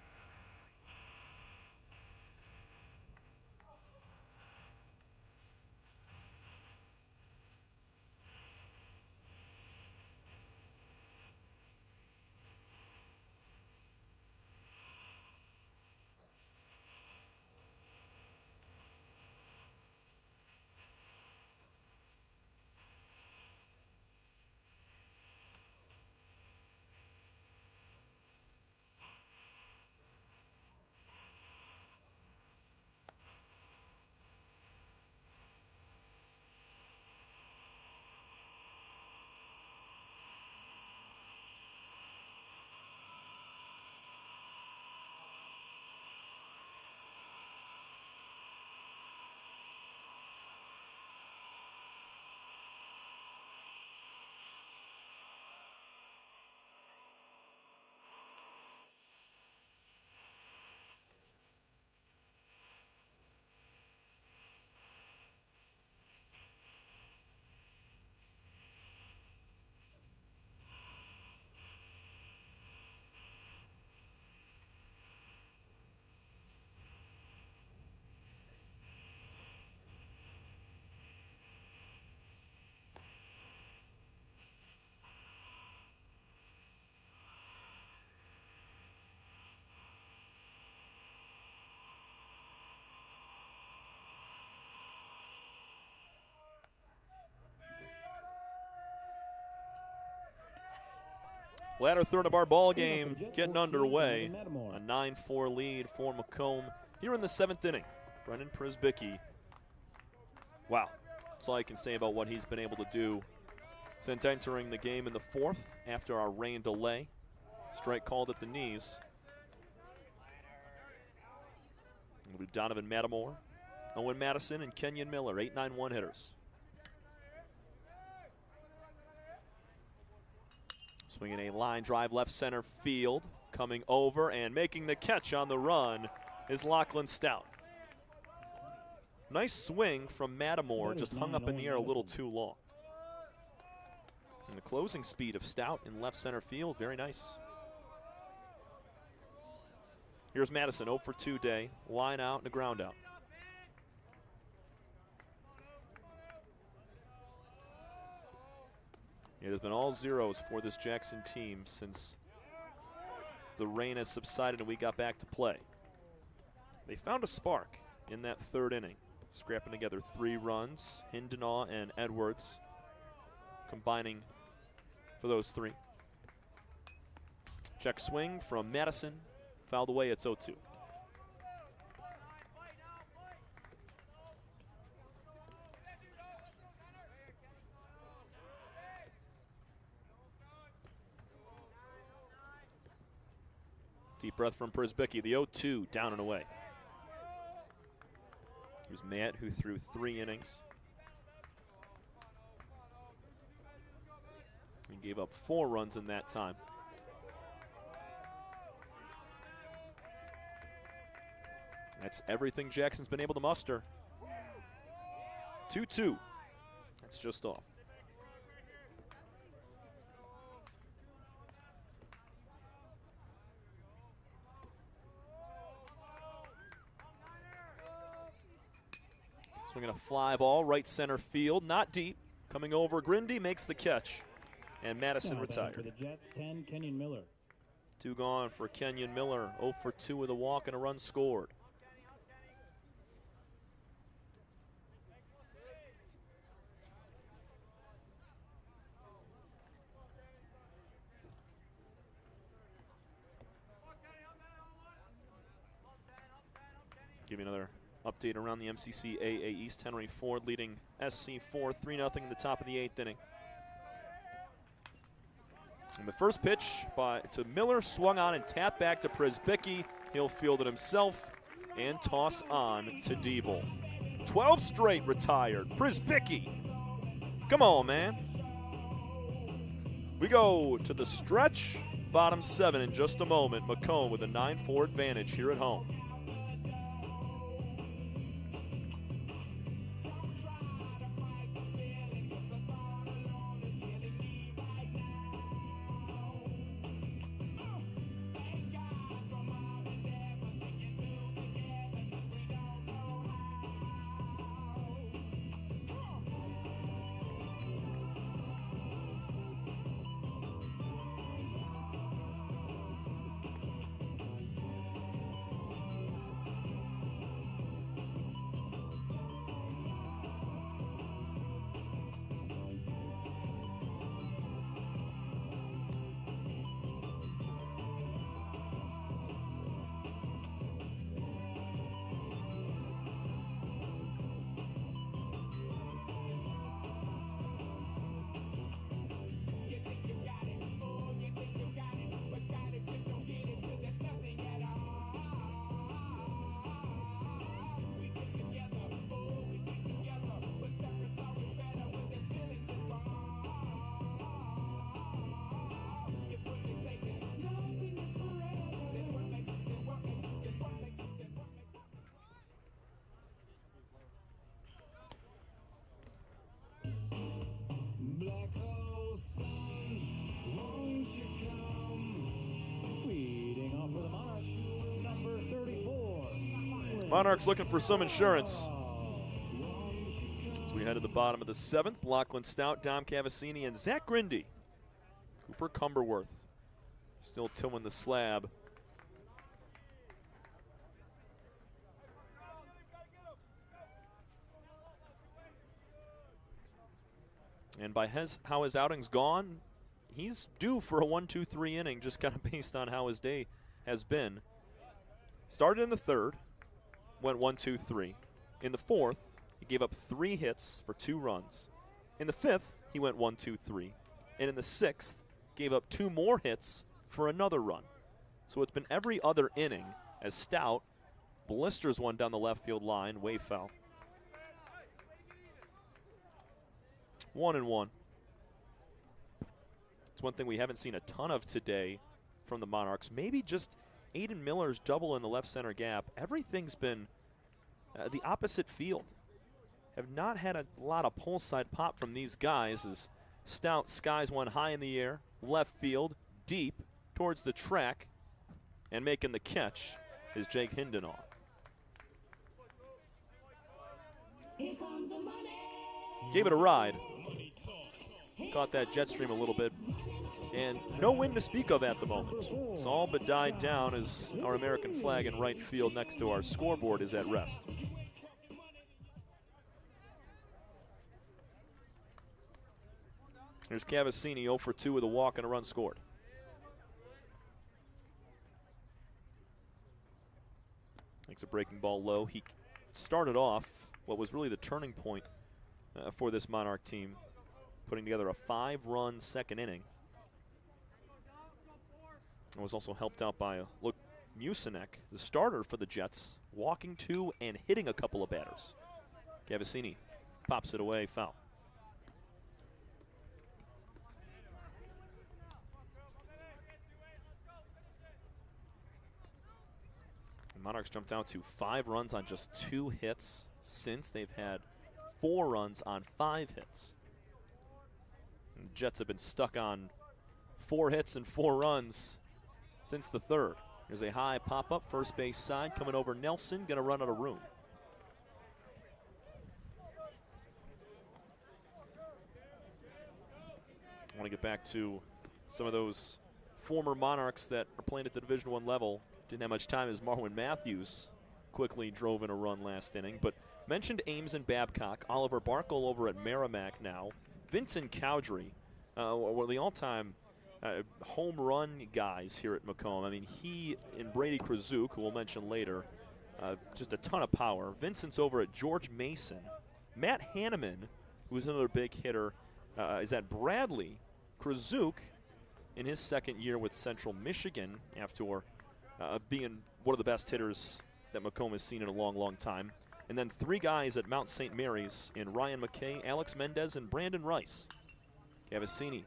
Latter third of our ball game getting underway. A 9-4 lead for Macomb here in the 7th inning. Brendan Przbicki. Wow, that's all I can say about what he's been able to do since entering the game in the 4th after our rain delay. Strike called at the knees. It'll be Donovan Matamore, Owen Madison, and Kenyon Miller, 8-9-1 hitters. Swinging a line drive left center field. Coming over and making the catch on the run is Lachlan Stout. Nice swing from Matamore, just hung up in the air a little too long. And the closing speed of Stout in left center field, very nice. Here's Madison, 0 for 2 day. Line out and a ground out. It has been all zeros for this Jackson team since the rain has subsided and we got back to play. They found a spark in that 3rd inning, scrapping together 3 runs. Hindenaw and Edwards combining for those 3. Check swing from Madison, fouled away, it's 0-2. Deep breath from Przbicki, the 0-2, down and away. Here's Matt, who threw 3 innings. He gave up 4 runs in that time. That's everything Jackson's been able to muster. 2-2, that's just off. Swinging a fly ball, right center field, not deep. Coming over, Grindy makes the catch, and Madison retired. For the Jets, 10, Kenyon Miller. 2 gone for Kenyon Miller, 0 for 2 with a walk and a run scored. Give you another update around the MCCAA East. Henry Ford leading SC 4, 3-0 in the top of the 8th inning. And the first pitch to Miller, swung on and tapped back to Przbicki. He'll field it himself and toss on to Diebel. 12 straight retired. Przbicki, come on, man. We go to the stretch, bottom 7 in just a moment. Macomb with a 9-4 advantage here at home. Monarchs looking for some insurance. As we head to the bottom of the 7th, Lachlan Stout, Dom Cavassini, and Zach Grindy. Cooper Cumberworth still tilling the slab. And by how his outing's gone, he's due for a 1-2-3 inning, just kind of based on how his day has been. Started in the 3rd. Went 1-2-3. In the 4th, he gave up 3 hits for 2 runs. In the 5th, he went 1-2-3. And in the 6th, gave up 2 more hits for another run. So it's been every other inning as Stout blisters one down the left field line, way foul. 1-1. It's one thing we haven't seen a ton of today from the Monarchs. Maybe just Aiden Miller's double in the left center gap. Everything's been the opposite field. Have not had a lot of pull side pop from these guys as Stout skies one high in the air, left field, deep, towards the track, and making the catch is Jake Hindenaw. Gave it a ride. Caught that jet stream a little bit. And no wind to speak of at the moment. It's all but died down as our American flag in right field next to our scoreboard is at rest. Here's Cavassini, 0 for 2 with a walk and a run scored. Makes a breaking ball low. He started off what was really the turning point for this Monarch team, putting together a 5-run second inning. It was also helped out by Luke Mucinek, the starter for the Jets, walking 2 and hitting a couple of batters. Cavassini pops it away, foul. The Monarchs jumped out to 5 runs on just 2 hits since they've had 4 runs on 5 hits. And the Jets have been stuck on 4 hits and 4 runs since the 3rd. There's a high pop-up, first base side, coming over Nelson, going to run out of room. I want to get back to some of those former Monarchs that are playing at the Division I level. Didn't have much time as Marwin Matthews quickly drove in a run last inning. But mentioned Ames and Babcock, Oliver Barkle over at Merrimack now, Vincent Cowdery, one of the all-time home run guys here at Macomb. I mean, he and Brady Kruzuk, who we'll mention later, just a ton of power. Vincent's over at George Mason. Matt Hanneman, who's another big hitter, is at Bradley. Kruzuk, in his second year with Central Michigan, after being one of the best hitters that Macomb has seen in a long, long time. And then 3 guys at Mount St. Mary's in Ryan McKay, Alex Mendez, and Brandon Rice. Cavassini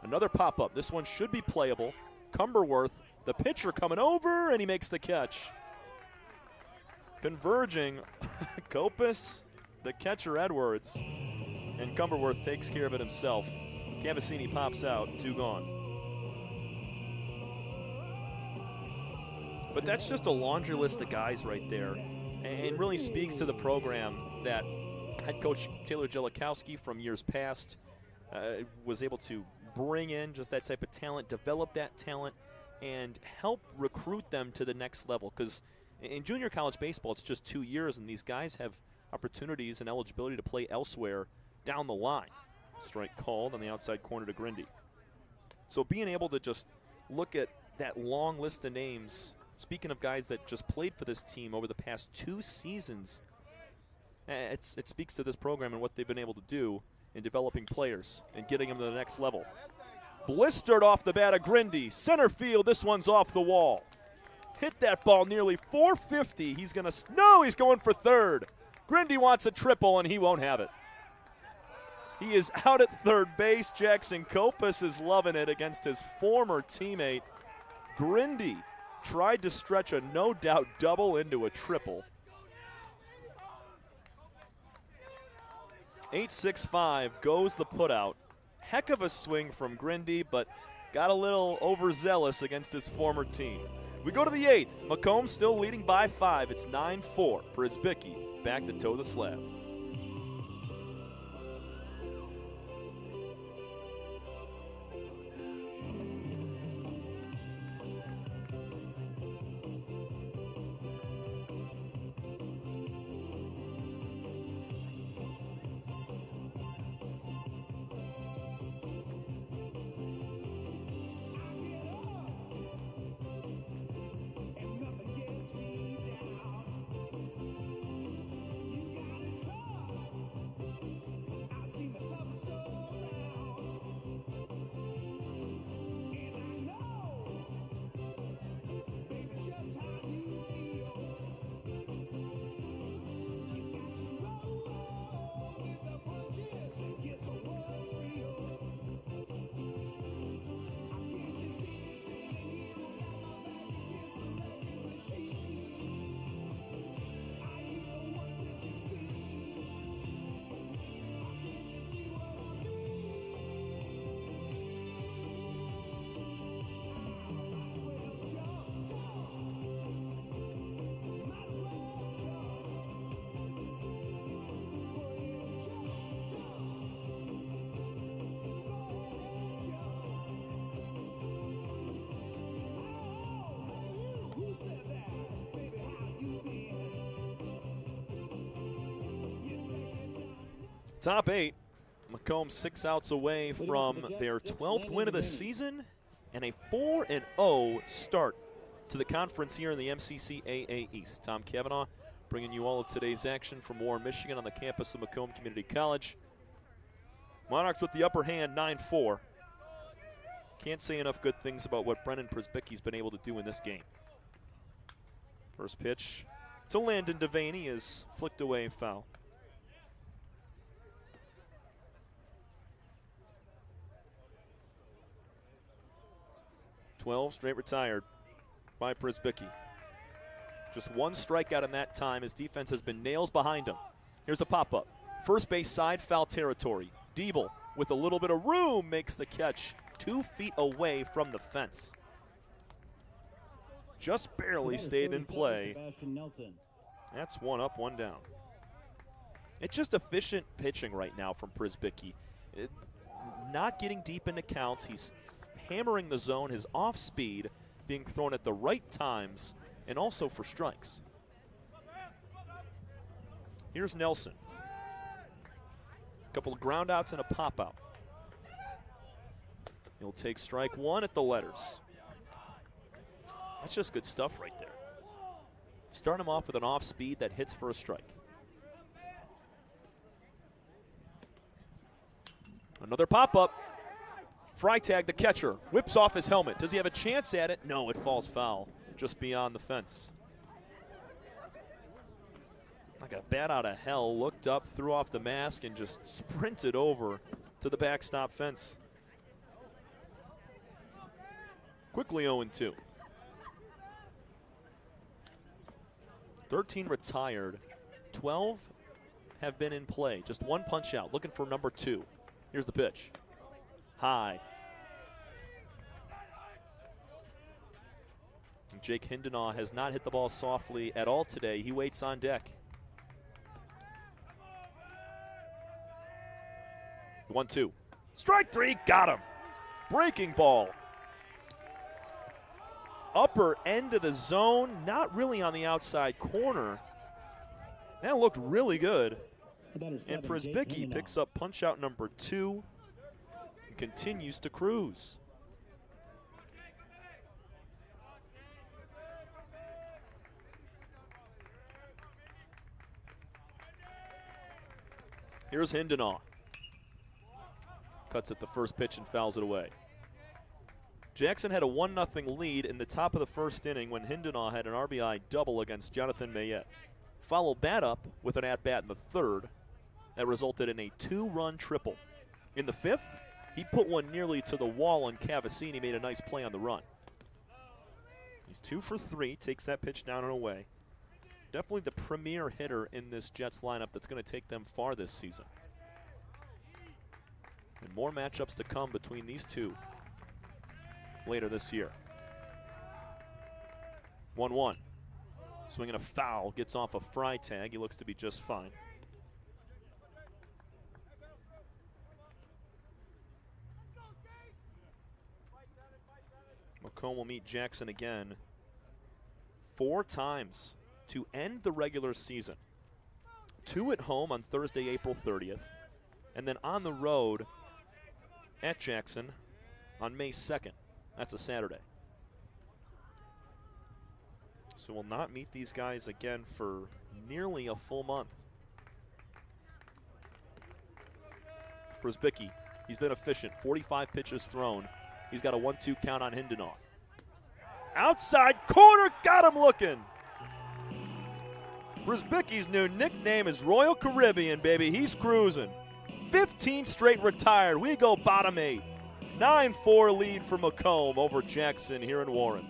Another pop-up. This one should be playable. Cumberworth, the pitcher, coming over, and he makes the catch. Converging, Kopus, the catcher Edwards, and Cumberworth takes care of it himself. Cavassini pops out, 2 gone. But that's just a laundry list of guys right there, and really speaks to the program that head coach Taylor Jellikowski from years past was able to bring in just that type of talent, develop that talent, and help recruit them to the next level. Because in junior college baseball, it's just 2 years, and these guys have opportunities and eligibility to play elsewhere down the line. Strike called on the outside corner to Grindy. So being able to just look at that long list of names, speaking of guys that just played for this team over the past 2 seasons, it speaks to this program and what they've been able to do in developing players and getting them to the next level. Blistered off the bat of Grindy. Center field, this one's off the wall. Hit that ball nearly 450. He's going to, no, he's going for third. Grindy wants a triple, and he won't have it. He is out at third base. Jackson Kopus is loving it against his former teammate. Grindy tried to stretch a no-doubt double into a triple. 8-6-5 goes the putout. Heck of a swing from Grindy, but got a little overzealous against his former team. We go to the 8th. Macomb still leading by 5. It's 9-4. Przybicki back to toe the slab. Top 8, Macomb 6 outs away from their 12th win of the season and a 4-0 start to the conference here in the MCCAA East. Tom Cavanaugh bringing you all of today's action from Warren, Michigan on the campus of Macomb Community College. Monarchs with the upper hand, 9-4. Can't say enough good things about what Brennan Przybicki's been able to do in this game. First pitch to Landon Devaney is flicked away, foul. .12 straight retired by Przybicki. Just 1 strikeout in that time. His defense has been nails behind him. Here's a pop-up. First base side, foul territory. Diebel, with a little bit of room, makes the catch 2 feet away from the fence. Just barely stayed in play. That's 1 up, 1 down. It's just efficient pitching right now from Przybicki. Not getting deep into counts. He's hammering the zone, his off speed being thrown at the right times and also for strikes. Here's Nelson. A couple of ground outs and a pop out. He'll take strike 1 at the letters. That's just good stuff right there. Start him off with an off speed that hits for a strike. Another pop up. Freitag, the catcher, whips off his helmet. Does he have a chance at it? No, it falls foul, just beyond the fence. Like a bat out of hell, looked up, threw off the mask, and just sprinted over to the backstop fence. Quickly 0-2. 13 retired, 12 have been in play. Just one punch out, looking for number 2. Here's the pitch. High. Jake Hindenaugh has not hit the ball softly at all today. He waits on deck. 1-2. Strike 3, got him. Breaking ball. Upper end of the zone, not really on the outside corner. That looked really good. And Przbicki picks up punch out number 2 and continues to cruise. Here's Hindenaugh. Cuts at the first pitch and fouls it away. Jackson had a 1-0 lead in the top of the first inning when Hindenaugh had an RBI double against Jonathan Mayette. Followed that up with an at-bat in the third that resulted in a 2-run triple. In the fifth, he put one nearly to the wall on Cavanaugh. Made a nice play on the run. He's 2 for 3, takes that pitch down and away. Definitely the premier hitter in this Jets lineup that's going to take them far this season. And more matchups to come between these two later this year. 1-1. Swinging a foul, gets off a fry tag. He looks to be just fine. Macomb will meet Jackson again 4 times to end the regular season. 2 at home on Thursday, April 30th, and then on the road at Jackson on May 2nd. That's a Saturday. So we'll not meet these guys again for nearly a full month. Przbicki, he's been efficient, 45 pitches thrown. He's got a 1-2 count on Hindenaugh. Outside corner, got him looking. Przbicki's new nickname is Royal Caribbean, baby. He's cruising. 15 straight retired. We go bottom 8. 9-4 lead for Macomb over Jackson here in Warren.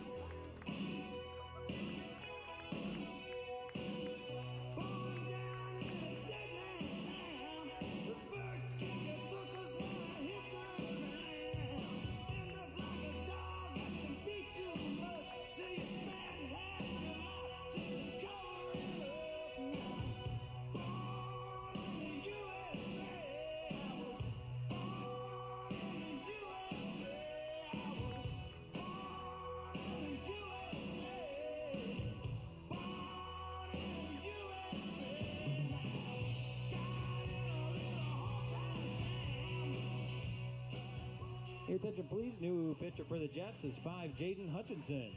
Your attention, please. New pitcher for the Jets is 5, Jaden Hutchinson.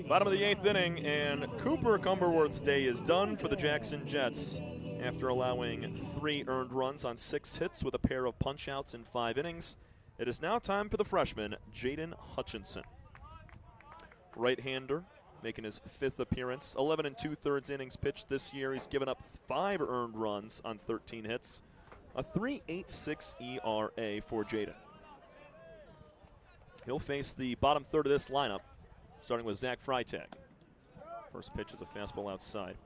Bottom of the 8th inning, and Cooper Cumberworth's day is done for the Jackson Jets after allowing 3 earned runs on 6 hits with a pair of punch-outs in 5 innings. It is now time for the freshman, Jaden Hutchinson. Right-hander, making his 5th appearance. 11 2/3 innings pitched this year. He's given up 5 earned runs on 13 hits. A 3.86 ERA for Jaden. He'll face the bottom third of this lineup, starting with Zach Freitag. First pitch is a fastball outside.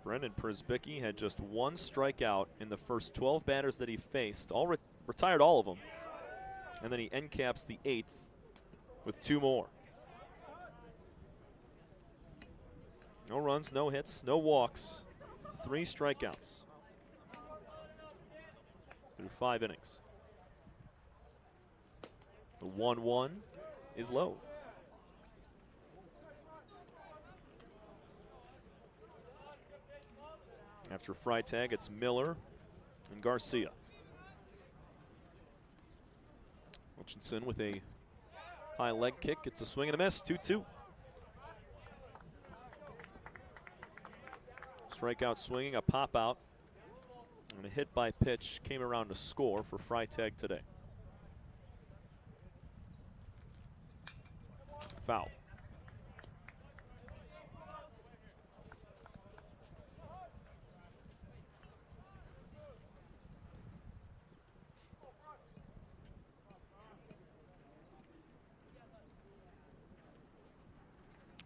Brendan Przbicki had just 1 strikeout in the first 12 batters that he faced. Retired all of them. And then he end caps the 8th with 2 more. No runs, no hits, no walks. 3 strikeouts through 5 innings. The 1-1 is low. After Freitag, it's Miller and Garcia. Hutchinson with a high leg kick. It's a swing and a miss, 2-2. Strikeout swinging, a pop out, and a hit by pitch came around to score for Freitag today. Foul.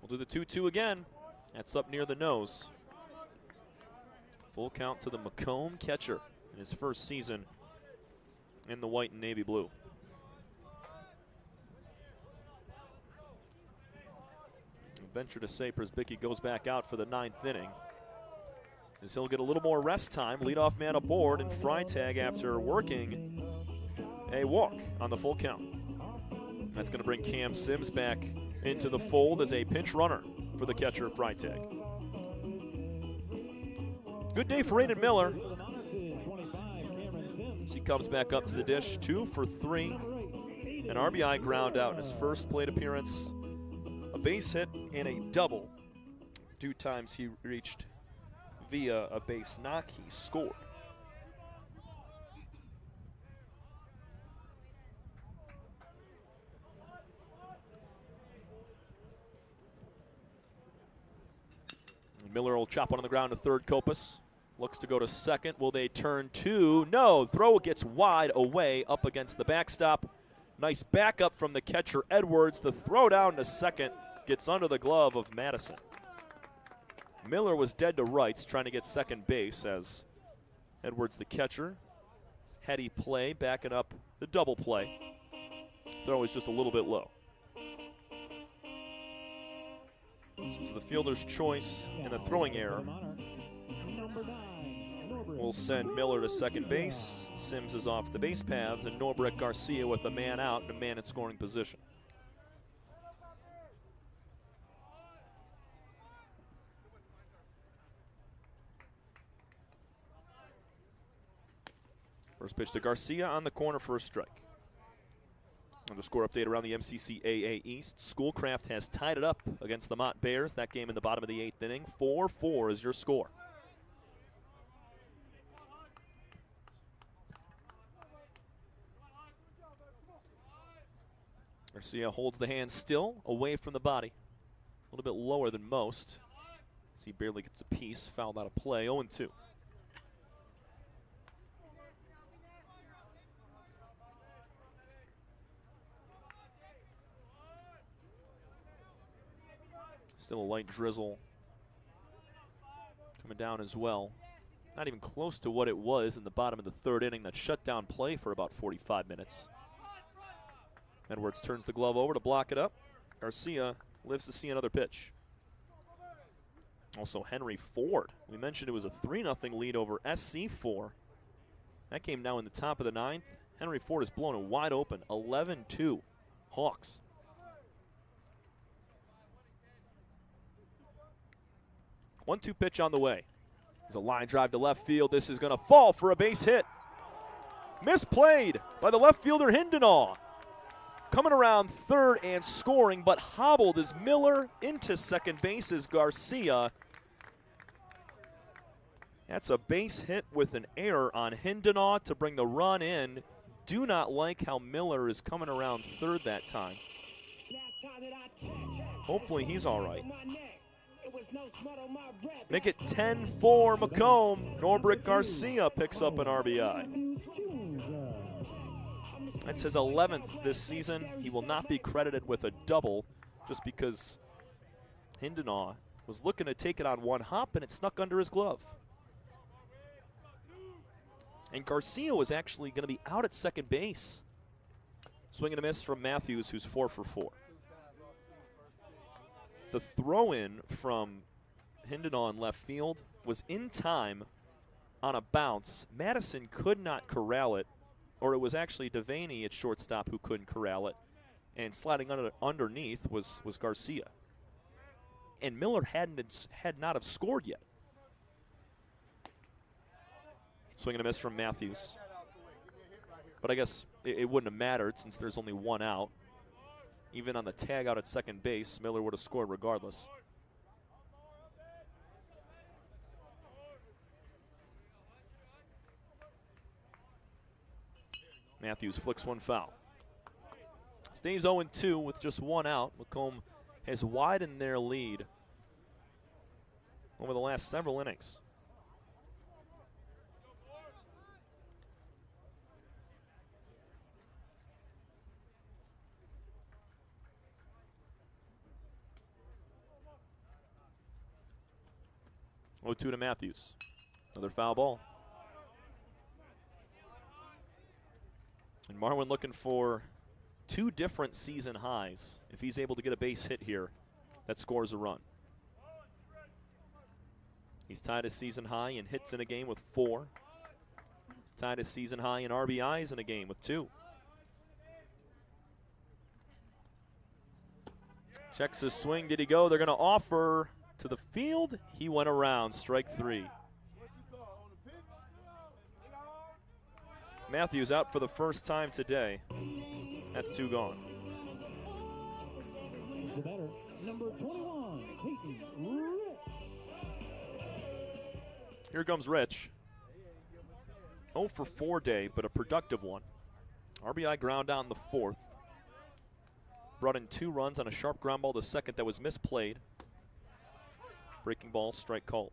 We'll do the 2-2 again. That's up near the nose. Full count to the Macomb catcher in his first season in the white and navy blue. I venture to say Przbicki goes back out for the 9th inning, as he'll get a little more rest time. Leadoff man aboard, and Freitag, after working a walk on the full count. That's going to bring Cam Sims back into the fold as a pinch runner for the catcher, Freitag. Good day for Aiden Miller. He comes back up to the dish, 2 for 3. An RBI ground out in his first plate appearance. A base hit and a double. 2 times he reached via a base knock. He scored. Miller will chop one on the ground to third. Kopus looks to go to second. Will they turn 2? No. Throw gets wide away up against the backstop. Nice backup from the catcher, Edwards. The throw down to second gets under the glove of Madison. Miller was dead to rights trying to get second base as Edwards, the catcher, heady play, backing up the double play. Throw is just a little bit low. So the fielder's choice and a throwing error will send Miller to second base. Sims is off the base paths, and Norbert Garcia with a man out and a man in scoring position. First pitch to Garcia on the corner for a strike. And the score update around the MCCAA East. Schoolcraft has tied it up against the Mott Bears. That game in the bottom of the 8th inning. 4-4 is your score. Garcia holds the hand still, away from the body. A little bit lower than most. As he barely gets a piece, fouled out of play, 0-2. Still a light drizzle coming down as well. Not even close to what it was in the bottom of the 3rd inning that shut down play for about 45 minutes. Edwards turns the glove over to block it up. Garcia lives to see another pitch. Also Henry Ford. We mentioned it was a 3-0 lead over SC4. That came now in the top of the 9th. Henry Ford has blown it wide open. 11-2 Hawks. 1-2 pitch on the way. There's a line drive to left field. This is going to fall for a base hit. Misplayed by the left fielder Hindenaw. Coming around third and scoring, but hobbled is Miller. Into second base is Garcia. That's a base hit with an error on Hindenaw to bring the run in. do not like how Miller is coming around third that time. Hopefully he's all right. Make it 10-4 Macomb. Norbert Garcia picks up an RBI. That's his 11th this season. He will not be credited with a double just because Cavanaugh was looking to take it on one hop and it snuck under his glove. And Garcia was actually going to be out at second base. Swing and a miss from Matthews, who's 4 for 4. The throw-in from Cavanaugh in left field was in time on a bounce. Madison could not corral it, or it was actually Devaney at shortstop who couldn't corral it. And sliding underneath was Garcia. And Miller had not have scored yet. Swing and a miss from Matthews. But I guess it wouldn't have mattered since there's only one out. Even on the tag out at second base, Miller would have scored regardless. Matthews flicks one foul. Stays 0-2 with just one out. Macomb has widened their lead over the last several innings. Oh, 2 to Matthews. Another foul ball. And Marwin looking for 2 different season highs. If he's able to get a base hit here, that scores a run. He's tied a season high in hits in a game with 4. He's tied a season high in RBIs in a game with 2. Checks his swing. Did he go? They're going to offer to the field. He went around. Strike 3. Matthews out for the first time today. That's 2 gone. The batter, number 21, Peyton Rich. Here comes Rich. 0 for 4 day, but a productive one. RBI ground out in the 4th. Brought in 2 runs on a sharp ground ball to second that was misplayed. Breaking ball, strike called.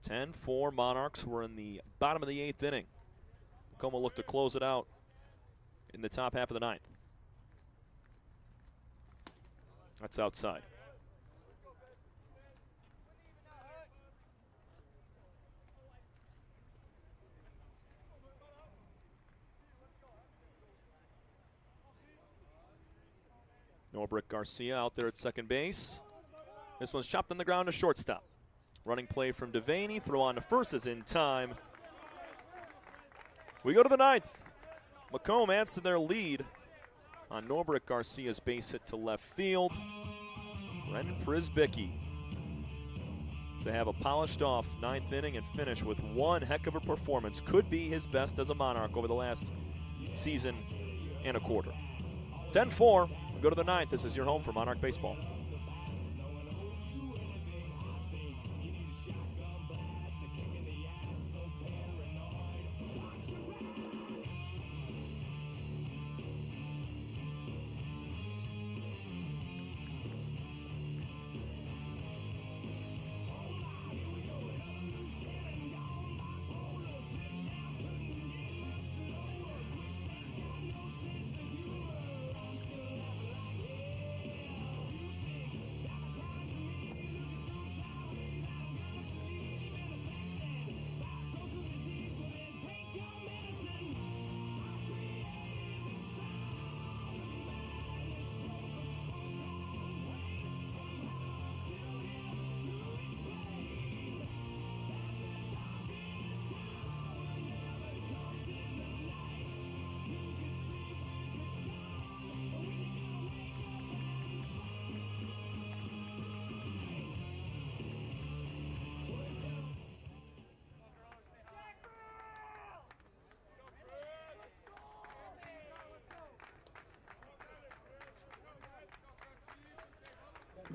(10-4) Monarchs. We're in the bottom of the 8th inning. Macomb will look to close it out in the top half of the 9th. That's outside. Norbert Garcia out there at second base. This one's chopped on the ground to shortstop. Running play from Devaney. Throw on to first is in time. We go to the 9th. Macomb adds to their lead on Norbert Garcia's base hit to left field. Brendan Prisbicki to have a polished off 9th inning and finish with one heck of a performance. Could be his best as a Monarch over the last season and a quarter. 10-4. We go to the 9th. This is your home for Monarch Baseball.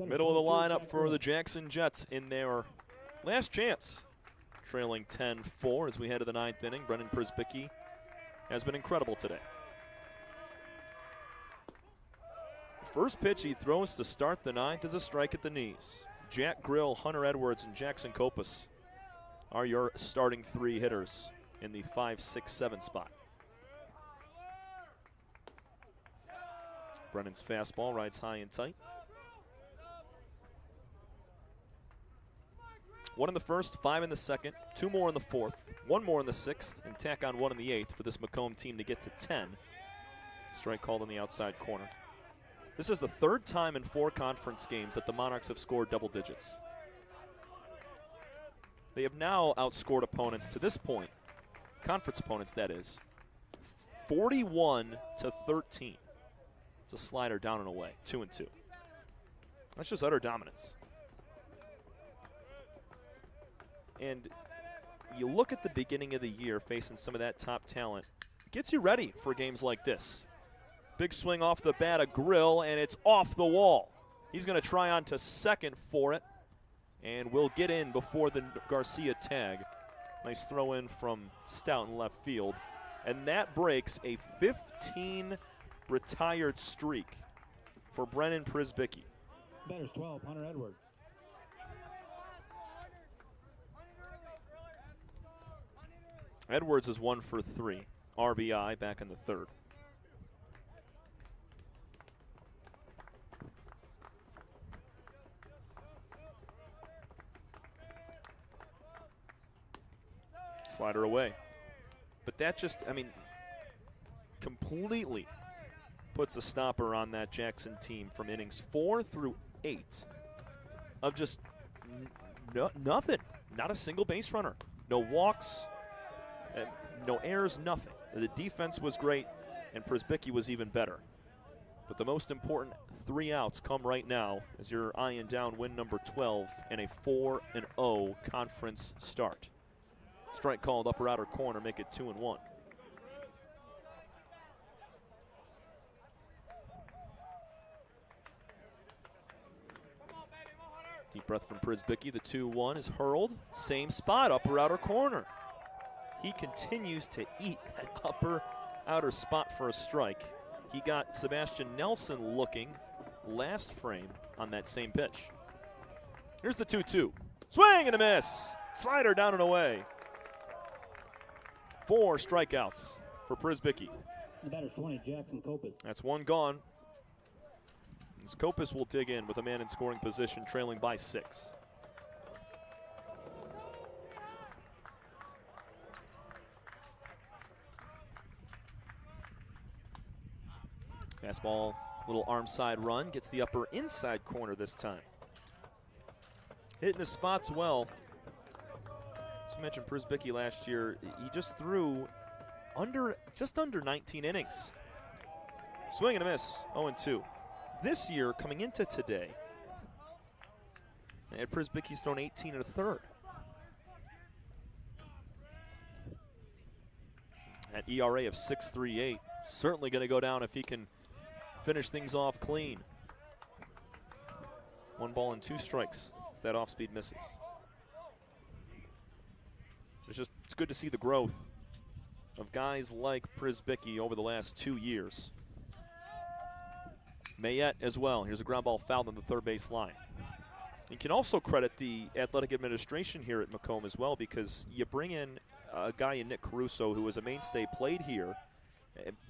Middle of the lineup for the Jackson Jets in their last chance. Trailing 10-4 as we head to the 9th inning. Brennan Przybicki has been incredible today. The first pitch he throws to start the 9th is a strike at the knees. Jack Grill, Hunter Edwards, and Jackson Kopus are your starting 3 hitters in the 5, 6, 7 spot. Brennan's fastball rides high and tight. 1 in the first, 5 in the second, 2 more in the 4th, 1 more in the 6th, and tack on 1 in the 8th for this Macomb team to get to 10. Strike called on the outside corner. This is the 3rd time in 4 conference games that the Monarchs have scored double digits. They have now outscored opponents to this point, conference opponents that is, 41-13. It's a slider down and away, 2-2. That's just utter dominance. And you look at the beginning of the year facing some of that top talent, it gets you ready for games like this. Big swing off the bat of Grill, and it's off the wall. He's going to try on to second for it, and will get in before the Garcia tag. Nice throw in from Stout in left field. And that breaks a 15 retired streak for Brennan Przybicki. Batters 12, Hunter Edwards. Edwards is 1 for 3. RBI back in the 3rd. Slider away. But that just, I mean, completely puts a stopper on that Jackson team from innings 4 through 8 of just nothing. Not a single base runner. No walks. No errors, nothing. The defense was great, and Przybicki was even better. But the most important 3 outs come right now as you're eyeing down win number 12 and a 4-0 conference start. Strike called upper outer corner, make it 2-1. Deep breath from Przybicki. The 2-1 is hurled. Same spot, upper outer corner. He continues to eat that upper outer spot for a strike. He got Sebastian Nelson looking last frame on that same pitch. Here's the 2-2. Swing and a miss. Slider down and away. 4 strikeouts for Przybicki. The batter's 20, Jackson Kopus. That's 1 gone. As Kopus will dig in with a man in scoring position, trailing by 6. Fastball, little arm side run, gets the upper inside corner this time. Hitting his spots well. As I mentioned, Przybicki last year, he just threw just under 19 innings. Swing and a miss, 0-2. This year, coming into today, and Przybicki's thrown 18 1/3. At ERA of 6.38, certainly going to go down if he can finish things off clean. 1 ball and 2 strikes as that off-speed misses. It's good to see the growth of guys like Przybicki over the last 2 years. Mayette as well. Here's a ground ball fouled on the 3rd base line. You can also credit the athletic administration here at Macomb as well, because you bring in a guy in Nick Caruso who was a mainstay, played here,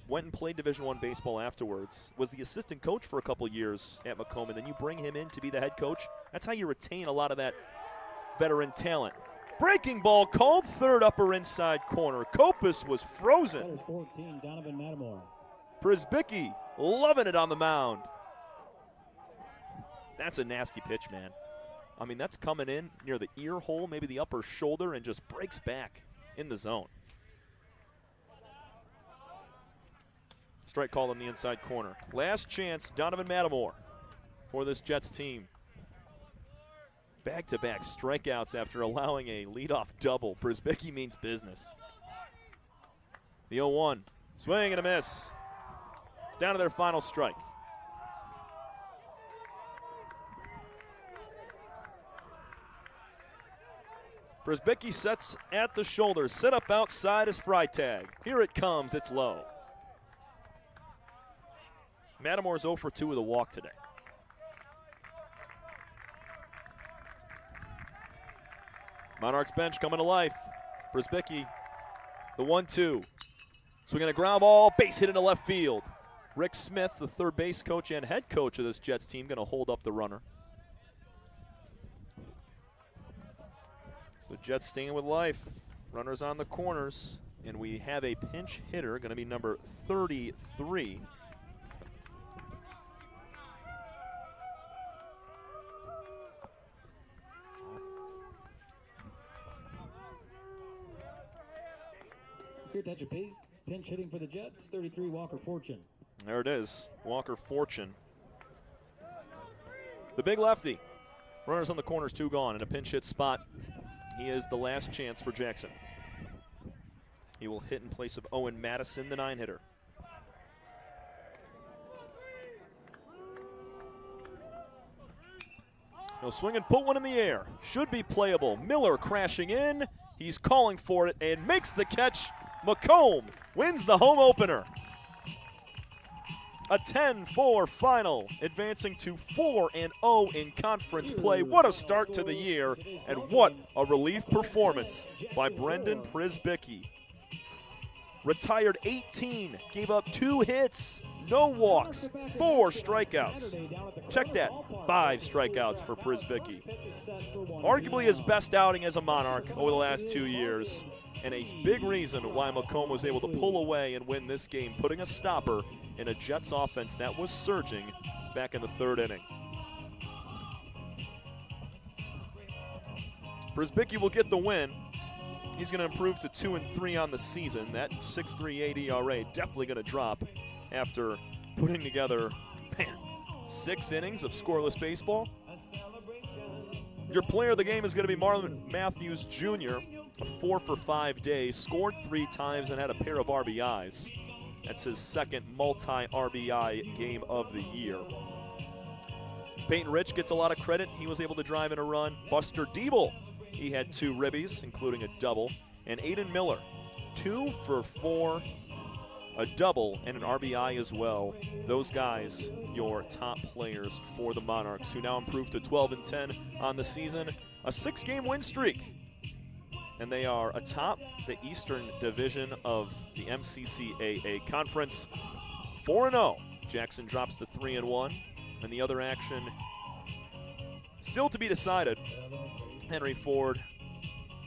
went and played Division I baseball afterwards, was the assistant coach for a couple years at Macomb, and then you bring him in to be the head coach. That's how you retain a lot of that veteran talent. Breaking ball called, 3rd upper inside corner. Kopus was frozen. Batter's 14, Donovan Matamore. Przybicki loving it on the mound. That's a nasty pitch, man. I mean, that's coming in near the ear hole, maybe the upper shoulder, and just breaks back in the zone. Strike called on the inside corner. Last chance, Donovan Matamore for this Jets team. Back-to-back strikeouts after allowing a leadoff double. Przybicki means business. The 0-1. Swing and a miss. Down to their final strike. Przybicki sets at the shoulder. Set up outside is Freitag. Here it comes. It's low. Mattamore's 0 for 2 with a walk today. Monarchs bench coming to life. Przybicki, the 1-2. Swinging a ground ball, base hit into left field. Rick Smith, the third base coach and head coach of this Jets team, going to hold up the runner. So Jets staying with life. Runners on the corners, and we have a pinch hitter, going to be number 33. Here, touch of pace. Pinch hitting for the Jets, 33, Walker Fortune. There it is, Walker Fortune. The big lefty. Runners on the corners, 2 gone. In a pinch hit spot, he is the last chance for Jackson. He will hit in place of Owen Madison, the 9-hitter. He'll swing and put one in the air. Should be playable. Miller crashing in. He's calling for it and makes the catch. Macomb wins the home opener. A 10-4 final, advancing to 4-0 in conference play. What a start to the year, and what a relief performance by Brendan Przybicki. Retired 18, gave up 2 hits, no walks, 4 strikeouts. Check that, 5 strikeouts for Przybicki. Arguably his best outing as a Monarch over the last 2 years, and a big reason why Macomb was able to pull away and win this game, putting a stopper in a Jets offense that was surging back in the 3rd inning. Przybicki will get the win. He's going to improve to 2-3 on the season. That 6.38 ERA definitely going to drop after putting together, 6 innings of scoreless baseball. Your player of the game is going to be Marlon Matthews Jr., a 4 for 5 day, scored 3 times and had a pair of RBIs. That's his second multi-RBI game of the year. Peyton Rich gets a lot of credit. He was able to drive in a run. Buster Diebel, he had 2 ribbies, including a double. And Aiden Miller, 2 for 4, a double, and an RBI as well. Those guys, your top players for the Monarchs, who now improved to 12-10 on the season. A 6-game win streak. And they are atop the Eastern Division of the MCCAA Conference. 4-0. Jackson drops to 3-1. And the other action still to be decided. Henry Ford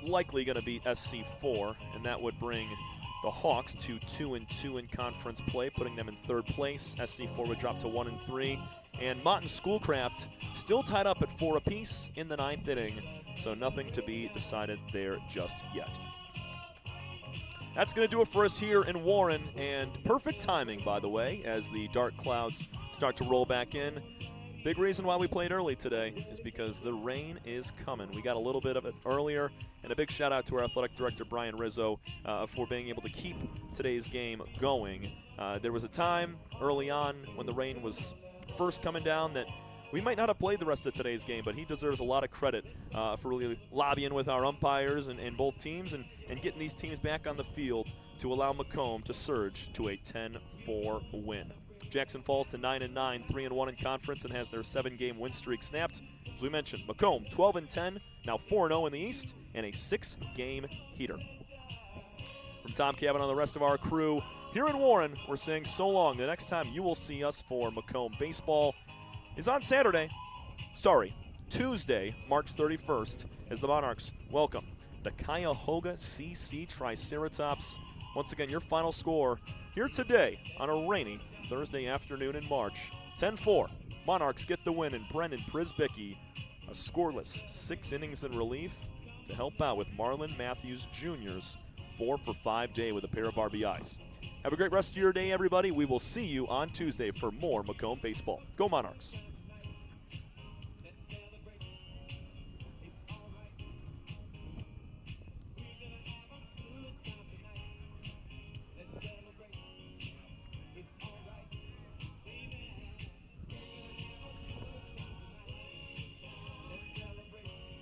likely going to beat SC4, and that would bring the Hawks to 2-2 in conference play, putting them in 3rd place. SC4 would drop to 1-3. And Mott and Schoolcraft still tied up at 4 apiece in the 9th inning, so nothing to be decided there just yet. That's going to do it for us here in Warren, and perfect timing, by the way, as the dark clouds start to roll back in. Big reason why we played early today is because the rain is coming. We got a little bit of it earlier, and a big shout out to our athletic director, Brian Rizzo, for being able to keep today's game going. There was a time early on when the rain was first coming down that we might not have played the rest of today's game, but he deserves a lot of credit for really lobbying with our umpires and both teams and getting these teams back on the field to allow Macomb to surge to a 10-4 win. Jackson falls to 9-9, 3-1 in conference, and has their 7-game win streak snapped. As we mentioned, Macomb 12-10, now 4-0 in the East, and a 6-game heater. From Tom Cavanaugh and the rest of our crew here in Warren, we're saying so long. The next time you will see us for Macomb baseball is on Tuesday, March 31st, as the Monarchs welcome the Cuyahoga CC Triceratops. Once again, your final score here today on a rainy Thursday afternoon in March. 10-4. Monarchs get the win, and Brendan Przybicki, a scoreless 6 innings in relief to help out with Marlon Matthews Jr.'s 4 for 5 day with a pair of RBIs. Have a great rest of your day, everybody. We will see you on Tuesday for more Macomb baseball. Go Monarchs.